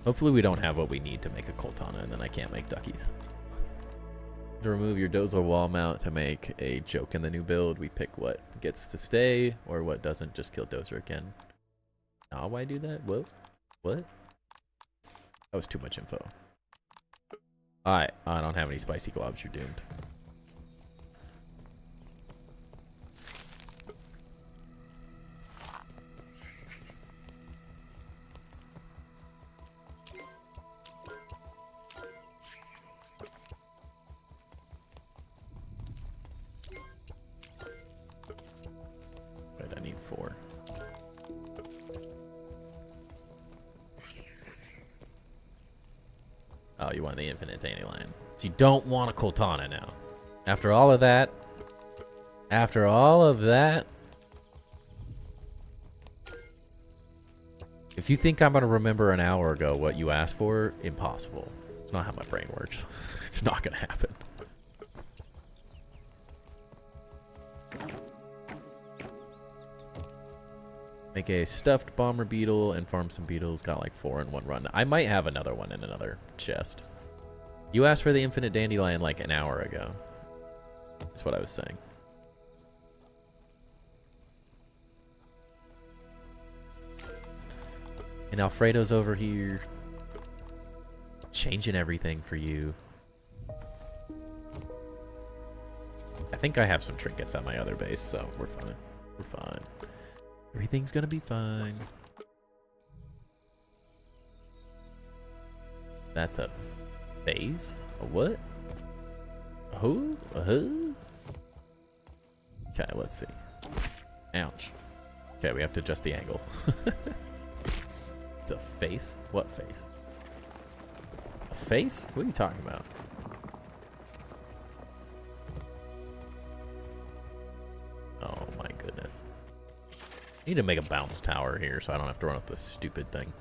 Hopefully we don't have what we need to make a Coltana, and then I can't make Duckies. To remove your Dozer wall mount to make a joke in the new build, we pick what gets to stay, or what doesn't, just kill Dozer again. Now why do that? What? What? That was too much info. Alright, I don't have any spicy globs, you're doomed. Oh, you want the infinite dandelion. So you don't want a Coltana now. After all of that. After all of that. If you think I'm going to remember an hour ago what you asked for, impossible. It's not how my brain works. It's not going to happen. Make a stuffed bomber beetle and farm some beetles. Got like 4 in one run. I might have another one in another chest. You asked for the infinite dandelion like an hour ago. That's what I was saying. And Alfredo's over here. Changing everything for you. I think I have some trinkets at my other base, so we're fine. We're fine. Everything's gonna be fine. That's a phase? A what? A who? A who? Okay, let's see. Ouch. Okay, we have to adjust the angle. It's a face? What face? A face? What are you talking about? Oh my goodness. I need to make a bounce tower here so I don't have to run up this stupid thing.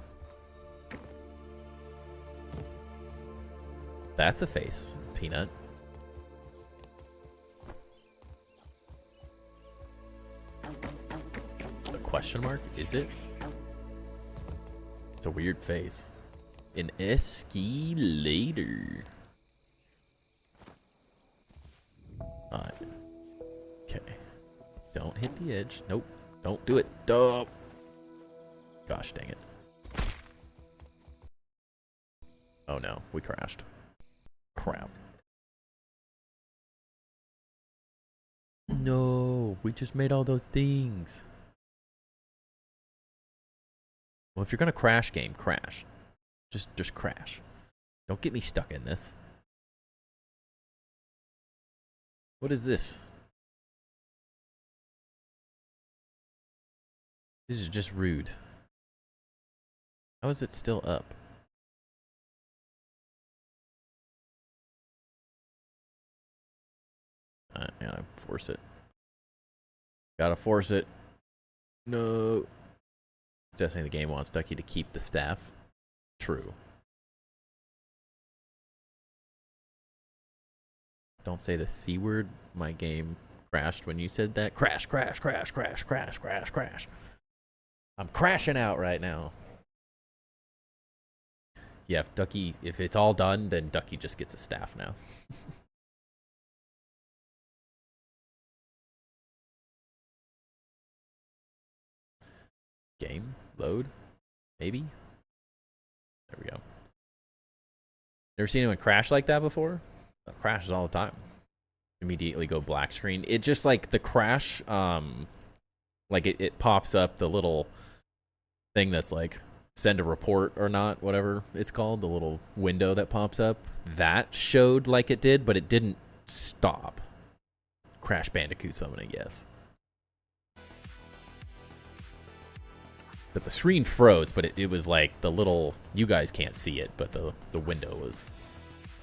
That's a face, Peanut. A question mark? Is it? It's a weird face. An escalator. Alright. Okay. Don't hit the edge. Nope. Don't do it. Duh. Gosh dang it. Oh no, we crashed. Crap. No, we just made all those things. Well, if you're gonna crash game, crash. Just crash. Don't get me stuck in this. What is this? This is just rude. How is it still up? I gotta force it. Gotta force it. No. It's definitely the game wants Ducky to keep the staff. True. Don't say the C word. My game crashed when you said that. Crash, crash, crash, crash, crash, crash, crash. I'm crashing out right now. Yeah, if Ducky, if it's all done, then Ducky just gets a staff now. Game load, maybe. There we go. Never seen anyone crash like that before? It crashes all the time. Immediately go black screen. It just like the crash, like it pops up the little thing that's like send a report or not, whatever it's called, the little window that pops up. That showed like it did, but it didn't stop. Crash Bandicoot summoning, yes. But the screen froze, but it was like the little, you guys can't see it, but the window was,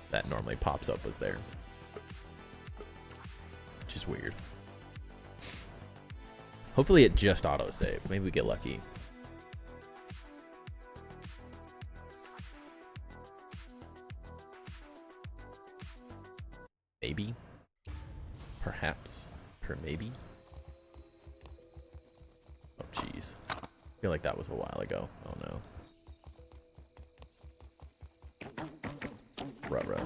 that normally pops up was there. Which is weird. Hopefully it just autosave. Maybe we get lucky. Maybe. Perhaps. Per maybe. Oh, jeez. I feel like that was a while ago. Oh, no. Ruh-roh.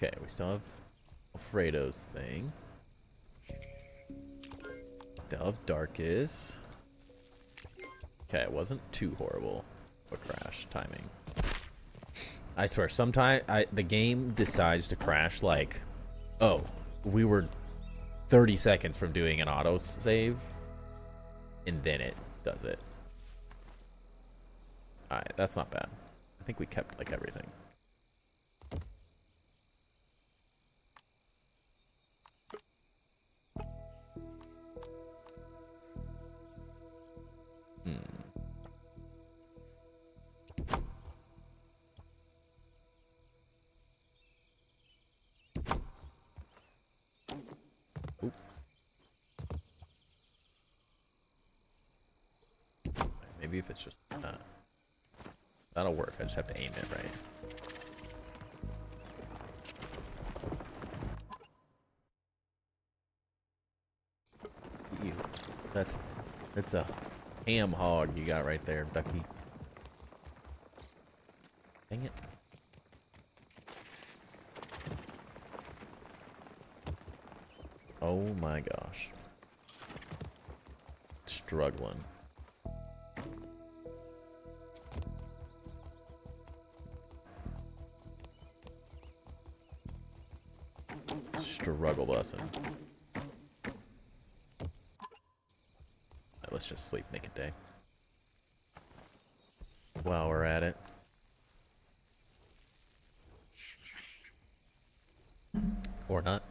Okay, we still have Alfredo's thing. Still have Darkus. Okay, it wasn't too horrible of a crash timing. I swear, sometimes the game decides to crash like, oh, we were 30 seconds from doing an auto save, and then it does it. Alright, that's not bad. I think we kept like everything. Oop. Maybe if it's just that'll work. I just have to aim it right. Ew. That's a ham hog you got right there, Ducky. Dang it. Oh my gosh. Struggling. Struggle bussin'. Let's just sleep naked day. While we're at it. Or not.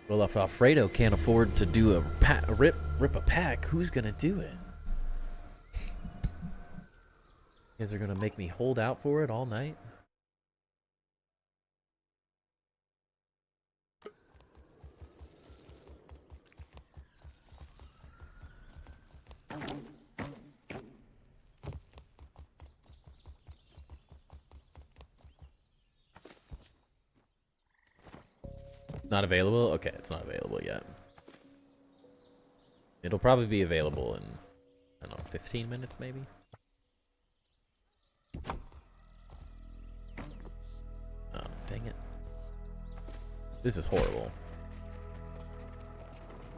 Well, if Alfredo can't afford to do a rip a pack, who's gonna do it? You guys are gonna make me hold out for it all night? Not available? Okay, it's not available yet. It'll probably be available in, I don't know, 15 minutes maybe? Oh, dang it. This is horrible.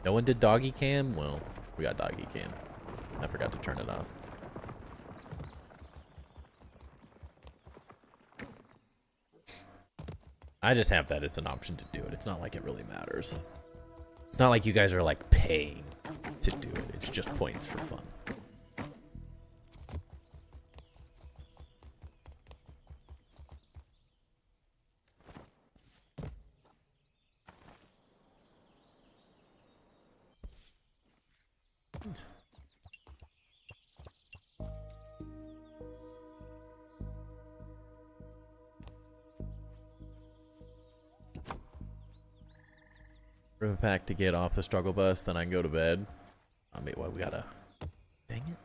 No one did doggy cam? Well, we got doggy cam. I forgot to turn it off. I just have that as an option to do it. It's not like it really matters. It's not like you guys are like paying to do it. It's just points for fun. Rip a pack to get off the struggle bus, then I can go to bed. I mean, well, we gotta... Dang it.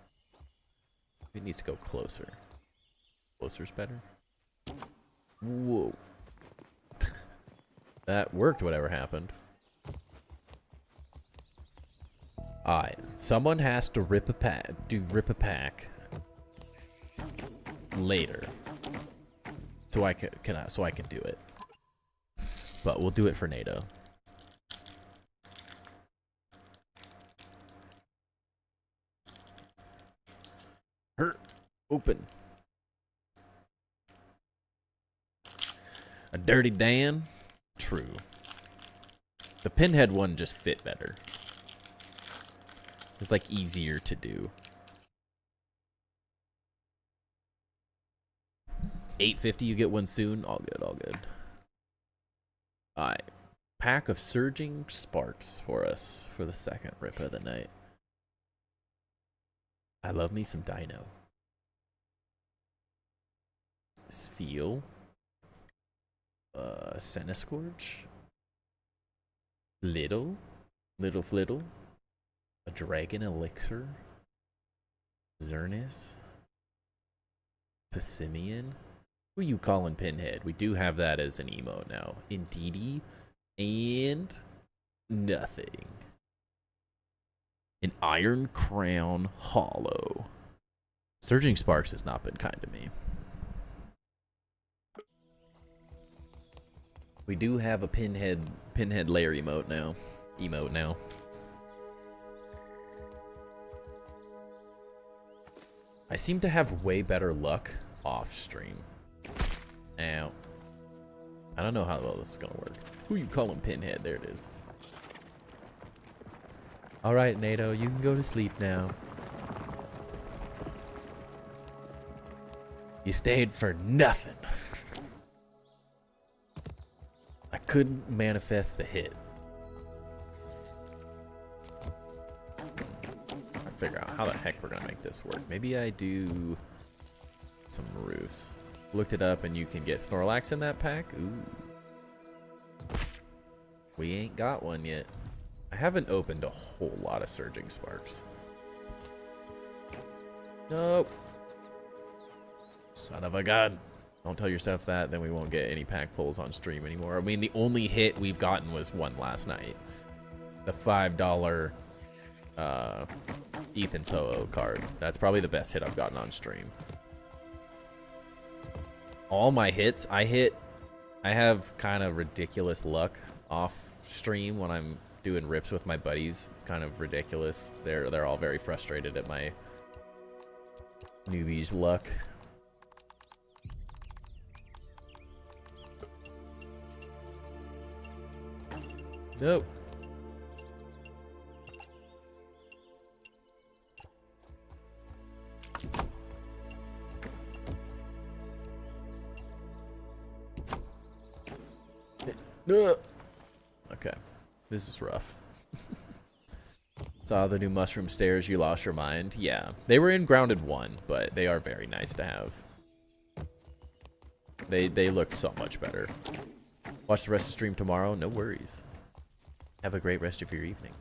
It needs to go closer. Closer's better. Whoa. That worked, whatever happened. Alright, someone has to rip a pack, rip a pack later. So I can do it. But we'll do it for NATO. Open. A dirty Dan? True. The pinhead one just fit better. It's like easier to do. 850, you get one soon. All good, all good. Alright. Pack of surging sparks for us for the second rip of the night. I love me some dino. Sfeel. Senescorch. Little Flittle. A dragon elixir. Zernis. Pessimian. Who are you calling Pinhead? We do have that as an emote now. Indeedy. And nothing. An Iron Crown Hollow. Surging Sparks has not been kind to me. We do have a Pinhead lair emote now. I seem to have way better luck off stream. Now, I don't know how well this is gonna work. Who you calling Pinhead? There it is. All right, NATO, you can go to sleep now. You stayed for nothing. I couldn't manifest the hit. I figure out how the heck we're gonna make this work. Maybe I do some roofs. Looked it up and you can get Snorlax in that pack. Ooh. We ain't got one yet. I haven't opened a whole lot of Surging Sparks. Nope. Son of a gun. Don't tell yourself that, then we won't get any pack pulls on stream anymore. I mean, the only hit we've gotten was one last night. The $5 Ethan Toho card. That's probably the best hit I've gotten on stream. All my hits, I have kind of ridiculous luck off stream when I'm doing rips with my buddies. It's kind of ridiculous. They're all very frustrated at my newbie's luck. Nope. No. Okay. This is rough. Saw the new mushroom stairs, you lost your mind. Yeah. They were in Grounded 1, but they are very nice to have. They look so much better. Watch the rest of the stream tomorrow. No worries. Have a great rest of your evening.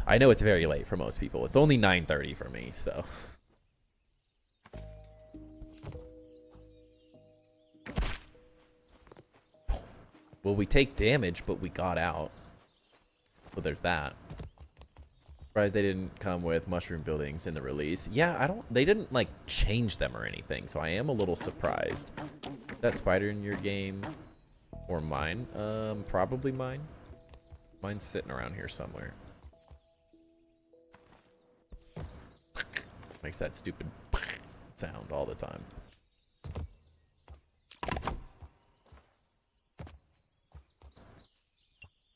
I know it's very late for most people. It's only 9:30 for me, so. Well, we take damage, but we got out. So there's that. Surprised they didn't come with mushroom buildings in the release. Yeah, they didn't like change them or anything, so I am a little surprised. That spider in your game? Or mine. Probably mine. Mine's sitting around here somewhere. Makes that stupid sound all the time.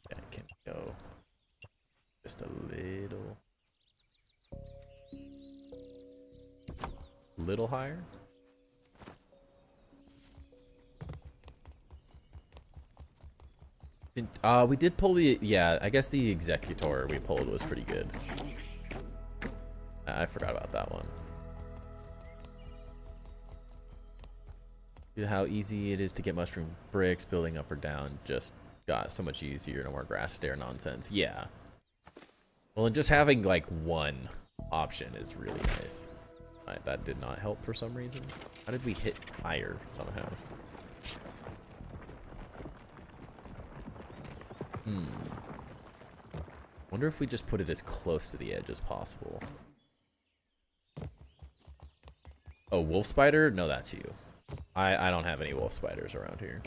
Yeah, I can go just a little higher. We did pull the, yeah, I guess the executor we pulled was pretty good. I forgot about that one. Dude, how easy it is to get mushroom bricks, building up or down, just got so much easier, no more grass stair nonsense. Yeah. Well, and just having like one option is really nice. Right, that did not help for some reason. How did we hit higher somehow? Wonder if we just put it as close to the edge as possible. Oh, wolf spider? No, that's you. I don't have any wolf spiders around here.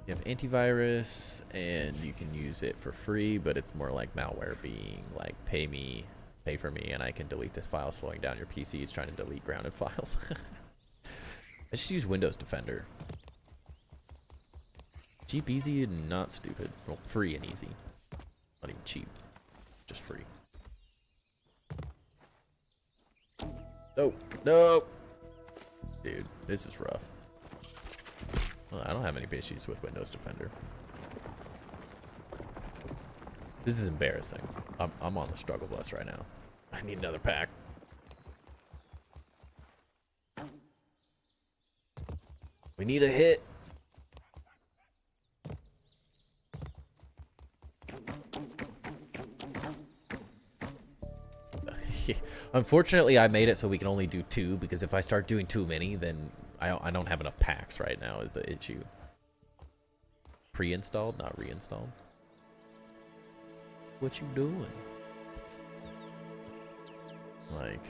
You have antivirus, and you can use it for free, but it's more like malware being like, pay for me, and I can delete this file, slowing down your PCs trying to delete grounded files. I should use Windows Defender. Cheap, easy, and not stupid. Well, free and easy. Not even cheap. Just free. No, no! Dude, this is rough. Well, I don't have any issues with Windows Defender. This is embarrassing. I'm on the struggle bus right now. I need another pack. We need a hit. Unfortunately, I made it so we can only do 2, because if I start doing too many, then I don't have enough packs right now is the issue. Pre-installed, not reinstalled. What you doing? Like...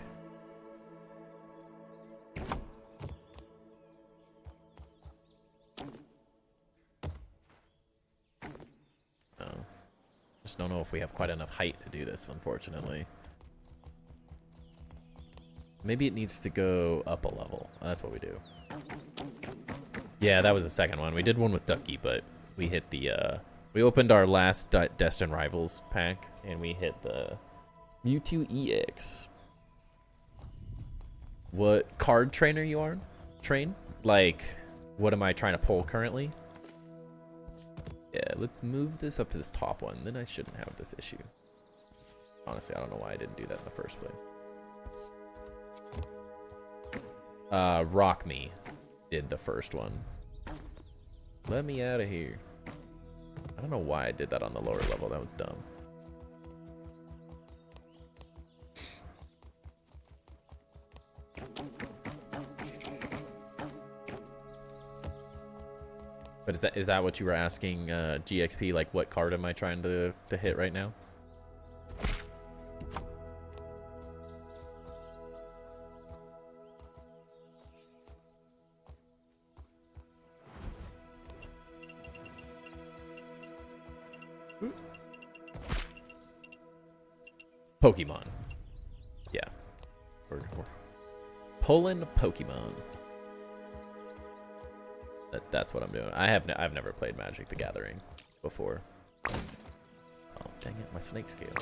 No. Just don't know if we have quite enough height to do this, unfortunately. Maybe it needs to go up a level. That's what we do. Yeah, that was the second one. We did one with Ducky, but we hit the, we opened our last Destined Rivals pack, and we hit the Mewtwo EX. What card trainer you are? Train? Like, what am I trying to pull currently? Yeah, let's move this up to this top one. Then I shouldn't have this issue. Honestly, I don't know why I didn't do that in the first place. Rock Me did the first one. Let me out of here. I don't know why I did that on the lower level. That was dumb. But is that what you were asking, GXP? Like, what card am I trying to hit right now? Pokemon. Yeah. We're pulling Pokemon. That's what I'm doing. I've never played Magic the Gathering before. Oh, dang it, my snake scale.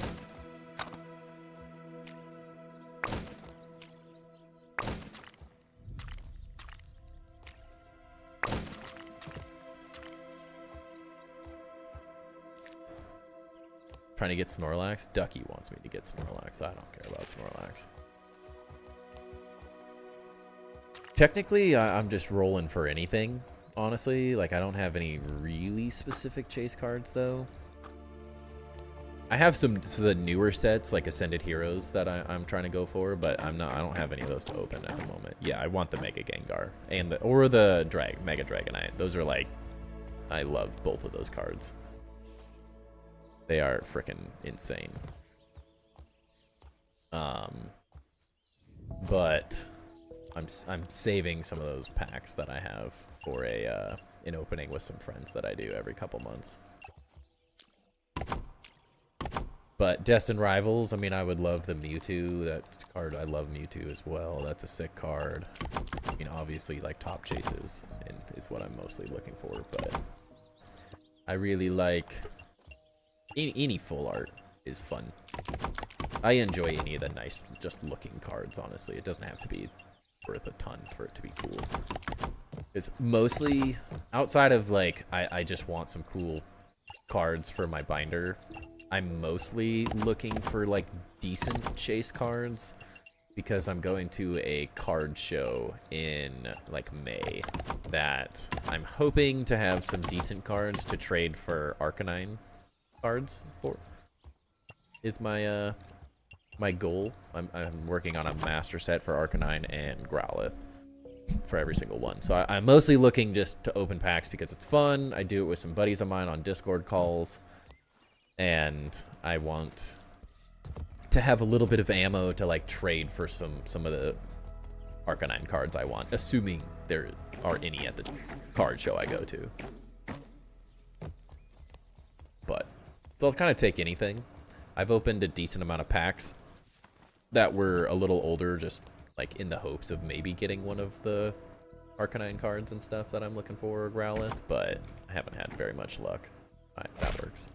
Trying to get Snorlax? Ducky wants me to get Snorlax. I don't care about Snorlax. Technically, I'm just rolling for anything, honestly. Like, I don't have any really specific chase cards, though. I have some of the newer sets, like Ascended Heroes, that I'm trying to go for, but I don't have any of those to open at the moment. Yeah, I want the Mega Gengar and the Mega Dragonite. Those are like, I love both of those cards. They are freaking insane. But I'm saving some of those packs that I have for a an opening with some friends that I do every couple months. But Destined Rivals, I mean, I would love the Mewtwo. That card, I love Mewtwo as well. That's a sick card. I mean, obviously, like, top chases is what I'm mostly looking for, but I really like... Any full art is fun. I enjoy any of the nice, just looking cards, honestly. It doesn't have to be worth a ton for it to be cool. It's mostly, outside of, like, I just want some cool cards for my binder, I'm mostly looking for, like, decent chase cards because I'm going to a card show in, like, May that I'm hoping to have some decent cards to trade for Arcanine cards for. Is my, my goal. I'm working on a master set for Arcanine and Growlithe for every single one. So I'm mostly looking just to open packs because it's fun. I do it with some buddies of mine on Discord calls. And I want to have a little bit of ammo to like trade for some of the Arcanine cards I want, assuming there are any at the card show I go to. But so I'll kind of take anything. I've opened a decent amount of packs that were a little older, just like in the hopes of maybe getting one of the Arcanine cards and stuff that I'm looking for, or Growlithe, but I haven't had very much luck. Alright, that works.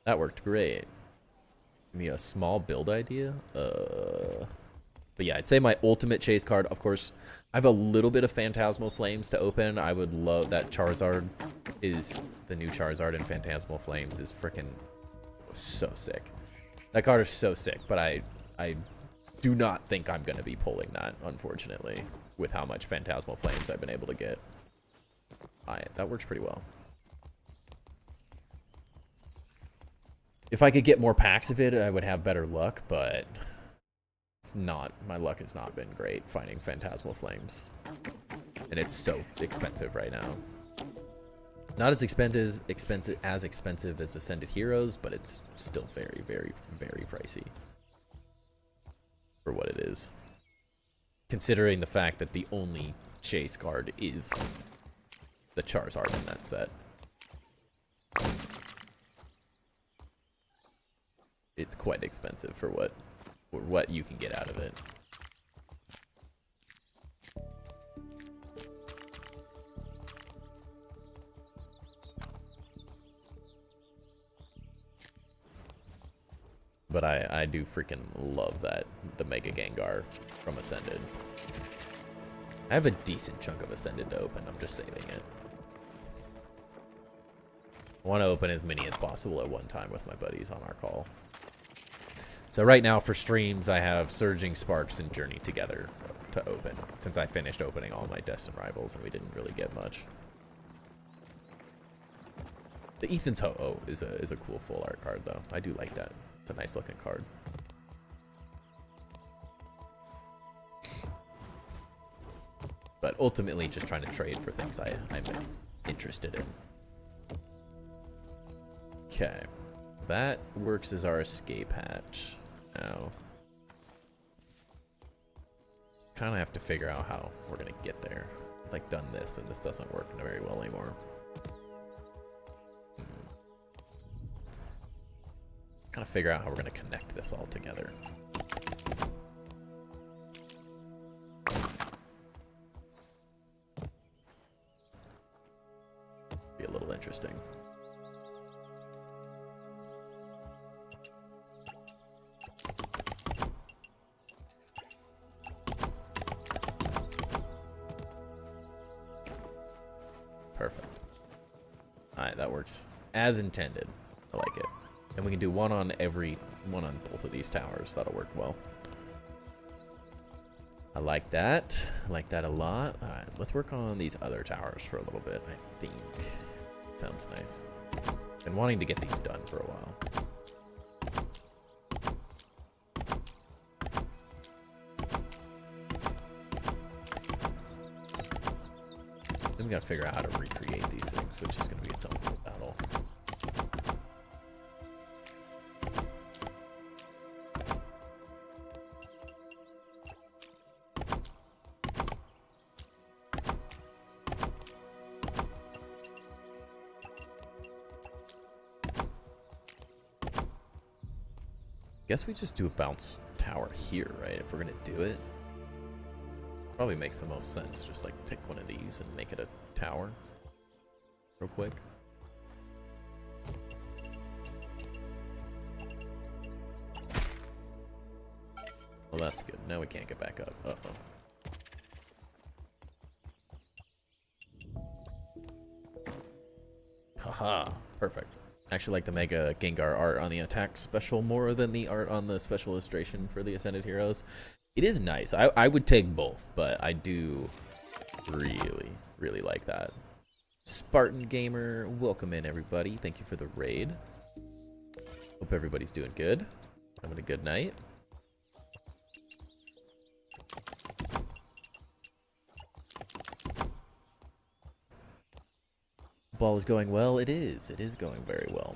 That worked great. Give me a small build idea. But yeah, I'd say my ultimate chase card, of course, I have a little bit of Phantasmal Flames to open. I would love that Charizard is the new Charizard in Phantasmal Flames is freaking so sick. That card is so sick, but I do not think I'm going to be pulling that, unfortunately, with how much Phantasmal Flames I've been able to get. Alright, that works pretty well. If I could get more packs of it, I would have better luck, but it's not. My luck has not been great finding Phantasmal Flames. And it's so expensive right now. Not as expensive as Ascended Heroes, but it's still very, very, very pricey for what it is. Considering the fact that the only chase card is the Charizard in that set. It's quite expensive for what you can get out of it. But I do freaking love that, the Mega Gengar from Ascended. I have a decent chunk of Ascended to open, I'm just saving it. I want to open as many as possible at one time with my buddies on our call. So right now for streams, I have Surging Sparks and Journey Together to open, since I finished opening all my Destined Rivals and we didn't really get much. The Ethan's Ho-Oh is a cool full art card though. I do like that. It's a nice looking card. But ultimately just trying to trade for things I'm interested in. Okay. That works as our escape hatch. Now, kind of have to figure out how we're gonna get there. I've like done this, and this doesn't work very well anymore. Kind of figure out how we're gonna connect this all together. Be a little interesting. Perfect. Alright, that works as intended. I like it. And we can do one on both of these towers. That'll work well. I like that. I like that a lot. Alright, let's work on these other towers for a little bit, I think. Sounds nice. Been wanting to get these done for a while. Then we gotta figure out how to recreate these things, which is gonna be its own little battle. Guess we just do a bounce tower here, right? If we're gonna do it. Probably makes the most sense. Just like take one of these and make it a tower. Real quick. Well, that's good. Now we can't get back up. Uh-oh. Haha. Perfect. I actually like the Mega Gengar art on the attack special more than the art on the special illustration for the Ascended Heroes. It is nice. I would take both, but I do really, really like that. Spartan Gamer, welcome in everybody. Thank you for the raid. Hope everybody's doing good. Having a good night. Ball is going well. It is. It is going very well.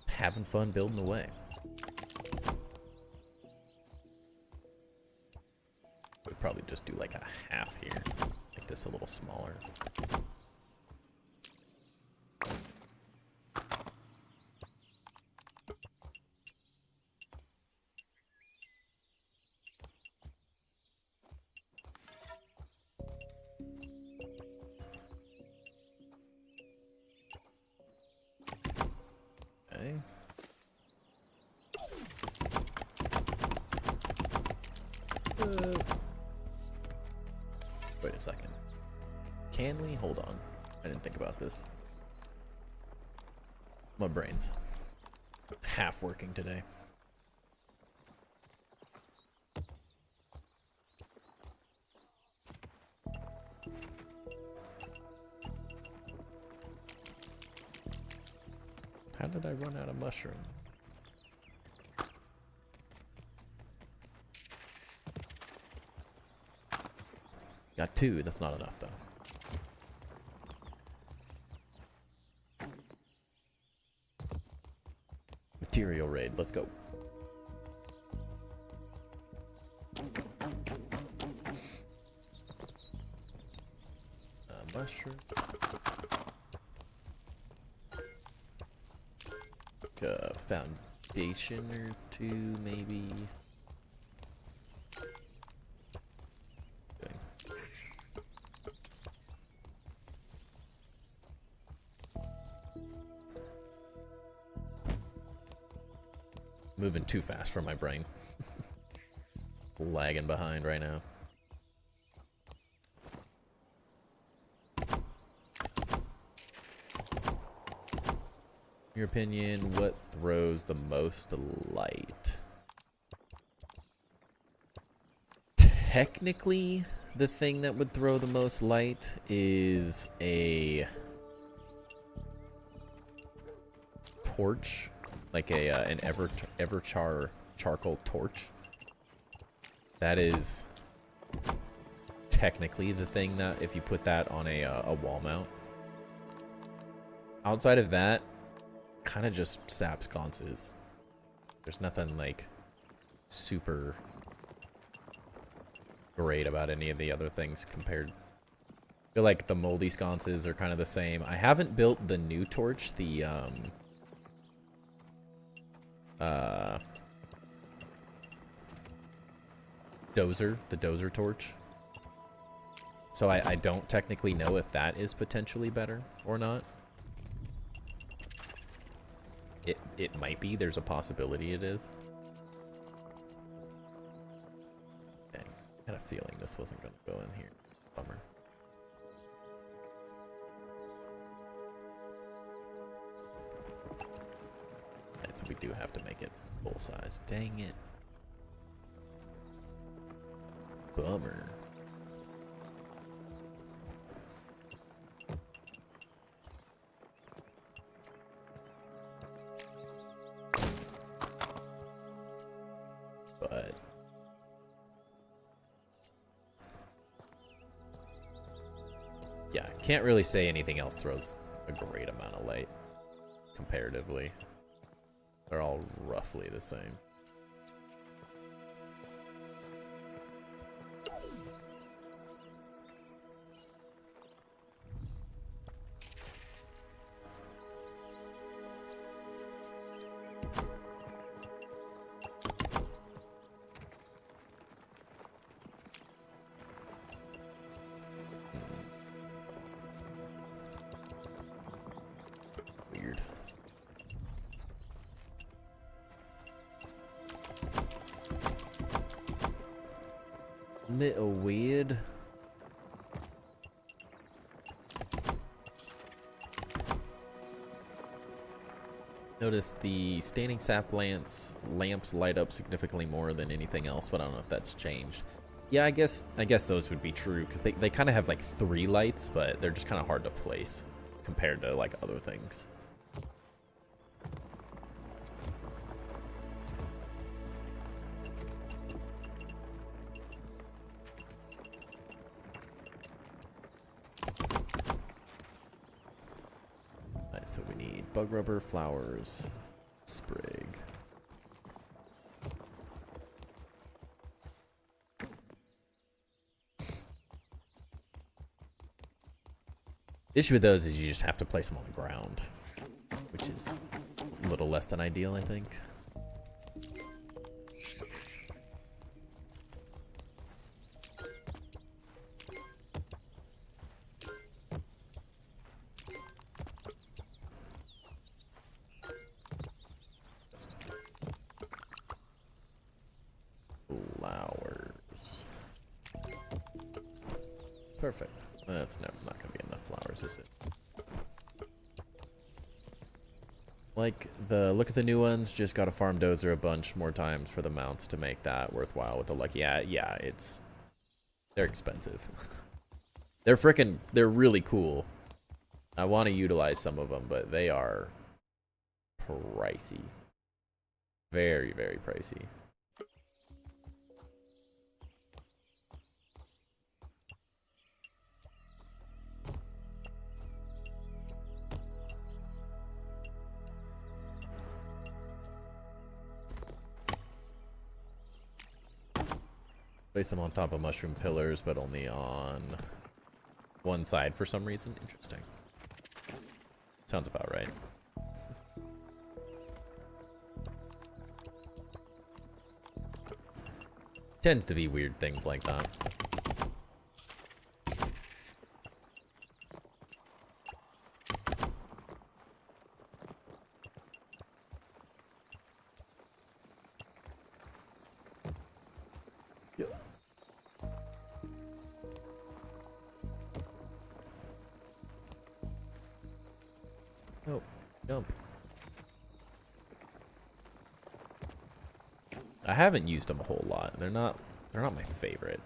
Having fun building away. We'd probably just do like a half here. Make this a little smaller. Okay. Wait a second. Can we? Hold on. I didn't think about this. My brain's half working today. How did I run out of mushroom? Got 2, that's not enough though. Material raid, let's go. Mushroom. A foundation or 2 maybe. Okay. Moving too fast for my brain. Lagging behind right now. Your opinion, what throws the most light? Technically, the thing that would throw the most light is a torch, like an charcoal torch. That is technically the thing that if you put that on a wall mount. Outside of that, kind of just sap sconces. There's nothing like super great about any of the other things compared. I feel like the moldy sconces are kind of the same. I haven't built the new torch, the dozer torch. So I don't technically know if that is potentially better or not. It might be. There's a possibility it is. Dang. I had a feeling this wasn't going to go in here. Bummer. Right, so we do have to make it full size. Dang it. Bummer. But yeah, can't really say anything else throws a great amount of light comparatively. They're all roughly the same. weird. Little weird. Notice the standing sap lamps light up significantly more than anything else, but I don't know if that's changed. Yeah, I guess those would be true, because they kind of have like 3 lights, but they're just kind of hard to place compared to like other things. Alright, so we need bug rubber, flowers, sprig. The issue with those is you just have to place them on the ground, which is a little less than ideal, I think. Flowers. Perfect. That's not going to be enough flowers, is it? Like, look at the new ones, just gotta farm Dozer a bunch more times for the mounts to make that worthwhile with the lucky. Yeah, they're expensive. They're really cool. I want to utilize some of them, but they are pricey. Very, very pricey. Place them on top of mushroom pillars, but only on one side for some reason. Interesting. Sounds about right. Tends to be weird things like that. Oh, jump. I haven't used them a whole lot. They're not my favorite.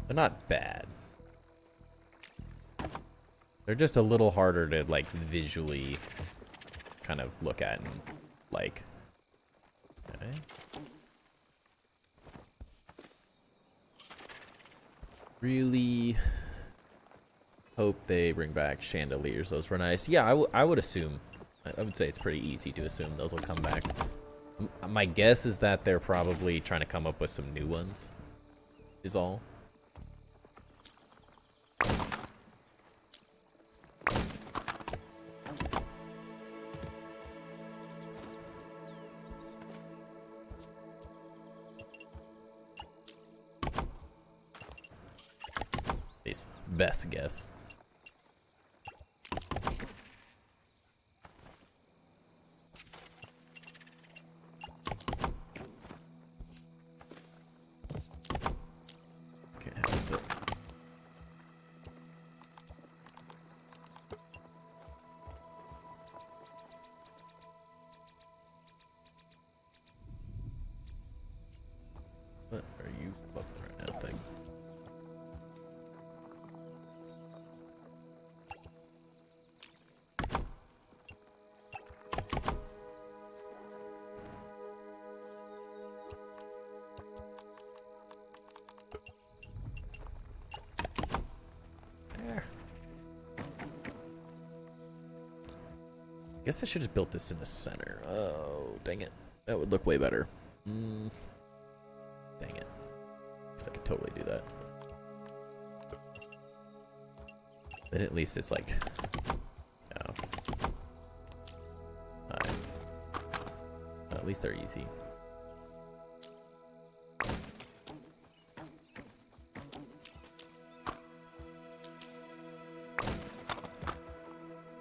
They're not bad. They're just a little harder to, like, visually kind of look at and, like... Okay. Really hope they bring back chandeliers. Those were nice. Yeah, I would assume. I would say it's pretty easy to assume those will come back. My guess is that they're probably trying to come up with some new ones, is all. Best guess. Okay. What are you smoking right now, thing? Guess I should have built this in the center. Oh, dang it. That would look way better. Dang it. Guess I could totally do that. Then at least it's like... Yeah. least they're easy.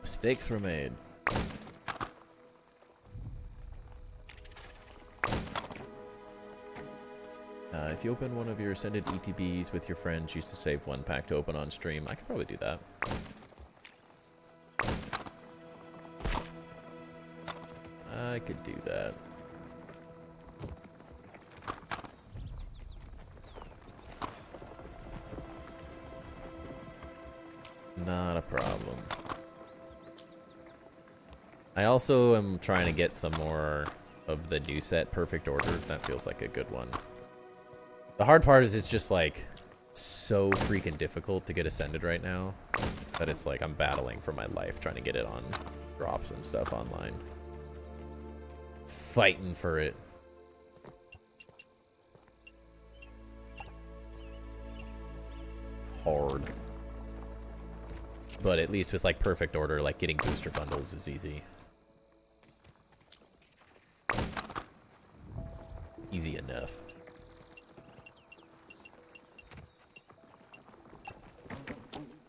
Mistakes were made. If you open one of your Ascended ETBs with your friends, used to save 1 pack to open on stream. I could probably do that. I could do that. Not a problem. I also am trying to get some more of the new set, Perfect Order. That feels like a good one. The hard part is it's just like so freaking difficult to get Ascended right now that it's like I'm battling for my life trying to get it on drops and stuff online. Fighting for it. Hard. But at least with like Perfect Order, like getting booster bundles is easy. Easy enough.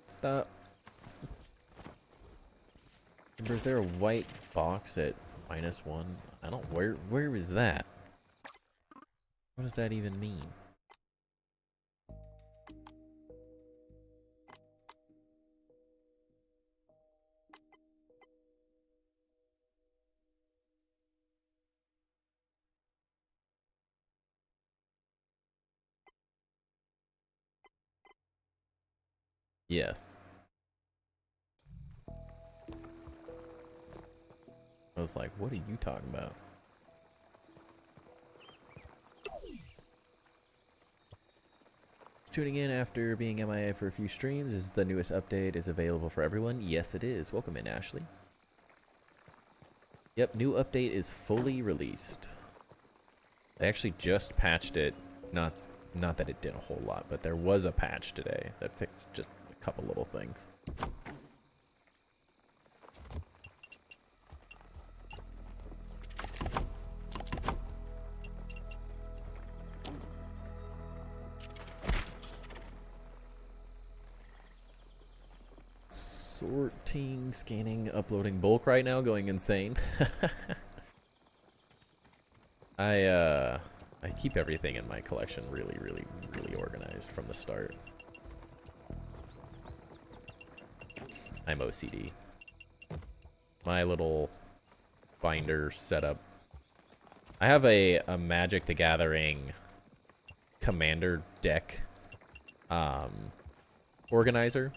Stop. Amber, is there a white box at -1? I don't. Where is that? What does that even mean? Yes. I was like, what are you talking about? Tuning in after being MIA for a few streams. Is the newest update is available for everyone? Yes, it is. Welcome in, Ashley. Yep, new update is fully released. They actually just patched it. Not that it did a whole lot, but there was a patch today that fixed just a couple little things. 14, scanning, uploading bulk right now, going insane. I keep everything in my collection really organized from the start. I'm OCD. My little binder setup. I have a Magic the Gathering commander deck organizer.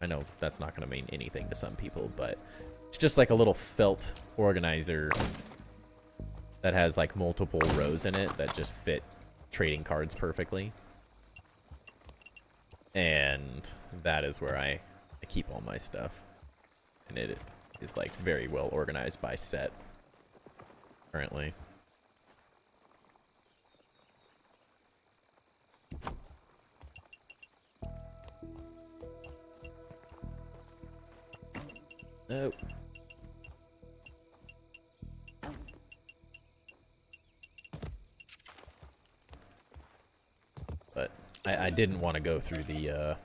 I know that's not going to mean anything to some people, but it's just like a little felt organizer that has like multiple rows in it that just fit trading cards perfectly. And that is where I keep all my stuff. And it is like very well organized by set currently. Oh. But I didn't want to go through the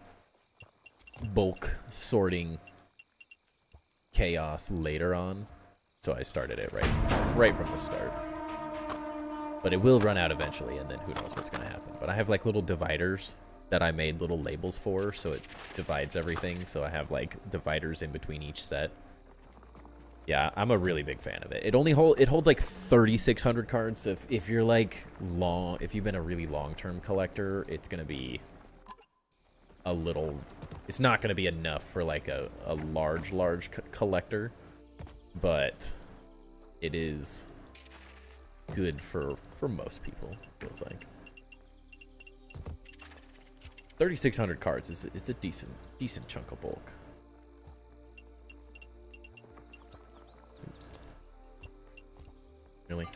bulk sorting chaos later on, so I started it right from the start. But it will run out eventually, and then who knows what's going to happen. But I have like little dividers that I made little labels for, so it divides everything. So I have like dividers in between each set. Yeah, I'm a really big fan of it. It holds like 3,600 cards. So if you're like if you've been a really long-term collector, it's gonna be a little. It's not gonna be enough for like a large collector, but it is good for most people. Feels like 3,600 cards is a decent chunk of bulk. Oops. Really?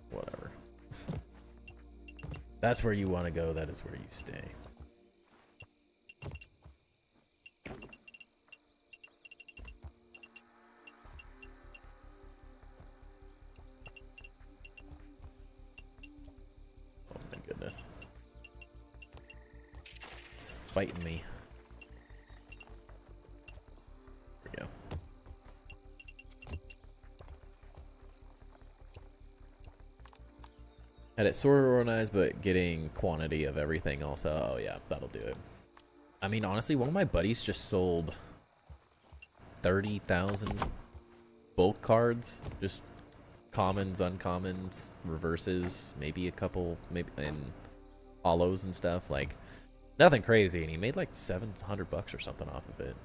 Whatever. That's where you want to go. That is where you stay. this. It's fighting me. There we go. Had it sort of organized, but getting quantity of everything also. Oh yeah, that'll do it. I mean, honestly, one of my buddies just sold 30,000 bulk cards. Just commons, uncommons, reverses, maybe a couple, maybe, and hollows and stuff. Like, nothing crazy. And he made like $700 or something off of it.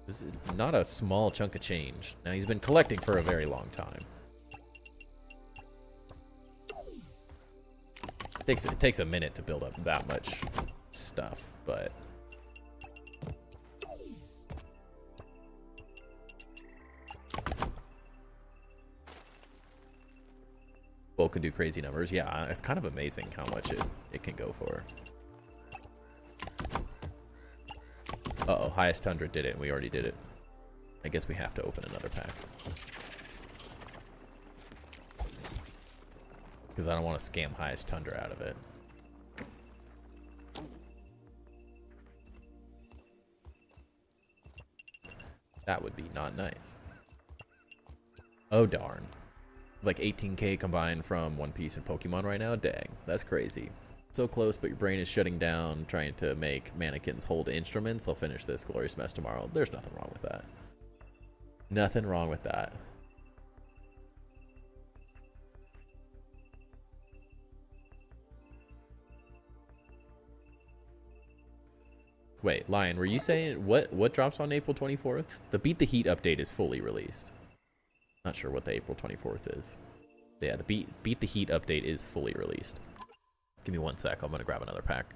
This is not a small chunk of change. Now, he's been collecting for a very long time. It takes a minute to build up that much stuff, but Bull can do crazy numbers. Yeah, it's kind of amazing how much it can go for. Uh-oh, highest tundra did it, and we already did it. I guess we have to open another pack. Because I don't want to scam highest tundra out of it. That would be not nice. Oh, darn. Like 18k combined from One Piece and Pokemon right now? Dang, that's crazy. So close, but your brain is shutting down, trying to make mannequins hold instruments. I'll finish this glorious mess tomorrow. There's nothing wrong with that. Nothing wrong with that. Wait, Lion, were you saying what drops on April 24th? The Beat the Heat update is fully released. Not sure what the April 24th is. Yeah, the Beat the Heat update is fully released. Give me one sec. I'm gonna grab another pack.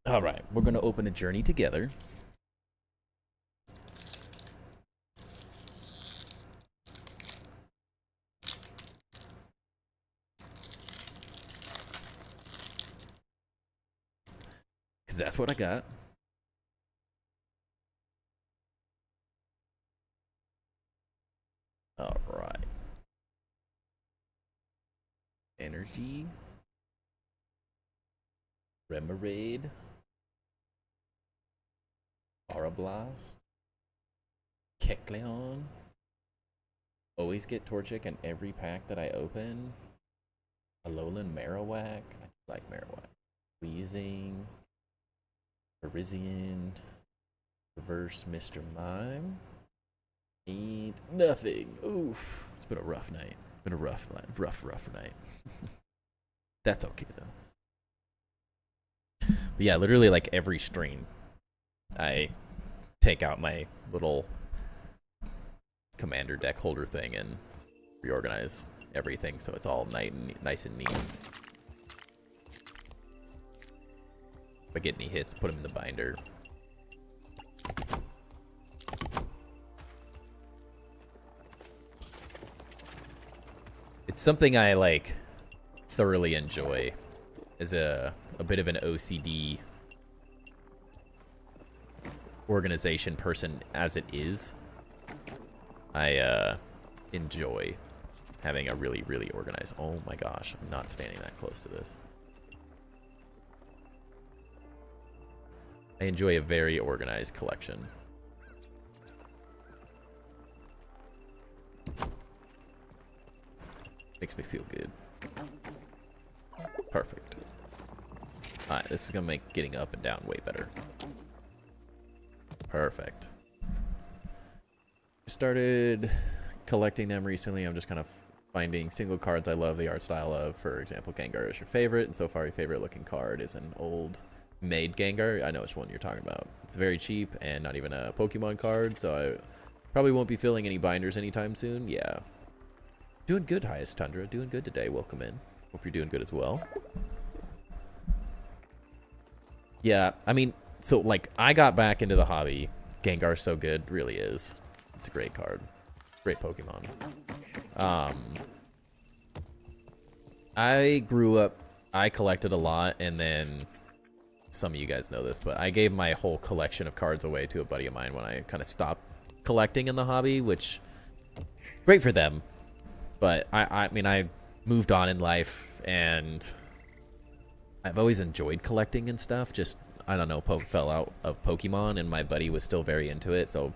All right, we're gonna open a journey together. Because that's what I got. All right. Energy. Remoraid. Aurablast. Kecleon. Always get Torchic in every pack that I open. Alolan Marowak. I like Marowak. Weezing. Parisian. Reverse Mr. Mime. Need nothing. Oof. It's been a rough night. Been a rough night. That's okay though. But yeah, literally like every stream, I take out my little commander deck holder thing and reorganize everything so it's all nice and neat. If I get any hits, put them in the binder. It's something I like thoroughly enjoy as a bit of an OCD organization person as it is. I enjoy having a really organized. Oh my gosh, I'm not standing that close to this. I enjoy a very organized collection. Makes me feel good. Perfect. Alright, this is gonna make getting up and down way better. Perfect. Started collecting them recently. I'm just kind of finding single cards I love the art style of. For example, Gengar is your favorite, and so far your favorite looking card is an old made Gengar. I know which one you're talking about. It's very cheap and not even a Pokemon card, so I probably won't be filling any binders anytime soon. Yeah. Doing good, Highest Tundra. Doing good today. Welcome in. Hope you're doing good as well. Yeah, I mean, so like I got back into the hobby. Gengar's so good, really is. It's a great card. Great Pokemon. I grew up, I collected a lot, and then some of you guys know this, but I gave my whole collection of cards away to a buddy of mine when I kind of stopped collecting in the hobby, which great for them. But I mean, I moved on in life, and I've always enjoyed collecting and stuff. Just, I don't know, fell out of Pokemon, and my buddy was still very into it. So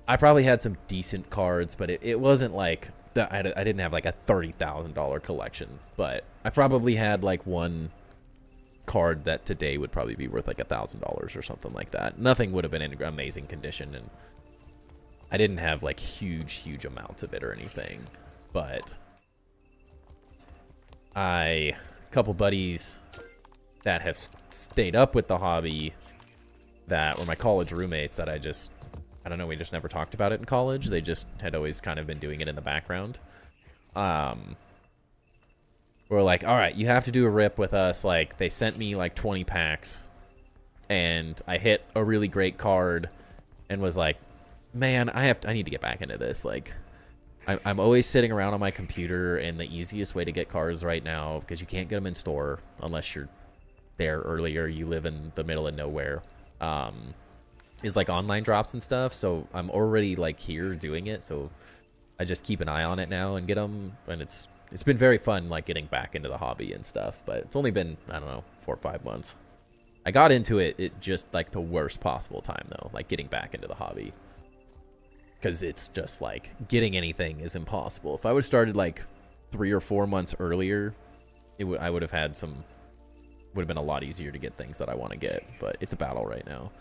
I probably had some decent cards, but it wasn't like that. I didn't have like a $30,000 collection, but I probably had like one card that today would probably be worth like $1,000 or something like that. Nothing would have been in amazing condition, and I didn't have like huge amounts of it or anything. But a couple buddies that have stayed up with the hobby that were my college roommates that I don't know, we just never talked about it in college. They just had always kind of been doing it in the background. We're like, all right, you have to do a rip with us. Like, they sent me like 20 packs, and I hit a really great card and was like, man, I need to get back into this. Like, I'm always sitting around on my computer, and the easiest way to get cards right now, because you can't get them in store unless you're there earlier, you live in the middle of nowhere, is like online drops and stuff. So I'm already like here doing it, so I just keep an eye on it now and get them, and it's been very fun, like getting back into the hobby and stuff. But it's only been, I don't know, 4 or 5 months. I got into it just like the worst possible time though, like getting back into the hobby, because it's just like getting anything is impossible. If I would have started like 3 or 4 months earlier, I would have had would have been a lot easier to get things that I want to get. But it's a battle right now.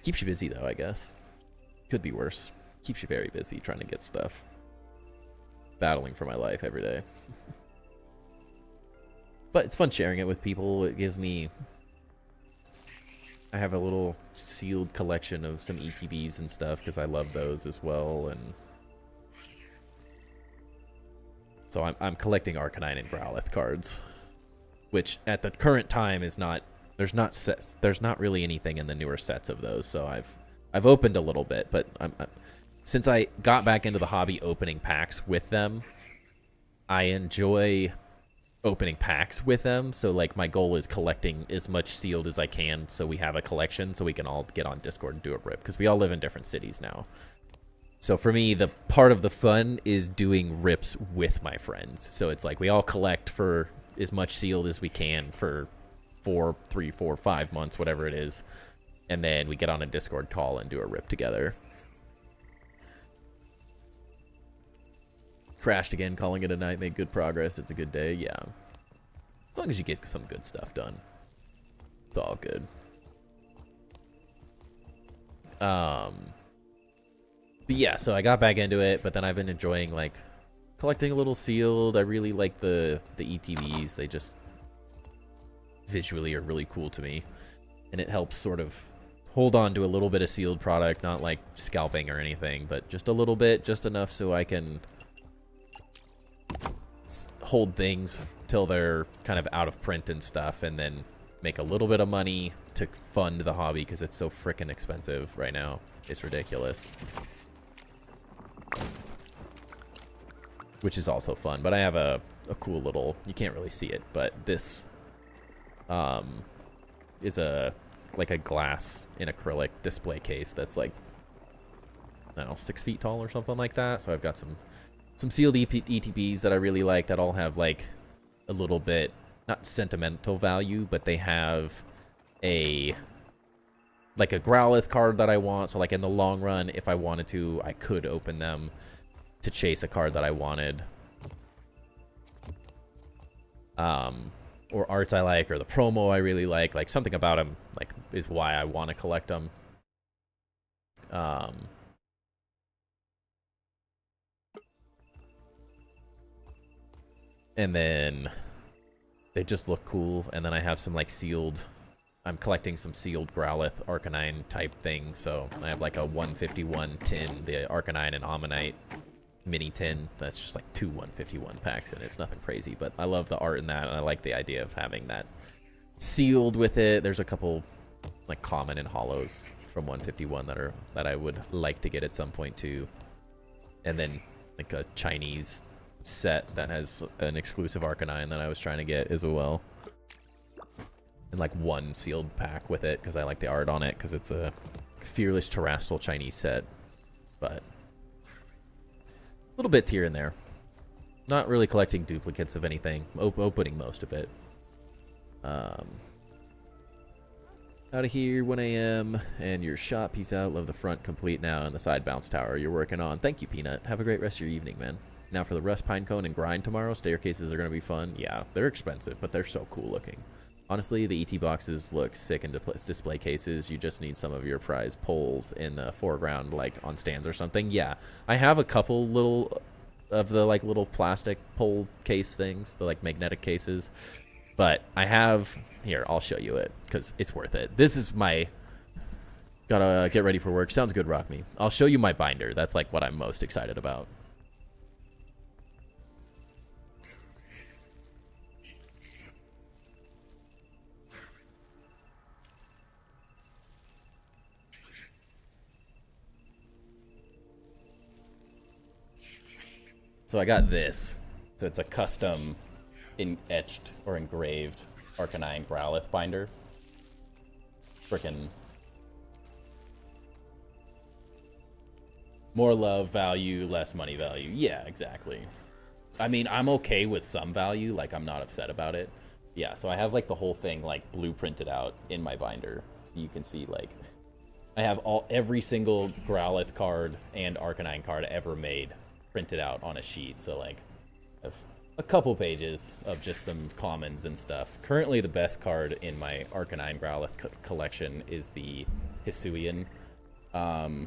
Keeps you busy though, I guess. Could be worse. Keeps you very busy trying to get stuff. Battling for my life every day. But it's fun sharing it with people. It gives me... I have a little sealed collection of some ETBs and stuff because I love those as well. And so I'm collecting Arcanine and Growlithe cards, which at the current time is not... There's not really anything in the newer sets of those. So I've opened a little bit, but since I got back into the hobby opening packs with them, I enjoy opening packs with them. So like my goal is collecting as much sealed as I can so we have a collection so we can all get on Discord and do a rip, because we all live in different cities now. So for me, the part of the fun is doing rips with my friends. So it's like we all collect for as much sealed as we can for 3, 4, 5 months, whatever it is, and then we get on a Discord call and do a rip together. Crashed again, calling it a night, made good progress. It's a good day, yeah. As long as you get some good stuff done, it's all good. But yeah, so I got back into it, but then I've been enjoying like collecting a little sealed. I really like the ETBs. They just visually are really cool to me, and it helps sort of hold on to a little bit of sealed product, not like scalping or anything, but just a little bit, just enough so I can hold things till they're kind of out of print and stuff, and then make a little bit of money to fund the hobby, because it's so freaking expensive right now. It's ridiculous. Which is also fun, but I have a cool little, you can't really see it, but this is like a glass in acrylic display case that's like, I don't know, 6 feet tall or something like that. So I've got some sealed ETBs that I really like that all have like a little bit, not sentimental value, but they have like a Growlithe card that I want. So like in the long run, if I wanted to, I could open them to chase a card that I wanted. Or arts I like, or the promo I really like something about them like is why I want to collect them. And then they just look cool. And then I have some like sealed, I'm collecting some sealed Growlithe Arcanine type things. So I have like a 151 tin, the Arcanine and Ammonite mini tin. That's just like 2 151 packs, and it's nothing crazy, but I love the art in that, and I like the idea of having that sealed with it. There's a couple like common and hollows from 151 that I would like to get at some point too, and then like a Chinese set that has an exclusive Arcanine that I was trying to get as well. And like one sealed pack with it because I like the art on it because it's a Fearless Terrestrial Chinese set. But little bits here and there. Not really collecting duplicates of anything. Opening most of it. Out of here, 1 a.m. And your shot, peace out. Love the front, complete now. And the side bounce tower you're working on. Thank you, Peanut. Have a great rest of your evening, man. Now for the rust, pinecone, and grind tomorrow. Staircases are going to be fun. Yeah, they're expensive, but they're so cool looking. Honestly, the ET boxes look sick in display cases. You just need some of your prize poles in the foreground, like on stands or something. Yeah, I have a couple little of the like little plastic pole case things, the like magnetic cases. But I have, here, I'll show you it, because it's worth it. This is my, gotta get ready for work. Sounds good, Rock Me. I'll show you my binder. That's like what I'm most excited about. So I got this. So it's a custom etched or engraved Arcanine Growlithe binder. Frickin' more love value, less money value. Yeah, exactly. I mean, I'm okay with some value. Like, I'm not upset about it. Yeah, so I have like the whole thing like blueprinted out in my binder. So you can see like I have every single Growlithe card and Arcanine card ever made printed out on a sheet. So like I have a couple pages of just some commons and stuff. Currently the best card in my Arcanine Growlithe collection is the Hisuian. The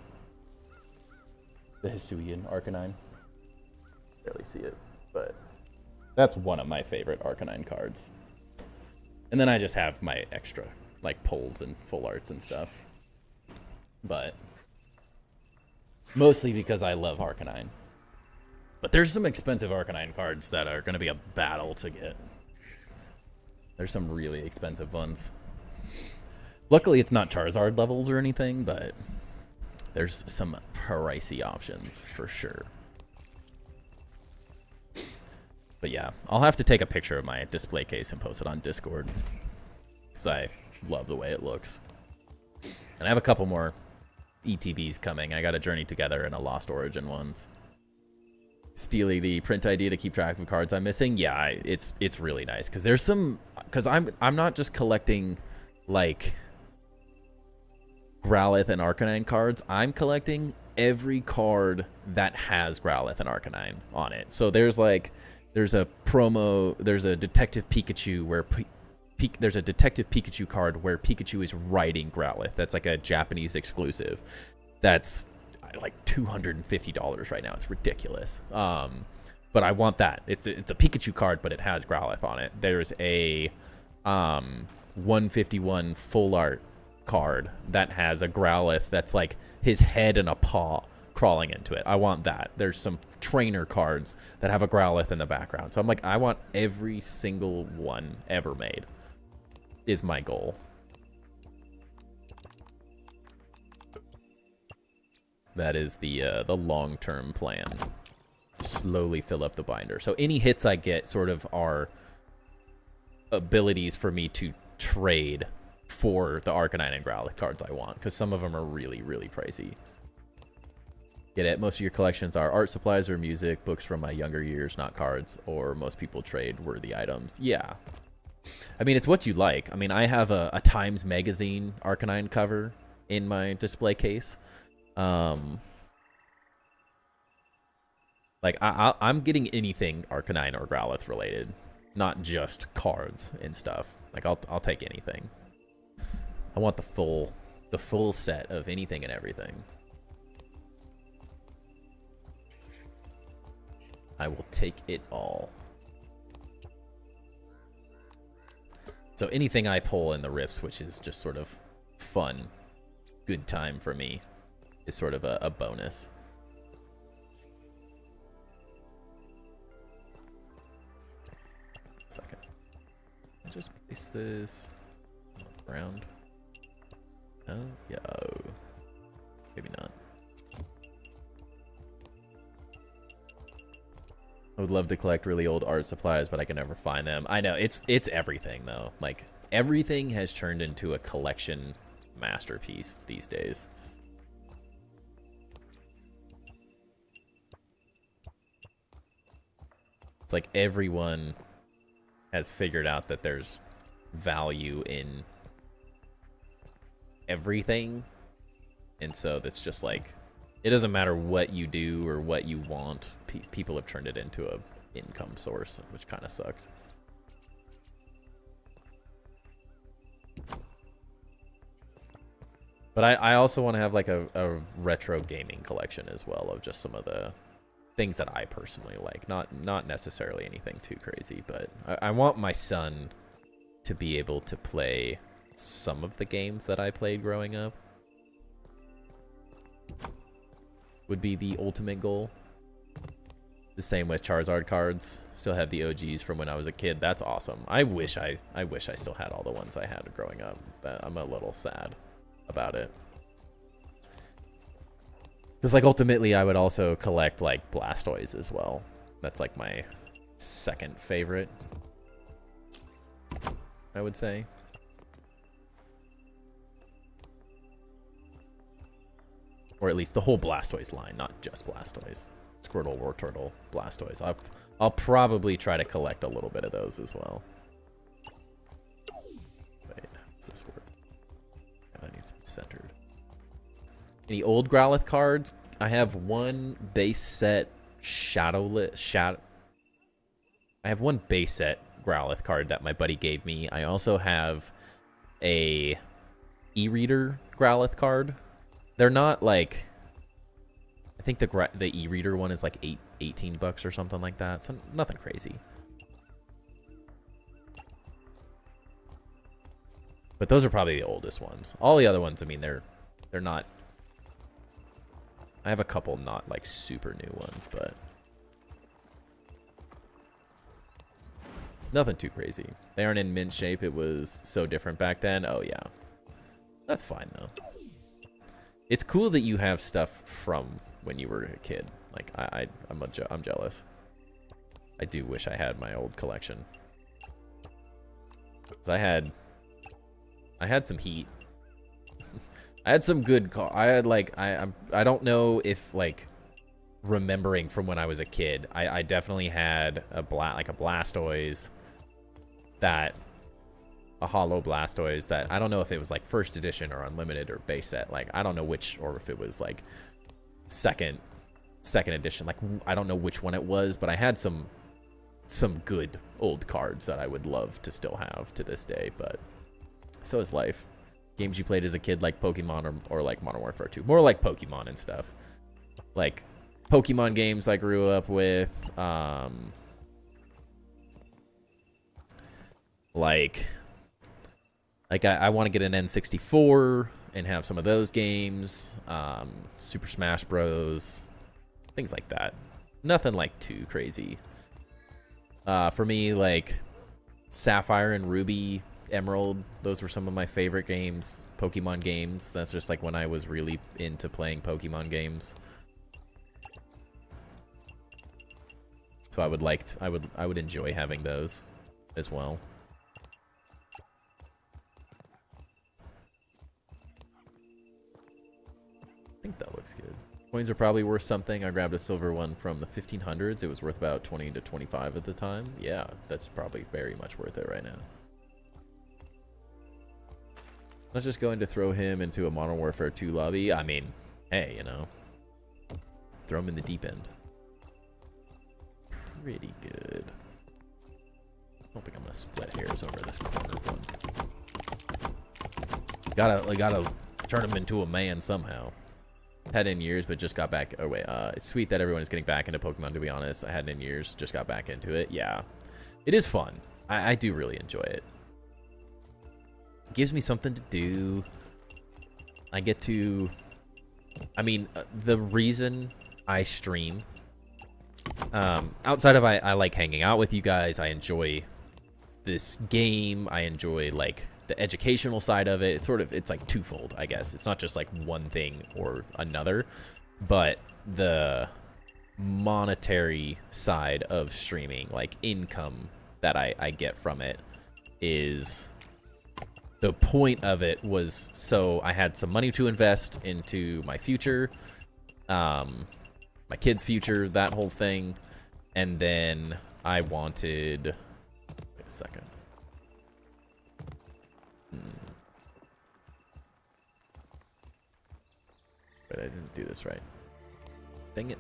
Hisuian Arcanine. Barely see it, but that's one of my favorite Arcanine cards. And then I just have my extra like pulls and full arts and stuff. But mostly because I love Arcanine. But there's some expensive Arcanine cards that are going to be a battle to get. There's some really expensive ones. Luckily, it's not Charizard levels or anything, but there's some pricey options for sure. But yeah, I'll have to take a picture of my display case and post it on Discord, because I love the way it looks. And I have a couple more ETBs coming. I got a Journey Together and a Lost Origin ones. Stealing the print idea to keep track of cards I'm missing. Yeah, it's really nice because there's some, because I'm not just collecting like Growlithe and Arcanine cards. I'm collecting every card that has Growlithe and Arcanine on it. So there's a promo, there's a Detective Pikachu where there's a Detective Pikachu card where Pikachu is riding Growlithe. That's like a Japanese exclusive. That's like $250 right now. It's ridiculous. But I want that. It's a Pikachu card, but it has Growlithe on it. There's a 151 full art card that has a Growlithe that's like his head and a paw crawling into it. I want that. There's some trainer cards that have a Growlithe in the background. So I'm like, I want every single one ever made is my goal. That is the long-term plan. Slowly fill up the binder. So any hits I get sort of are abilities for me to trade for the Arcanine and Growlithe cards I want, because some of them are really, really pricey. Get it? Most of your collections are art supplies or music, books from my younger years, not cards, or most people trade worthy items. Yeah. I mean, it's what you like. I mean, I have a Times Magazine Arcanine cover in my display case. Like I'm getting anything Arcanine or Growlithe related, not just cards and stuff. Like I'll take anything. I want the full set of anything and everything. I will take it all. So anything I pull in the rips, which is just sort of fun, good time for me, is sort of a bonus. Second. Just place this around. Oh, yeah. Oh. Maybe not. would love to collect really old art supplies, but I can never find them. I know, it's everything, though. Like, everything has turned into a collection masterpiece these days. It's like everyone has figured out that there's value in everything. And so that's just like, it doesn't matter what you do or what you want. People have turned it into a income source, which kind of sucks. But I also want to have like a retro gaming collection as well of just some of the things that I personally like. Not necessarily anything too crazy, but I want my son to be able to play some of the games that I played growing up. Would be the ultimate goal. The same with Charizard cards. Still have the OGs from when I was a kid. That's awesome. I wish I still had all the ones I had growing up. I'm a little sad about it. Because like ultimately I would also collect like Blastoise as well. That's like my second favorite, I would say. Or at least the whole Blastoise line, not just Blastoise. Squirtle, Wartortle, Blastoise. I'll probably try to collect a little bit of those as well. Wait, how's this work? Yeah, that needs to be centered. Any old Growlithe cards? I have one base set I have one base set Growlithe card that my buddy gave me. I also have a e-reader Growlithe card. They're not like, I think the e-reader one is like $18 or something like that. So nothing crazy. But those are probably the oldest ones. All the other ones, I mean, they're not. I have a couple not like super new ones, but nothing too crazy. They aren't in mint shape. It was so different back then. Oh yeah, that's fine though. It's cool that you have stuff from when you were a kid. Like I'm jealous. I do wish I had my old collection. 'Cause I had some heat. I had some good I had like I don't know if like remembering from when I was a kid. I definitely had a Blastoise, that a hollow Blastoise that I don't know if it was like first edition or unlimited or base set. Like I don't know which, or if it was like second edition. Like I don't know which one it was, but I had some good old cards that I would love to still have to this day. But so is life. Games you played as a kid like Pokemon or like Modern Warfare 2. More like Pokemon and stuff. Like Pokemon games I grew up with. Like I want to get an N64 and have some of those games. Super Smash Bros. Things like that. Nothing like too crazy. For me, like Sapphire and Ruby, Emerald, those were some of my favorite games. Pokemon games. That's just like when I was really into playing Pokemon games. So I would enjoy having those as well. I think that looks good. Coins are probably worth something. I grabbed a silver one from the 1500s. It was worth about 20 to 25 at the time. Yeah, that's probably very much worth it right now. Let's just going to throw him into a Modern Warfare 2 lobby. I mean, hey, you know, throw him in the deep end. Pretty good. I don't think I'm gonna split hairs over this corner one. Gotta turn him into a man somehow. Had in years, but just got back. Oh wait, it's sweet that everyone is getting back into Pokemon. To be honest, I hadn't in years, just got back into it. Yeah, it is fun. I do really enjoy it. It gives me something to do. I get to. I mean, the reason I stream, outside of I like hanging out with you guys. I enjoy this game. I enjoy like the educational side of it. It's like twofold, I guess. It's not just like one thing or another, but the monetary side of streaming, like income that I get from it, is the point of it was so I had some money to invest into my future, my kids' future, that whole thing, and then I wanted. Wait a second. But I didn't do this right. Dang it.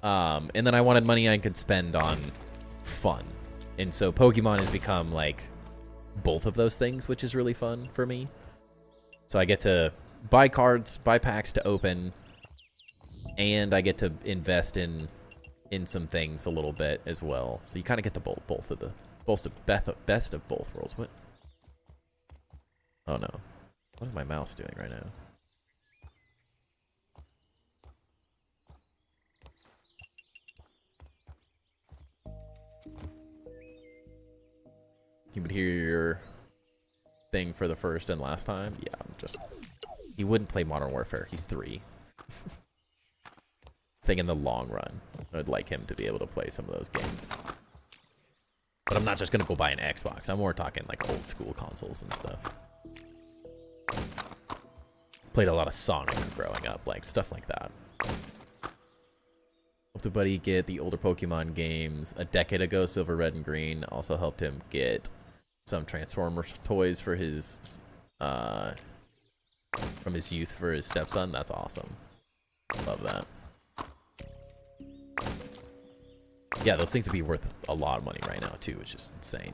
And then I wanted money I could spend on fun. And so Pokemon has become like both of those things, which is really fun for me. So I get to buy cards, buy packs to open, and I get to invest in some things a little bit as well. So you kind of get the both of the best of both worlds. What? Oh no. What is my mouse doing right now? You would hear your thing for the first and last time? Yeah, I'm just... He wouldn't play Modern Warfare. He's 3. Saying in the long run, I would like him to be able to play some of those games. But I'm not just gonna go buy an Xbox. I'm more talking like old school consoles and stuff. Played a lot of Sonic growing up, like stuff like that. Helped a buddy get the older Pokemon games a decade ago, Silver, Red, and Green. Also helped him get some Transformers toys for his from his youth for his stepson. That's awesome. Love that. Yeah, those things would be worth a lot of money right now too, which is insane.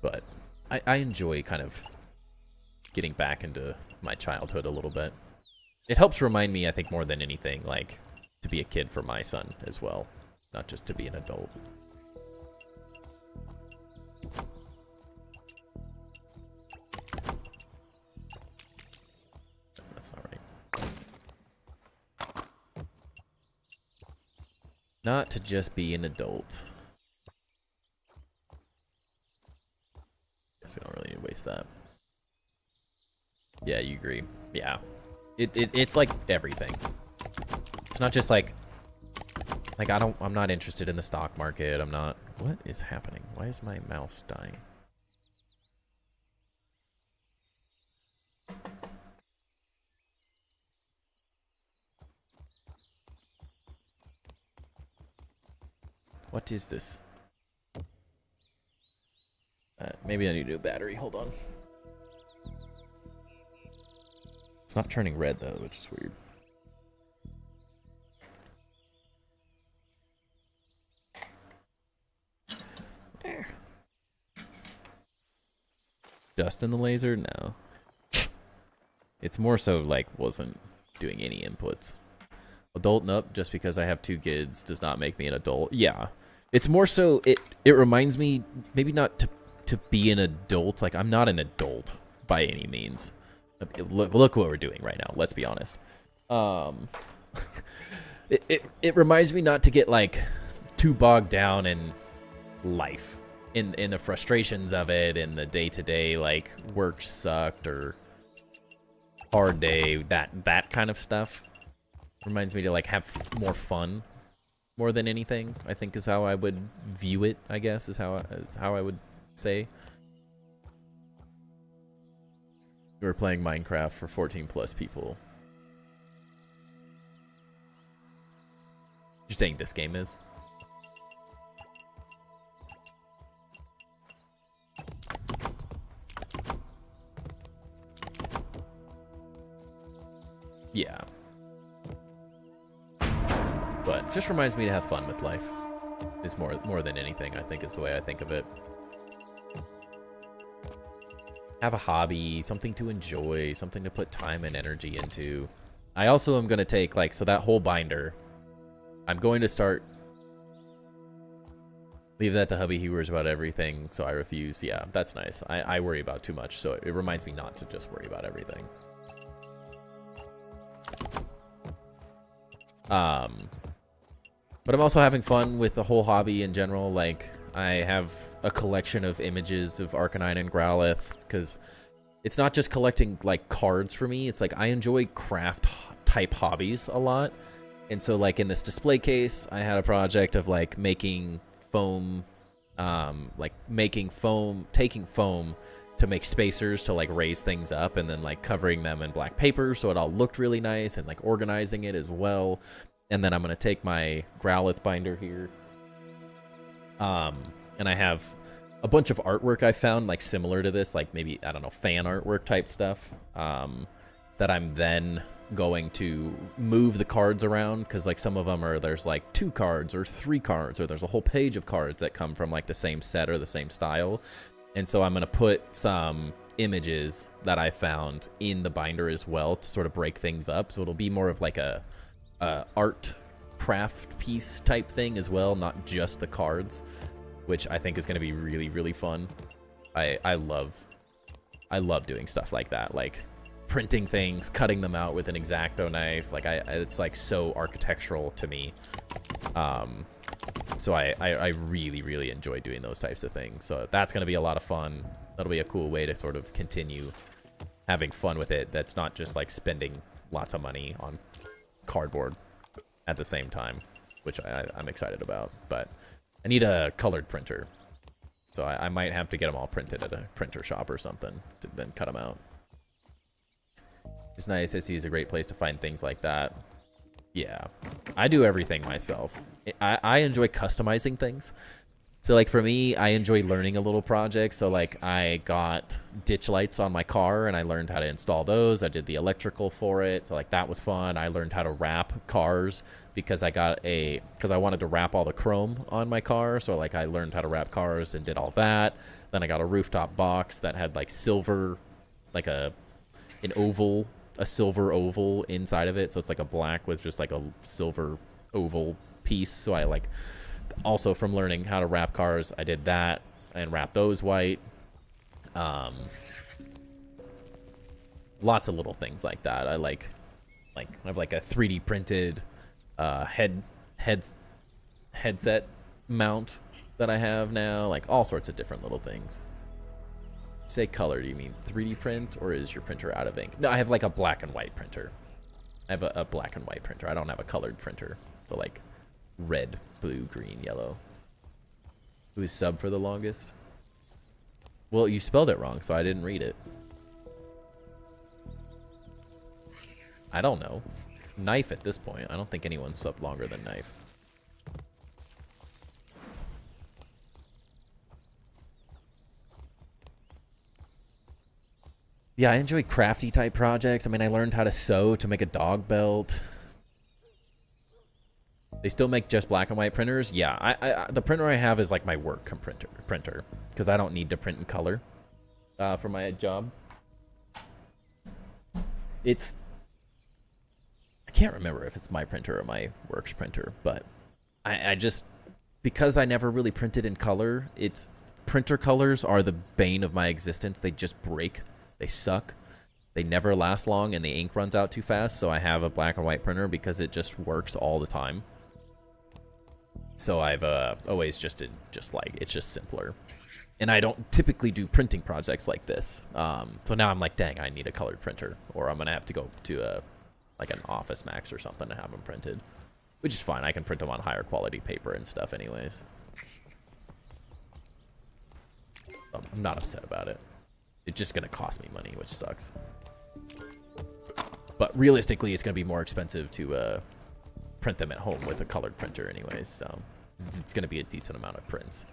But I enjoy kind of getting back into my childhood a little bit. It helps remind me, I think, more than anything, like, to be a kid for my son as well, not just to be an adult. That's not right. Not to just be an adult. Guess we don't really need to waste that. Yeah, you agree. Yeah. It's like everything. It's not just like I'm not interested in the stock market. I'm not. What is happening? Why is my mouse dying? What is this? Maybe I need a new battery. Hold on. It's not turning red though, which is weird. There. Dust in the laser? No. It's more so like wasn't doing any inputs. Adult? Nope. Just because I have 2 kids does not make me an adult. Yeah. It's more so it reminds me maybe not to be an adult. Like, I'm not an adult by any means. Look what we're doing right now. Let's be honest. It reminds me not to get like too bogged down in life, in the frustrations of it, and the day-to-day like work sucked or hard day, that kind of stuff. Reminds me to like have more fun more than anything, I think, is how I would view it. I guess is how I would say. We were playing Minecraft for 14 plus people. You're saying this game is? Yeah. But just reminds me to have fun with life. Is more than anything, I think, is the way I think of it. Have a hobby, something to enjoy, something to put time and energy into. I also am going to take, like, so that whole binder, I'm going to start... Leave that to hubby, he worries about everything, so I refuse. Yeah, that's nice. I worry about too much, so it reminds me not to just worry about everything. But I'm also having fun with the whole hobby in general. Like, I have a collection of images of Arcanine and Growlithe, because it's not just collecting, like, cards for me. It's like, I enjoy craft-type hobbies a lot. And so, like, in this display case, I had a project of, like, making foam, taking foam to make spacers to, like, raise things up, and then, like, covering them in black paper so it all looked really nice, and, like, organizing it as well. And then I'm going to take my Growlithe binder here. And I have a bunch of artwork I found, like, similar to this, like, maybe, I don't know, fan artwork type stuff, that I'm then going to move the cards around, because, like, some of them are, there's, like, 2 cards or 3 cards, or there's a whole page of cards that come from, like, the same set or the same style. And so I'm going to put some images that I found in the binder as well to sort of break things up. So it'll be more of, like, a art craft piece type thing as well, not just the cards, which I think is going to be really, really fun. I love doing stuff like that, like printing things, cutting them out with an X-Acto knife. Like, it's like so architectural to me. So I really, really enjoy doing those types of things. So that's going to be a lot of fun. That'll be a cool way to sort of continue having fun with it. That's not just like spending lots of money on cardboard at the same time, which I'm excited about. But I need a colored printer, so I might have to get them all printed at a printer shop or something to then cut them out. It's nice. SC is a great place to find things like that. Yeah, I do everything myself. I enjoy customizing things. So, like, for me, I enjoy learning a little project. So, like, I got ditch lights on my car, and I learned how to install those. I did the electrical for it. So, like, that was fun. I learned how to wrap cars because because I wanted to wrap all the chrome on my car. So, like, I learned how to wrap cars and did all that. Then I got a rooftop box that had, like, silver, like a silver oval inside of it. So, it's like a black with just, like, a silver oval piece. So, I, like... Also, from learning how to wrap cars, I did that and wrap those white. Lots of little things like that. I have like a 3D printed headset mount that I have now. Like all sorts of different little things. Say color, do you mean 3D print, or is your printer out of ink? No, I have like a black and white printer. I have a black and white printer. I don't have a colored printer. So like red, blue, green, yellow. Who's sub for the longest? Well, you spelled it wrong, so I didn't read it. I don't know. Knife at this point. I don't think anyone's subbed longer than Knife. Yeah, I enjoy crafty type projects. I mean, I learned how to sew to make a dog belt. They still make just black and white printers? Yeah, the printer I have is like my work printer because I don't need to print in color for my job. I can't remember if it's my printer or my works printer, but I just, because I never really printed in color, printer colors are the bane of my existence. They just break. They suck. They never last long and the ink runs out too fast, so I have a black and white printer because it just works all the time. So I've always it's just simpler. And I don't typically do printing projects like this. So now I'm like, dang, I need a colored printer, or I'm gonna have to go to like an Office Max or something to have them printed, which is fine. I can print them on higher quality paper and stuff anyways. I'm not upset about it. It's just gonna cost me money, which sucks. But realistically, it's gonna be more expensive to print them at home with a colored printer anyways, so it's going to be a decent amount of prints,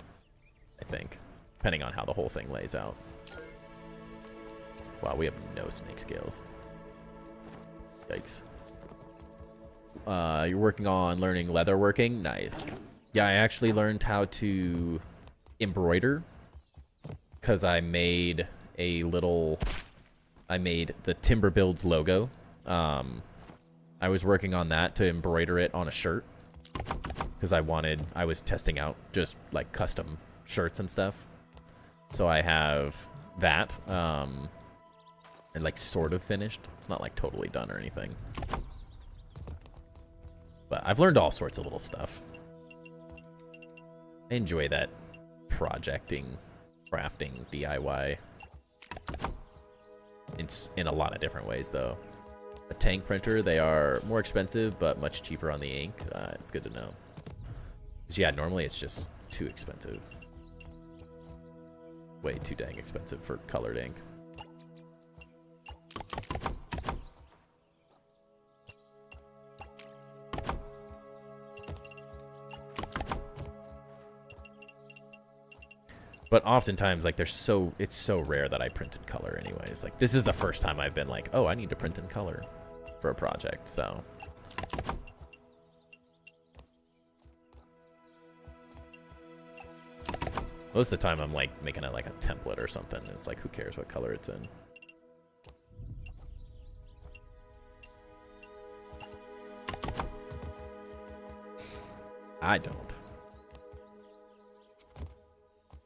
I think, depending on how the whole thing lays out. Wow, we have no snake scales. Yikes. You're working on learning leather working? Nice. Yeah, I actually learned how to embroider because I made the Timber Builds logo. I was working on that to embroider it on a shirt because I was testing out just like custom shirts and stuff. So I have that and like sort of finished. It's not like totally done or anything. But I've learned all sorts of little stuff. I enjoy that projecting, crafting, DIY. It's in a lot of different ways, though. A tank printer, they are more expensive, but much cheaper on the ink. It's good to know. Because, yeah, normally it's just too expensive. Way too dang expensive for colored ink. But oftentimes, like, it's so rare that I print in color anyways. Like, this is the first time I've been like, oh, I need to print in color for a project, so. Most of the time I'm like making it like a template or something. And it's like, who cares what color it's in? I don't.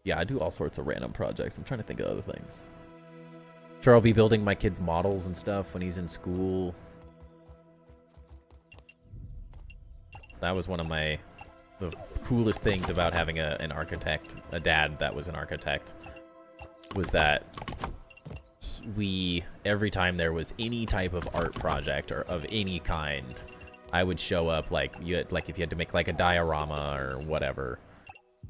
Yeah, I do all sorts of random projects. I'm trying to think of other things. Sure, I'll be building my kid's models and stuff when he's in school. That was one of the coolest things about having an architect, a dad that was an architect, was that every time there was any type of art project or of any kind, I would show up, like, if you had to make like a diorama or whatever,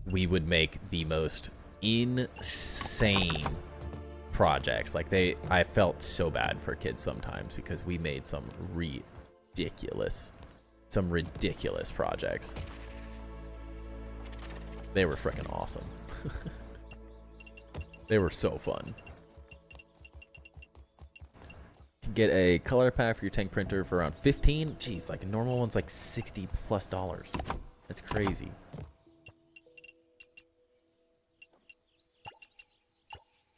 we would make the most insane projects. Like, I felt so bad for kids sometimes because we made some ridiculous projects. They were freaking awesome. They were so fun. Get a color pack for your tank printer for around 15. Jeez, like a normal one's like $60+. That's crazy.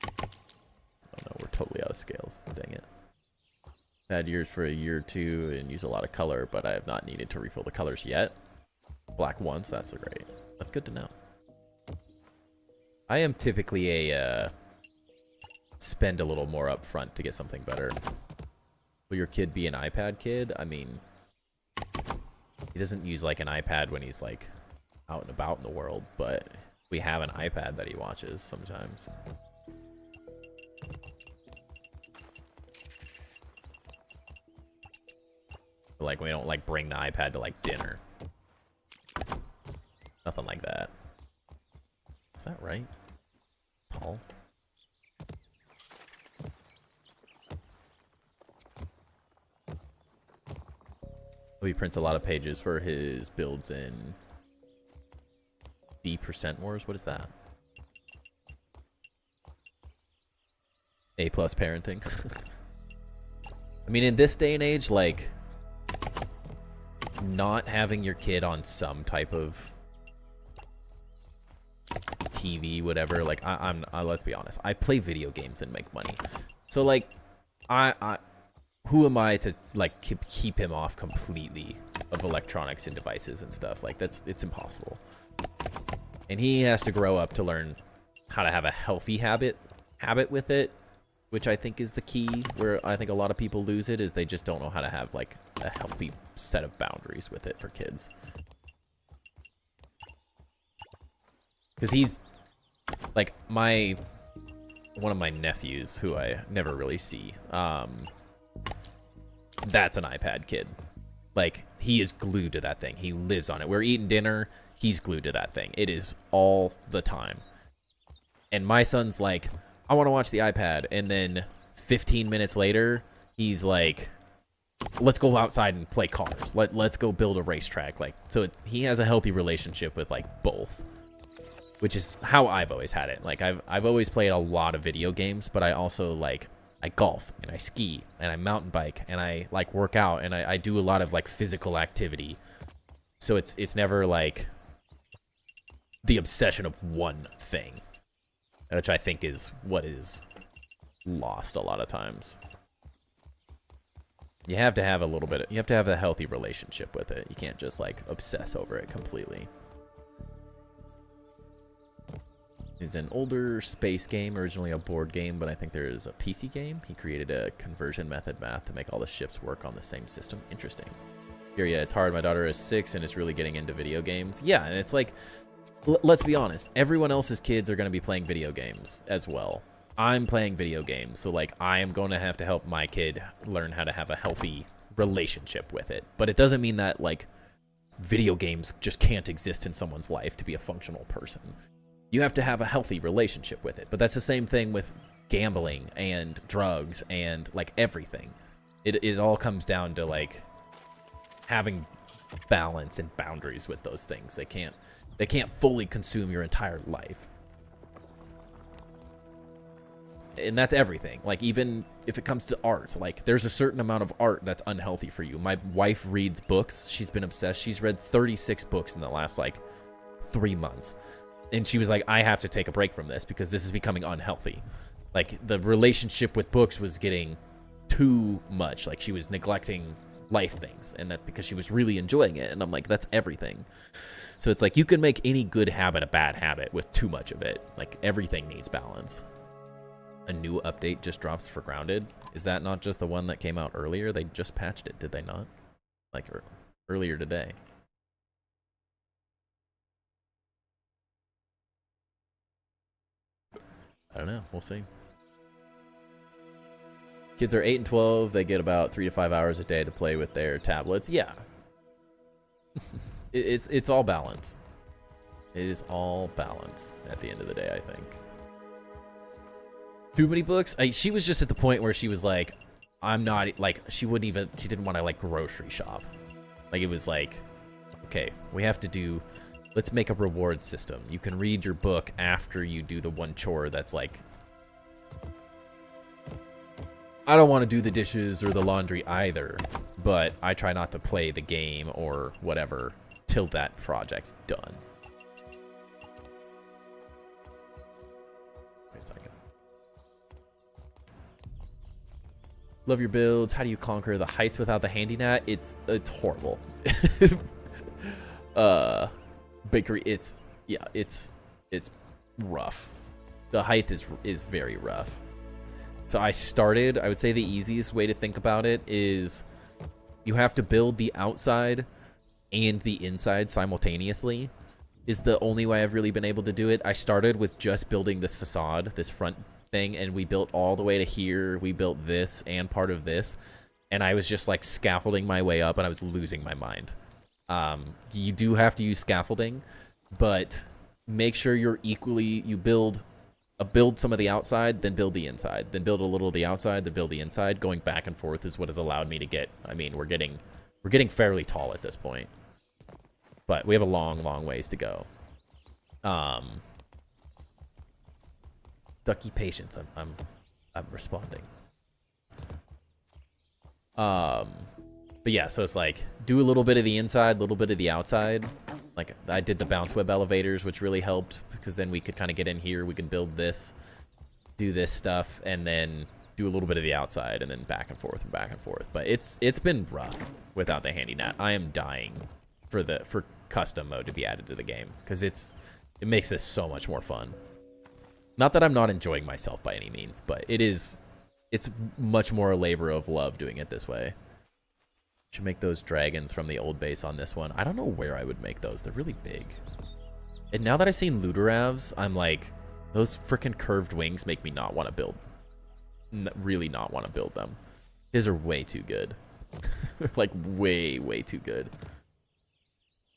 Oh no, we're totally out of scales. Dang it. Had yours for a year or two and use a lot of color, but I have not needed to refill the colors yet. Black once, that's great. That's good to know. I am typically a spend a little more up front to get something better. Will your kid be an iPad kid? I mean, he doesn't use like an iPad when he's like out and about in the world, but we have an iPad that he watches sometimes. Like, we don't like bring the iPad to like dinner. Nothing like that. Is that right? Tall. He prints a lot of pages for his builds in B% Wars. What is that? A+ parenting. I mean, in this day and age, like, not having your kid on some type of TV, whatever, like, let's be honest, I play video games and make money. So, like, who am I to, like, keep him off completely of electronics and devices and stuff? Like, it's impossible. And he has to grow up to learn how to have a healthy habit with it, which I think is the key. Where I think a lot of people lose it is they just don't know how to have, like, a healthy set of boundaries with it for kids. Because he's, like, one of my nephews, who I never really see, that's an iPad kid. Like, he is glued to that thing. He lives on it. We're eating dinner, he's glued to that thing. It is all the time. And my son's like, I want to watch the iPad. And then 15 minutes later, he's like, let's go outside and play cars. Let's go build a racetrack. Like, so he has a healthy relationship with, like, both. Which is how I've always had it. Like, I've always played a lot of video games, but I also, like, I golf and I ski and I mountain bike and I, like, work out and I do a lot of, like, physical activity. So it's never like the obsession of one thing, which I think is what is lost a lot of times. You have to have a little bit, you have to have a healthy relationship with it. You can't just, like, obsess over it completely. Is an older space game, originally a board game, but I think there is a PC game. He created a conversion method math to make all the ships work on the same system. Interesting. Here, yeah, it's hard. My daughter is 6 and is really getting into video games. Yeah, and it's like, let's be honest. Everyone else's kids are going to be playing video games as well. I'm playing video games, so like I am going to have to help my kid learn how to have a healthy relationship with it. But it doesn't mean that like video games just can't exist in someone's life to be a functional person. You have to have a healthy relationship with it. But that's the same thing with gambling and drugs and like everything. It all comes down to like having balance and boundaries with those things. They can't fully consume your entire life. And that's everything. Like, even if it comes to art, like, there's a certain amount of art that's unhealthy for you. My wife reads books. She's been obsessed. She's read 36 books in the last, like, 3 months. And she was like, I have to take a break from this because this is becoming unhealthy. Like, the relationship with books was getting too much. Like, she was neglecting life things. And that's because she was really enjoying it. And I'm like, that's everything. So it's like, you can make any good habit a bad habit with too much of it. Like, everything needs balance. A new update just drops for Grounded. Is that not just the one that came out earlier? They just patched it, did they not? Like earlier today. I don't know. We'll see. Kids are 8 and 12. They get about 3 to 5 hours a day to play with their tablets. Yeah. It's all balance. It is all balance at the end of the day, I think. Too many books? She was just at the point where she was like, I'm not, like, she didn't want to, like, grocery shop. Like, it was like, okay, we have to do, let's make a reward system. You can read your book after you do the one chore that's like, I don't want to do the dishes or the laundry either, but I try not to play the game or whatever till that project's done. Wait a second. Love your builds. How do you conquer the heights without the handy net? It's horrible. Bakery, it's rough. The height is very rough. So I would say the easiest way to think about it is you have to build the outside and the inside simultaneously is the only way I've really been able to do it. I started with just building this facade, this front thing, and we built all the way to here. We built this and part of this, and I was just like scaffolding my way up, and I was losing my mind. You do have to use scaffolding, but make sure you build some of the outside, then build the inside, then build a little of the outside, then build the inside. Going back and forth is what has allowed me to get, I mean, we're getting fairly tall at this point, but we have a long ways to go. Ducky patience. I'm responding. But yeah, so it's like do a little bit of the inside, a little bit of the outside. Like I did the bounce web elevators, which really helped because then we could kind of get in here. We can build this, do this stuff, and then do a little bit of the outside, and then back and forth and back and forth. But it's been rough without the handy net. I am dying for custom mode to be added to the game because it makes this so much more fun. Not that I'm not enjoying myself by any means, but it's much more a labor of love doing it this way. Should make those dragons from the old base on this one. I don't know where I would make those. They're really big. And now that I've seen Ludoravs, I'm like, those freaking curved wings make me not want to build. Really not want to build them. His are way too good. Like, way too good.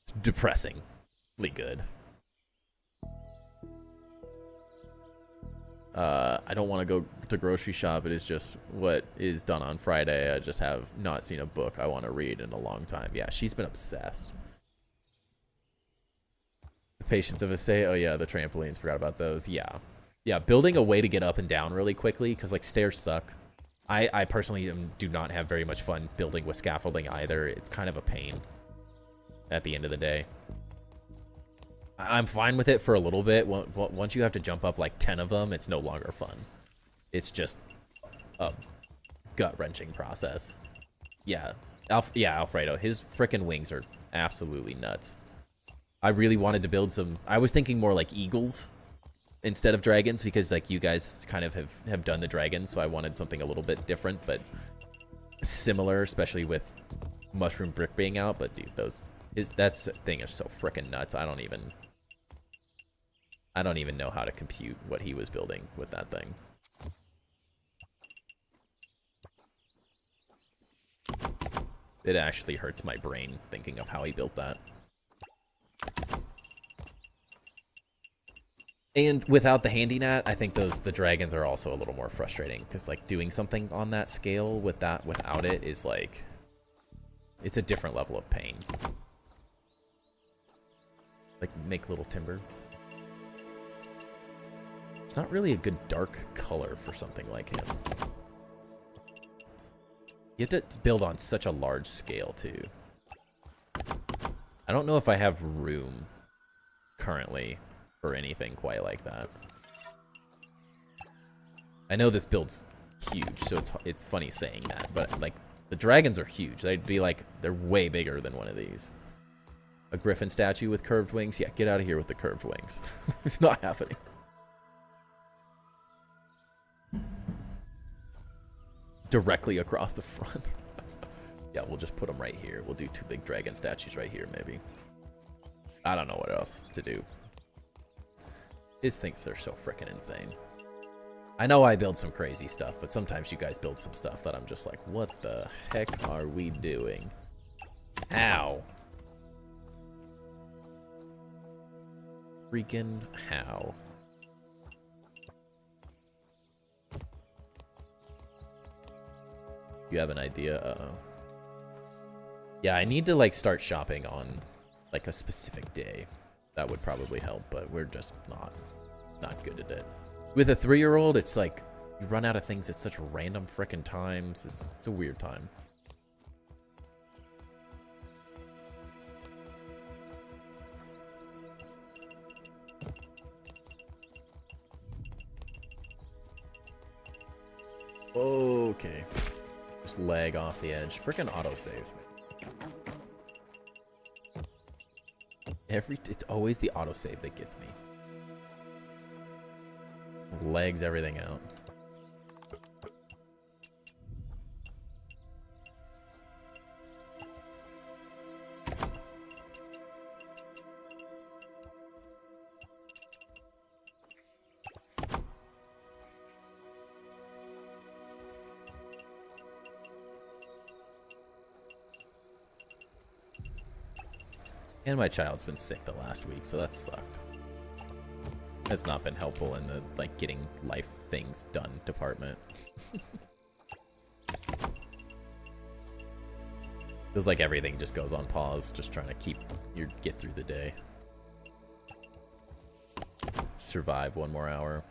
It's depressingly good. I don't want to go to grocery shop. It is just what is done on Friday. I just have not seen a book I want to read in a long time. Yeah, she's been obsessed. The patience of a say. Oh yeah, the trampolines. Forgot about those. Yeah, building a way to get up and down really quickly because like stairs suck. I personally do not have very much fun building with scaffolding either. It's kind of a pain at the end of the day. I'm fine with it for a little bit. Once you have to jump up like 10 of them, it's no longer fun. It's just a gut-wrenching process. Yeah, Alfredo, his frickin' wings are absolutely nuts. I really wanted to build some... I was thinking more like eagles instead of dragons because like you guys kind of have done the dragons, so I wanted something a little bit different, but similar, especially with mushroom brick being out, but dude, that thing is so freaking nuts. I don't even know how to compute what he was building with that thing. It actually hurts my brain thinking of how he built that. And without the handy net, I think the dragons are also a little more frustrating, because like doing something on that scale without it is like, it's a different level of pain. Like make little timber. It's not really a good dark color for something like him. You have to build on such a large scale too. I don't know if I have room currently for anything quite like that. I know this build's huge, so it's funny saying that, but like the dragons are huge. They'd be like, they're way bigger than one of these. A griffin statue with curved wings? Yeah, get out of here with the curved wings. It's not happening. Directly across the front. Yeah, we'll just put them right here. We'll do 2 big dragon statues right here, maybe. I don't know what else to do. His things are so freaking insane. I know I build some crazy stuff, but sometimes you guys build some stuff that I'm just like, what the heck are we doing? How? Freaking how? You have an idea? Uh-oh. Yeah, I need to like start shopping on like a specific day. That would probably help, but we're just not good at it. With a 3-year-old, it's like you run out of things at such random frickin' times. It's a weird time. Okay. Just lag off the edge. Frickin' autosaves, man. It's always the autosave that gets me. Legs everything out. And my child's been sick the last week, so that sucked. Has not been helpful in the like getting life things done department. Feels like everything just goes on pause, just trying to get through the day. Survive 1 more hour.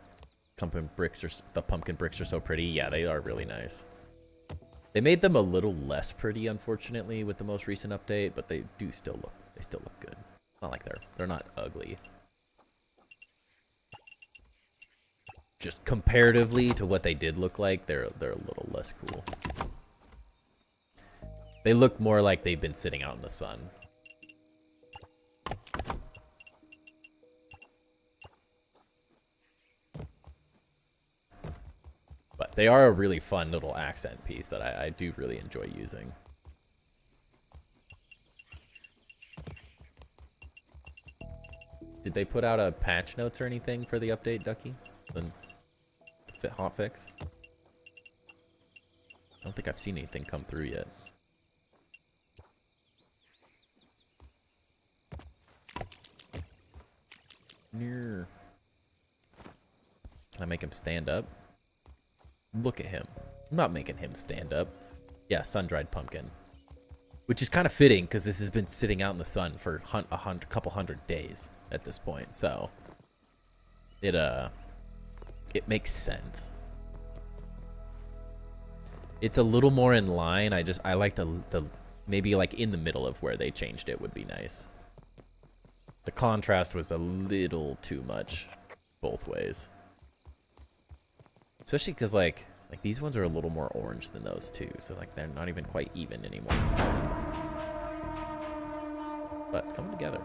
The pumpkin bricks are so pretty. Yeah, they are really nice. They made them a little less pretty, unfortunately, with the most recent update, but they still look good. Not like they're not ugly. Just comparatively to what they did look like, they're a little less cool. They look more like they've been sitting out in the sun. But they are a really fun little accent piece that I do really enjoy using. Did they put out a patch notes or anything for the update, Ducky? The hotfix? I don't think I've seen anything come through yet. Can I make him stand up? Look at him. I'm not making him stand up. Yeah, sun-dried pumpkin. Which is kind of fitting, because this has been sitting out in the sun for a couple hundred days at this point, so it makes sense. It's a little more in line. I like the maybe like in the middle of where they changed it would be nice. The contrast was a little too much both ways. Especially because like these ones are a little more orange than those two, so like they're not even quite even anymore. But it's coming together.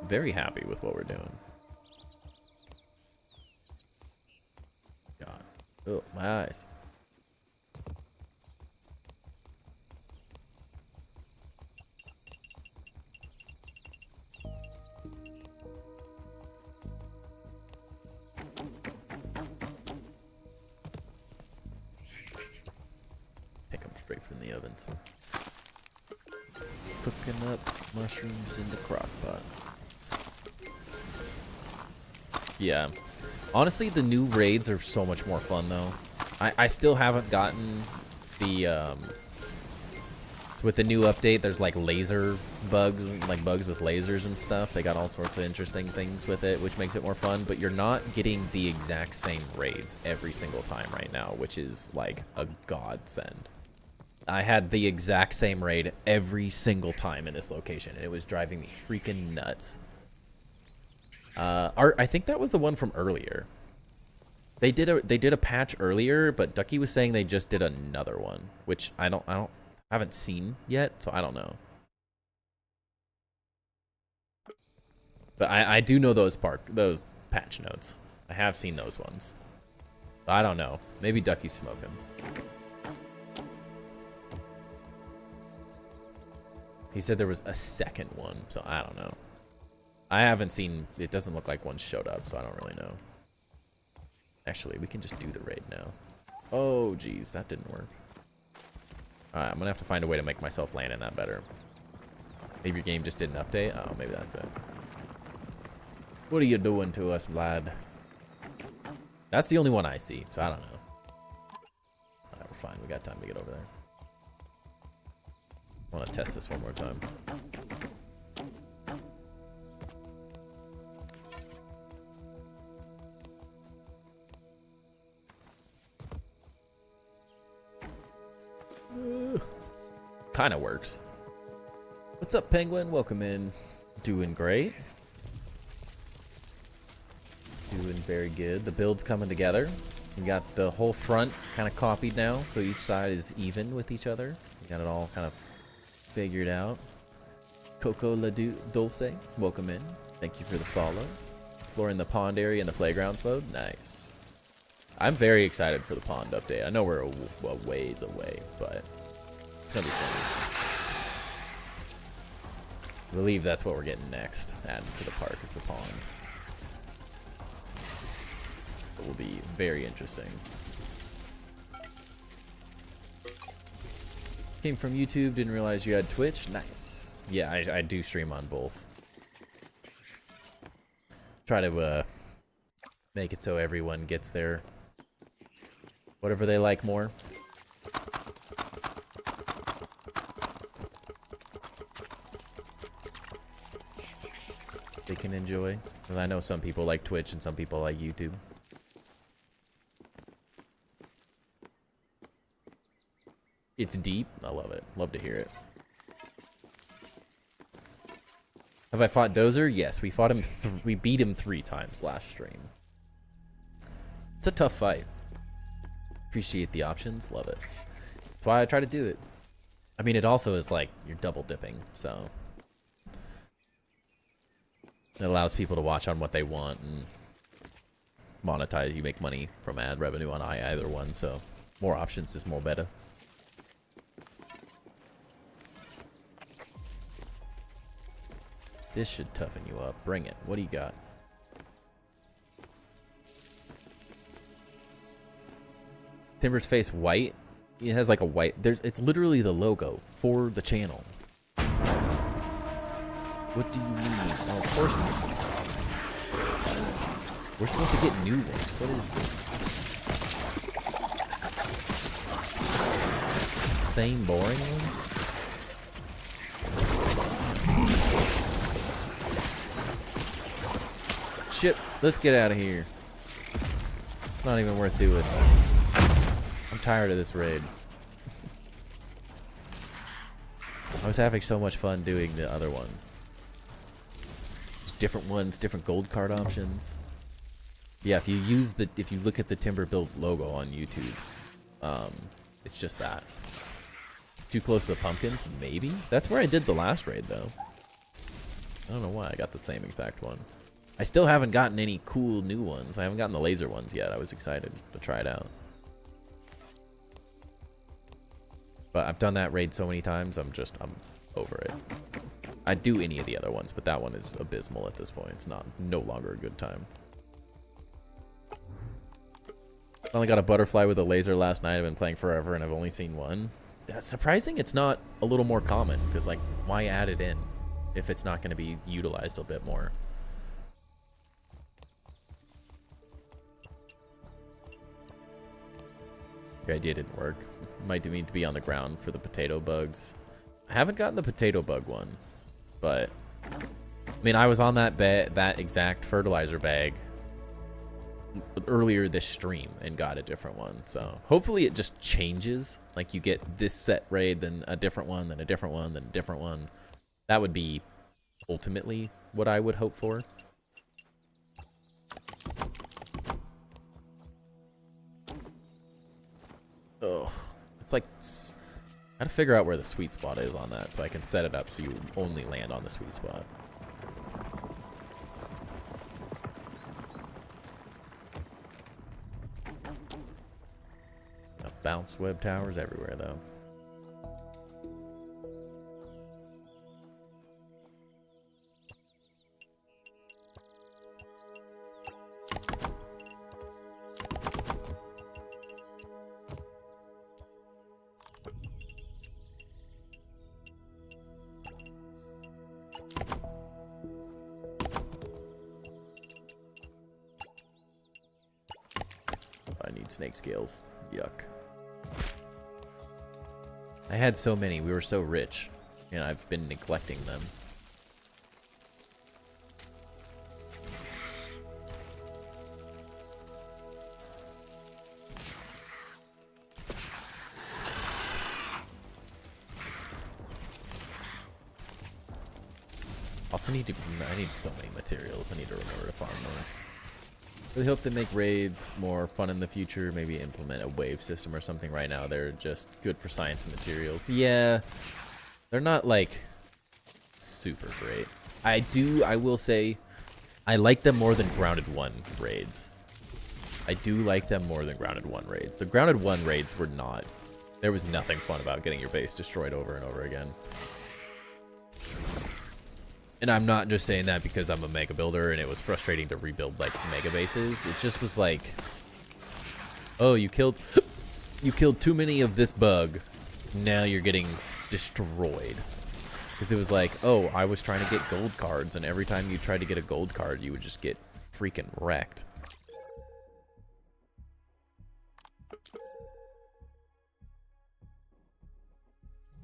Very happy with what we're doing. God. Oh, my eyes. straight from the ovens. Cooking up mushrooms in the crock pot. Yeah. Honestly, the new raids are so much more fun, though. I still haven't gotten the, so with the new update, there's, like, laser bugs, like bugs with lasers and stuff. They got all sorts of interesting things with it, which makes it more fun, but you're not getting the exact same raids every single time right now, which is, like, a godsend. I had the exact same raid every single time in this location, and it was driving me freaking nuts. I think that was the one from earlier. They did a patch earlier, but Ducky was saying they just did another one, which I haven't seen yet, so I don't know. But I do know those patch notes. I have seen those ones. I don't know. Maybe Ducky's smoking. He said there was a second one, so I don't know. I haven't seen, it doesn't look like one showed up, so I don't really know. Actually, we can just do the raid now. Oh, geez, that didn't work. Alright, I'm gonna have to find a way to make myself land in that better. Maybe your game just didn't update? Oh, maybe that's it. What are you doing to us, lad? That's the only one I see, so I don't know. Alright, we're fine. We got time to get over there. I want to test this one more time. Kind of works. What's up, Penguin? Welcome in. Doing great. Doing very good. The build's coming together. We got the whole front kind of copied now, so each side is even with each other. We got it all kind of figured out. Coco La Dulce, welcome in. Thank you for the follow. Exploring the pond area in the playgrounds mode. Nice. I'm very excited for the pond update. I know we're a ways away, but it's gonna be fun. I believe that's what we're getting next. Added to the park is the pond. It will be very interesting. Came from YouTube, didn't realize you had Twitch. Nice. Yeah, I do stream on both. Try to make it so everyone gets their whatever they like more. They can enjoy. And I know some people like Twitch and some people like YouTube. It's deep. I love it. Love to hear it. Have I fought Dozer? Yes, we fought him. We beat him 3 times last stream. It's a tough fight. Appreciate the options. Love it. That's why I try to do it. I mean, it also is like you're double dipping, so it allows people to watch on what they want and monetize. You make money from ad revenue on either one, so more options is more better. This should toughen you up. Bring it. What do you got? Timber's face white. It has like a white. It's literally the logo for the channel. What do you mean? Oh, of course we get this one. We're supposed to get new ones. What is this? Same boring one? Shit, let's get out of here. It's not even worth doing. I'm tired of this raid. I was having so much fun doing the other one. Just different ones, different gold card options. Yeah, if you look at the Timber Builds logo on YouTube, it's just that. Too close to the pumpkins? Maybe? That's where I did the last raid, though. I don't know why I got the same exact one. I still haven't gotten any cool new ones. I haven't gotten the laser ones yet. I was excited to try it out. But I've done that raid so many times, I'm over it. I'd do any of the other ones, but that one is abysmal at this point. It's no longer a good time. Finally got a butterfly with a laser last night. I've been playing forever and I've only seen one. That's surprising it's not a little more common, because, like, why add it in if it's not going to be utilized a bit more? The idea didn't work. Might need to be on the ground for the potato bugs. I haven't gotten the potato bug one, but I mean, I was on that exact fertilizer bag earlier this stream and got a different one. So hopefully it just changes. Like you get this set raid, then a different one, then a different one, then a different one. That would be ultimately what I would hope for. Ugh. It's like, I gotta figure out where the sweet spot is on that so I can set it up so you only land on the sweet spot. Bounce web towers everywhere, though. I need snake scales. Yuck. I had so many. We were so rich, and I've been neglecting them. Also need to, I need so many materials. I need to remember to farm more. Really hope they make raids more fun in the future. Maybe implement a wave system or something. Right now, they're just good for science and materials. Yeah, they're not like super great. I will say, I like them more than Grounded 1 raids. I do like them more than Grounded 1 raids. The Grounded 1 raids were not. There was nothing fun about getting your base destroyed over and over again. And I'm not just saying that because I'm a mega builder and it was frustrating to rebuild like mega bases. It just was like, oh, you killed too many of this bug. Now you're getting destroyed. Because it was like, oh, I was trying to get gold cards, and every time you tried to get a gold card, you would just get freaking wrecked.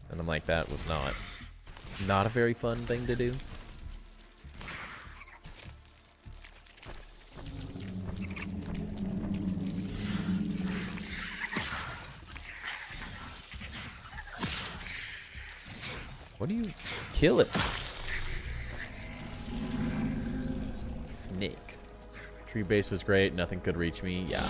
And I'm like, that was not a very fun thing to do. What do you kill it? Snake. Tree base was great. Nothing could reach me. Yeah.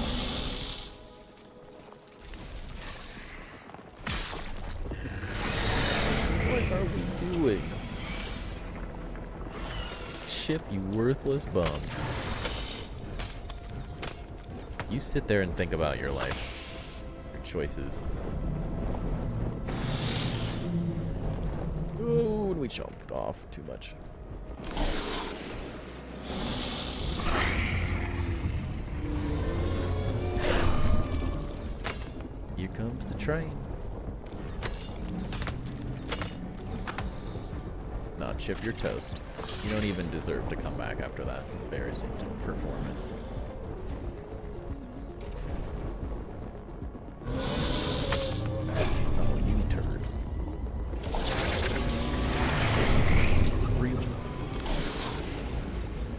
What are we doing? Chip, you worthless bum. You sit there and think about your life. Your choices. Oh, and we chopped off too much. Here comes the train. Nah, Chip, you're toast. You don't even deserve to come back after that embarrassing performance.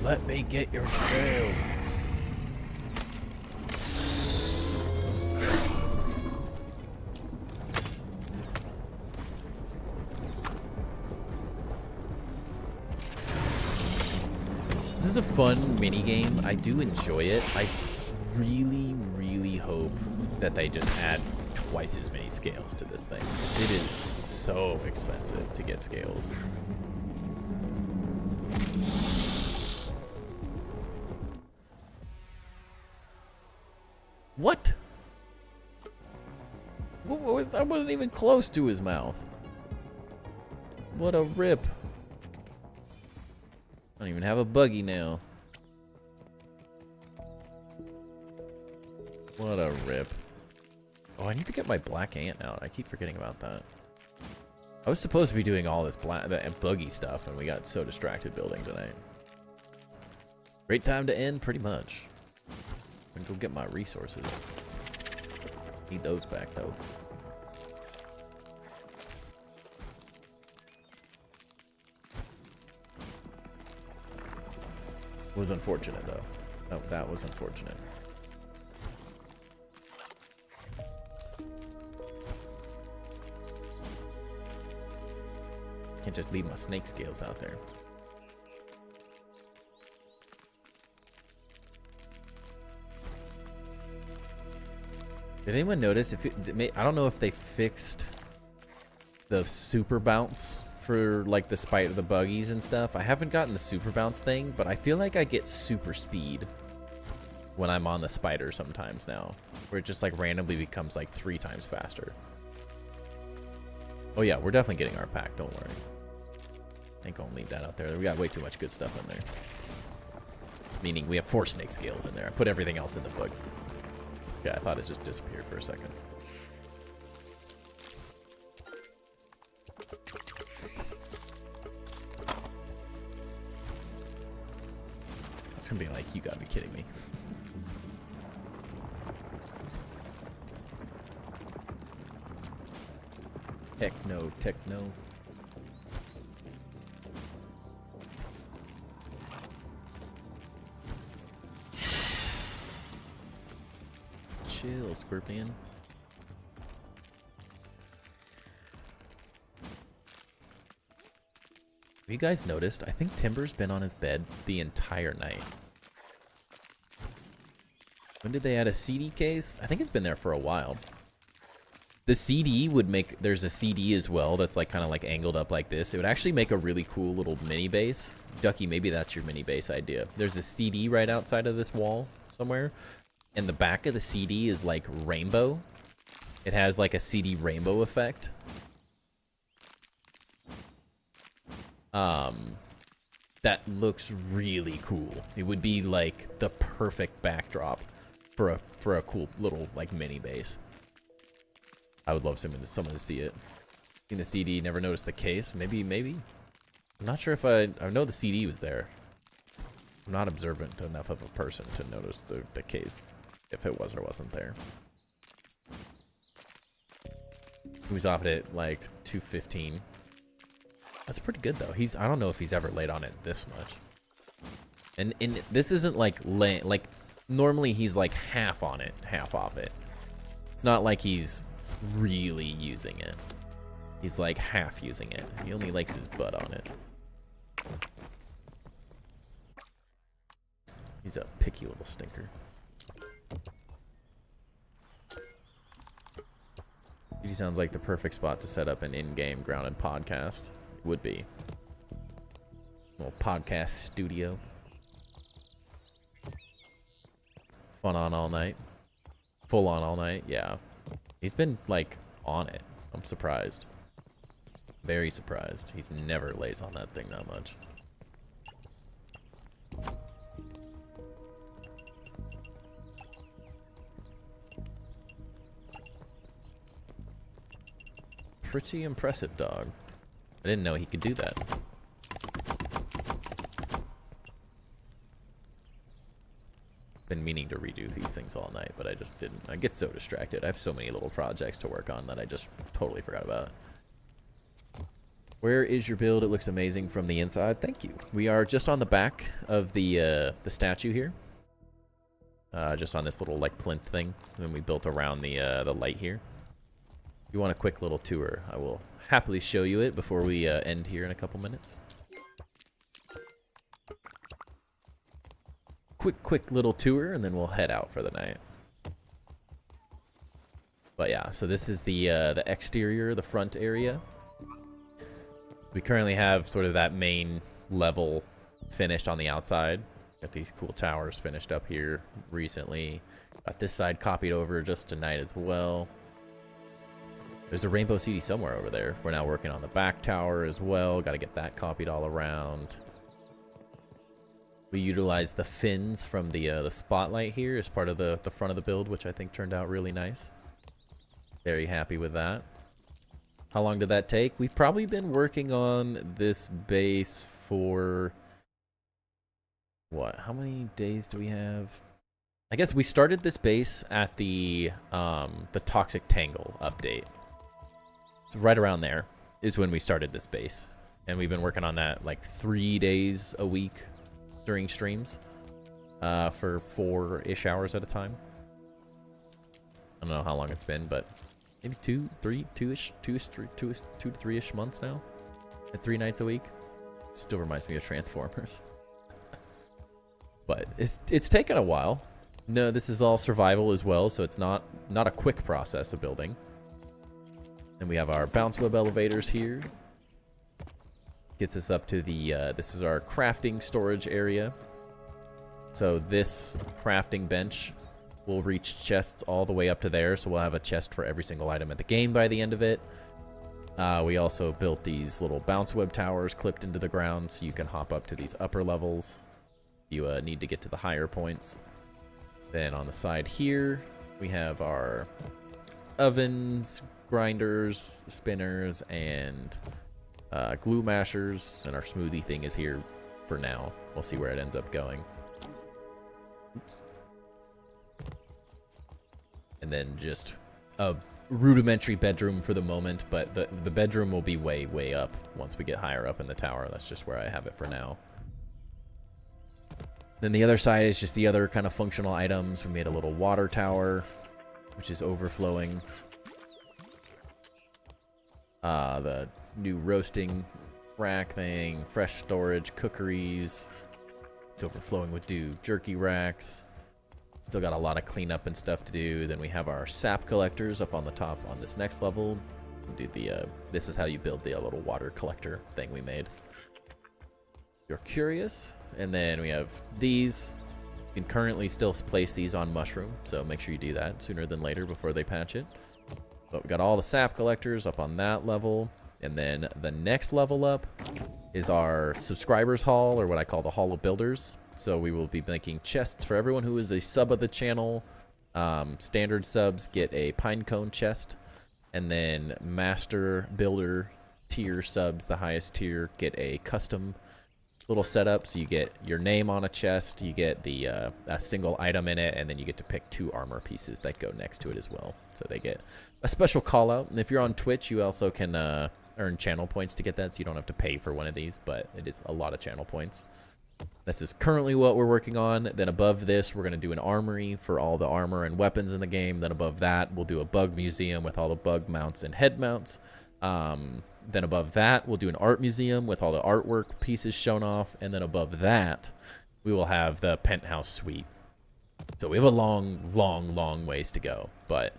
Let me get your scales. This is a fun mini game. I do enjoy it. I really, really hope that they just add twice as many scales to this thing. It is so expensive to get scales. What? I wasn't even close to his mouth. What a rip. I don't even have a buggy now. What a rip. Oh, I need to get my black ant out. I keep forgetting about that. I was supposed to be doing all this buggy stuff, and we got so distracted building tonight. Great time to end, pretty much. I'm gonna go get my resources. Need those back, though. Was unfortunate, though. Oh, that was unfortunate. Can't just leave my snake scales out there. Did anyone notice if I don't know if they fixed the super bounce for like the buggies and stuff. I haven't gotten the super bounce thing, but I feel like I get super speed when I'm on the spider sometimes now, where it just like randomly becomes like 3 times faster. Oh yeah, we're definitely getting our pack, don't worry. I ain't gonna leave that out there. We got way too much good stuff in there. Meaning we have 4 snake scales in there. I put everything else in the book. Yeah, I thought it just disappeared for a second. It's gonna be like, you gotta be kidding me. Techno, techno. Chill, Scorpion. Have you guys noticed? I think Timber's been on his bed the entire night. When did they add a CD case? I think it's been there for a while. The CD would make, there's a CD as well that's like kind of like angled up like this. It would actually make a really cool little mini base. Ducky, maybe that's your mini base idea. There's a CD right outside of this wall somewhere. And the back of the CD is like rainbow. It has like a CD rainbow effect. That looks really cool. It would be like the perfect backdrop for a cool little like mini base. I would love someone to see it. Seen the CD, never noticed the case. Maybe. I'm not sure if I know the CD was there. I'm not observant enough of a person to notice the case, if it was or wasn't there. He was off at like 2:15. That's pretty good though. I don't know if he's ever laid on it this much. And this isn't like normally he's like half on it, half off it. It's not like he's really using it. He's like half using it. He only likes his butt on it. He's a picky little stinker. He sounds like the perfect spot to set up an in-game grounded podcast. Would be. Little podcast studio. Fun on all night. Full on all night, yeah. He's been, like, on it. I'm surprised. Very surprised. He's never lays on that thing that much. Pretty impressive dog. I didn't know he could do that. Been meaning to redo these things all night, but I just didn't. I get so distracted. I have so many little projects to work on that I just totally forgot about. Where is your build? It looks amazing from the inside. Thank you. We are just on the back of the statue here. Just on this little like plinth thing. So then we built around the light here. If you want a quick little tour, I will happily show you it before we end here in a couple minutes. Quick little tour, and then we'll head out for the night. But yeah, so this is the exterior, the front area. We currently have sort of that main level finished on the outside. Got these cool towers finished up here recently. Got this side copied over just tonight as well. There's a rainbow CD somewhere over there. We're now working on the back tower as well. Got to get that copied all around. We utilized the fins from the spotlight here as part of the front of the build, which I think turned out really nice. Very happy with that. How long did that take? We've probably been working on this base for... what? How many days do we have? I guess we started this base at the Toxic Tangle update. So right around there is when we started this base. And we've been working on that like 3 days a week during streams for 4-ish hours at a time. I don't know how long it's been, but maybe 2 to 3-ish months now. At 3 nights a week. Still reminds me of Transformers. But it's taken a while. No, this is all survival as well, so it's not a quick process of building. And we have our bounce web elevators here. Gets us up to the, this is our crafting storage area. So this crafting bench will reach chests all the way up to there, so we'll have a chest for every single item at the game by the end of it. We also built these little bounce web towers clipped into the ground, so you can hop up to these upper levels. You need to get to the higher points. Then on the side here, we have our ovens, grinders, spinners, and glue mashers, and our smoothie thing is here for now. We'll see where it ends up going. Oops. And then just a rudimentary bedroom for the moment, but the bedroom will be way, way up once we get higher up in the tower. That's just where I have it for now. Then the other side is just the other kind of functional items. We made a little water tower, which is overflowing. The new roasting rack thing, fresh storage, cookeries. It's overflowing with jerky racks. Still got a lot of cleanup and stuff to do. Then we have our sap collectors up on the top on this next level. Do the this is how you build the little water collector thing we made. You're curious. And then we have these. You can currently still place these on mushroom, so make sure you do that sooner than later before they patch it. But we got all the sap collectors up on that level. And then the next level up is our subscribers hall, or what I call the Hall of Builders. So we will be making chests for everyone who is a sub of the channel. Standard subs get a pine cone chest. And then master builder tier subs, the highest tier, get a custom little setup. So you get your name on a chest, you get the a single item in it, and then you get to pick 2 armor pieces that go next to it as well. So they get a special call out. And if you're on Twitch, you also can earn channel points to get that, so you don't have to pay for one of these, but it is a lot of channel points. This is currently what we're working on. Then above this, we're going to do an armory for all the armor and weapons in the game. Then above that, we'll do a bug museum with all the bug mounts and head mounts. Then above that, we'll do an art museum with all the artwork pieces shown off. And then above that, we will have the penthouse suite. So we have a long, long, long ways to go, but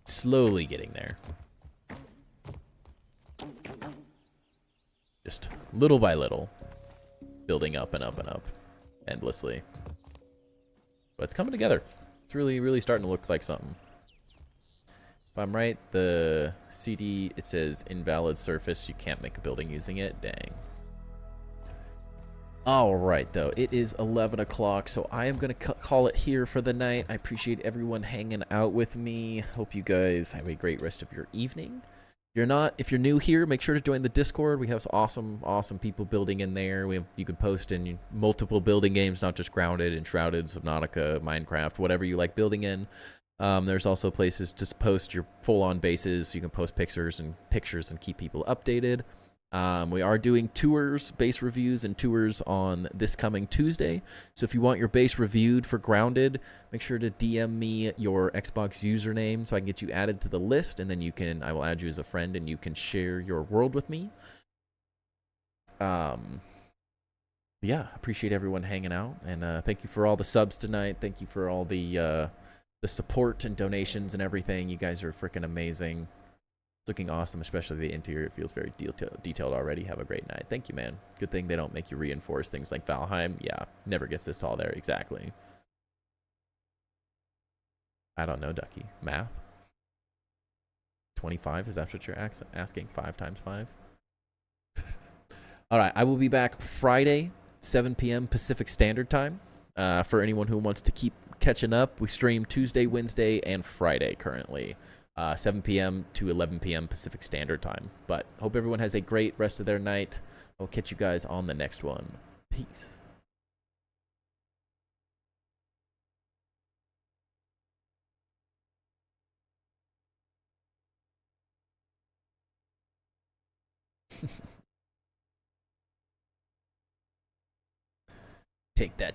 slowly getting there. Just little by little, building up and up and up endlessly. But it's coming together. It's really, really starting to look like something. If I'm right, the CD, it says invalid surface. You can't make a building using it. Dang. All right, though. It is 11 o'clock, so I am going to call it here for the night. I appreciate everyone hanging out with me. Hope you guys have a great rest of your evening. If you're new here, make sure to join the Discord. We have some awesome people building in there. You can post in multiple building games, not just Grounded and Shrouded, Subnautica, Minecraft, whatever you like building in. There's also places to post your full-on bases. You can post pictures and keep people updated. We are doing tours, base reviews, and tours on this coming Tuesday. So if you want your base reviewed for Grounded, make sure to DM me your Xbox username so I can get you added to the list, and then I will add you as a friend, and you can share your world with me. Yeah, appreciate everyone hanging out, and thank you for all the subs tonight. Thank you for all the support and donations and everything. You guys are freaking amazing. Looking awesome, especially the interior. It feels very detailed already. Have a great night. Thank you, man. Good thing they don't make you reinforce things like Valheim. Yeah, never gets this tall there. Exactly. I don't know, Ducky. Math? 25? Is that what you're asking? 5 times 5? All right, I will be back Friday, 7 p.m. Pacific Standard Time. For anyone who wants to keep catching up, we stream Tuesday, Wednesday, and Friday currently. 7 p.m. to 11 p.m. Pacific Standard Time. But hope everyone has a great rest of their night. I'll catch you guys on the next one. Peace. Take that.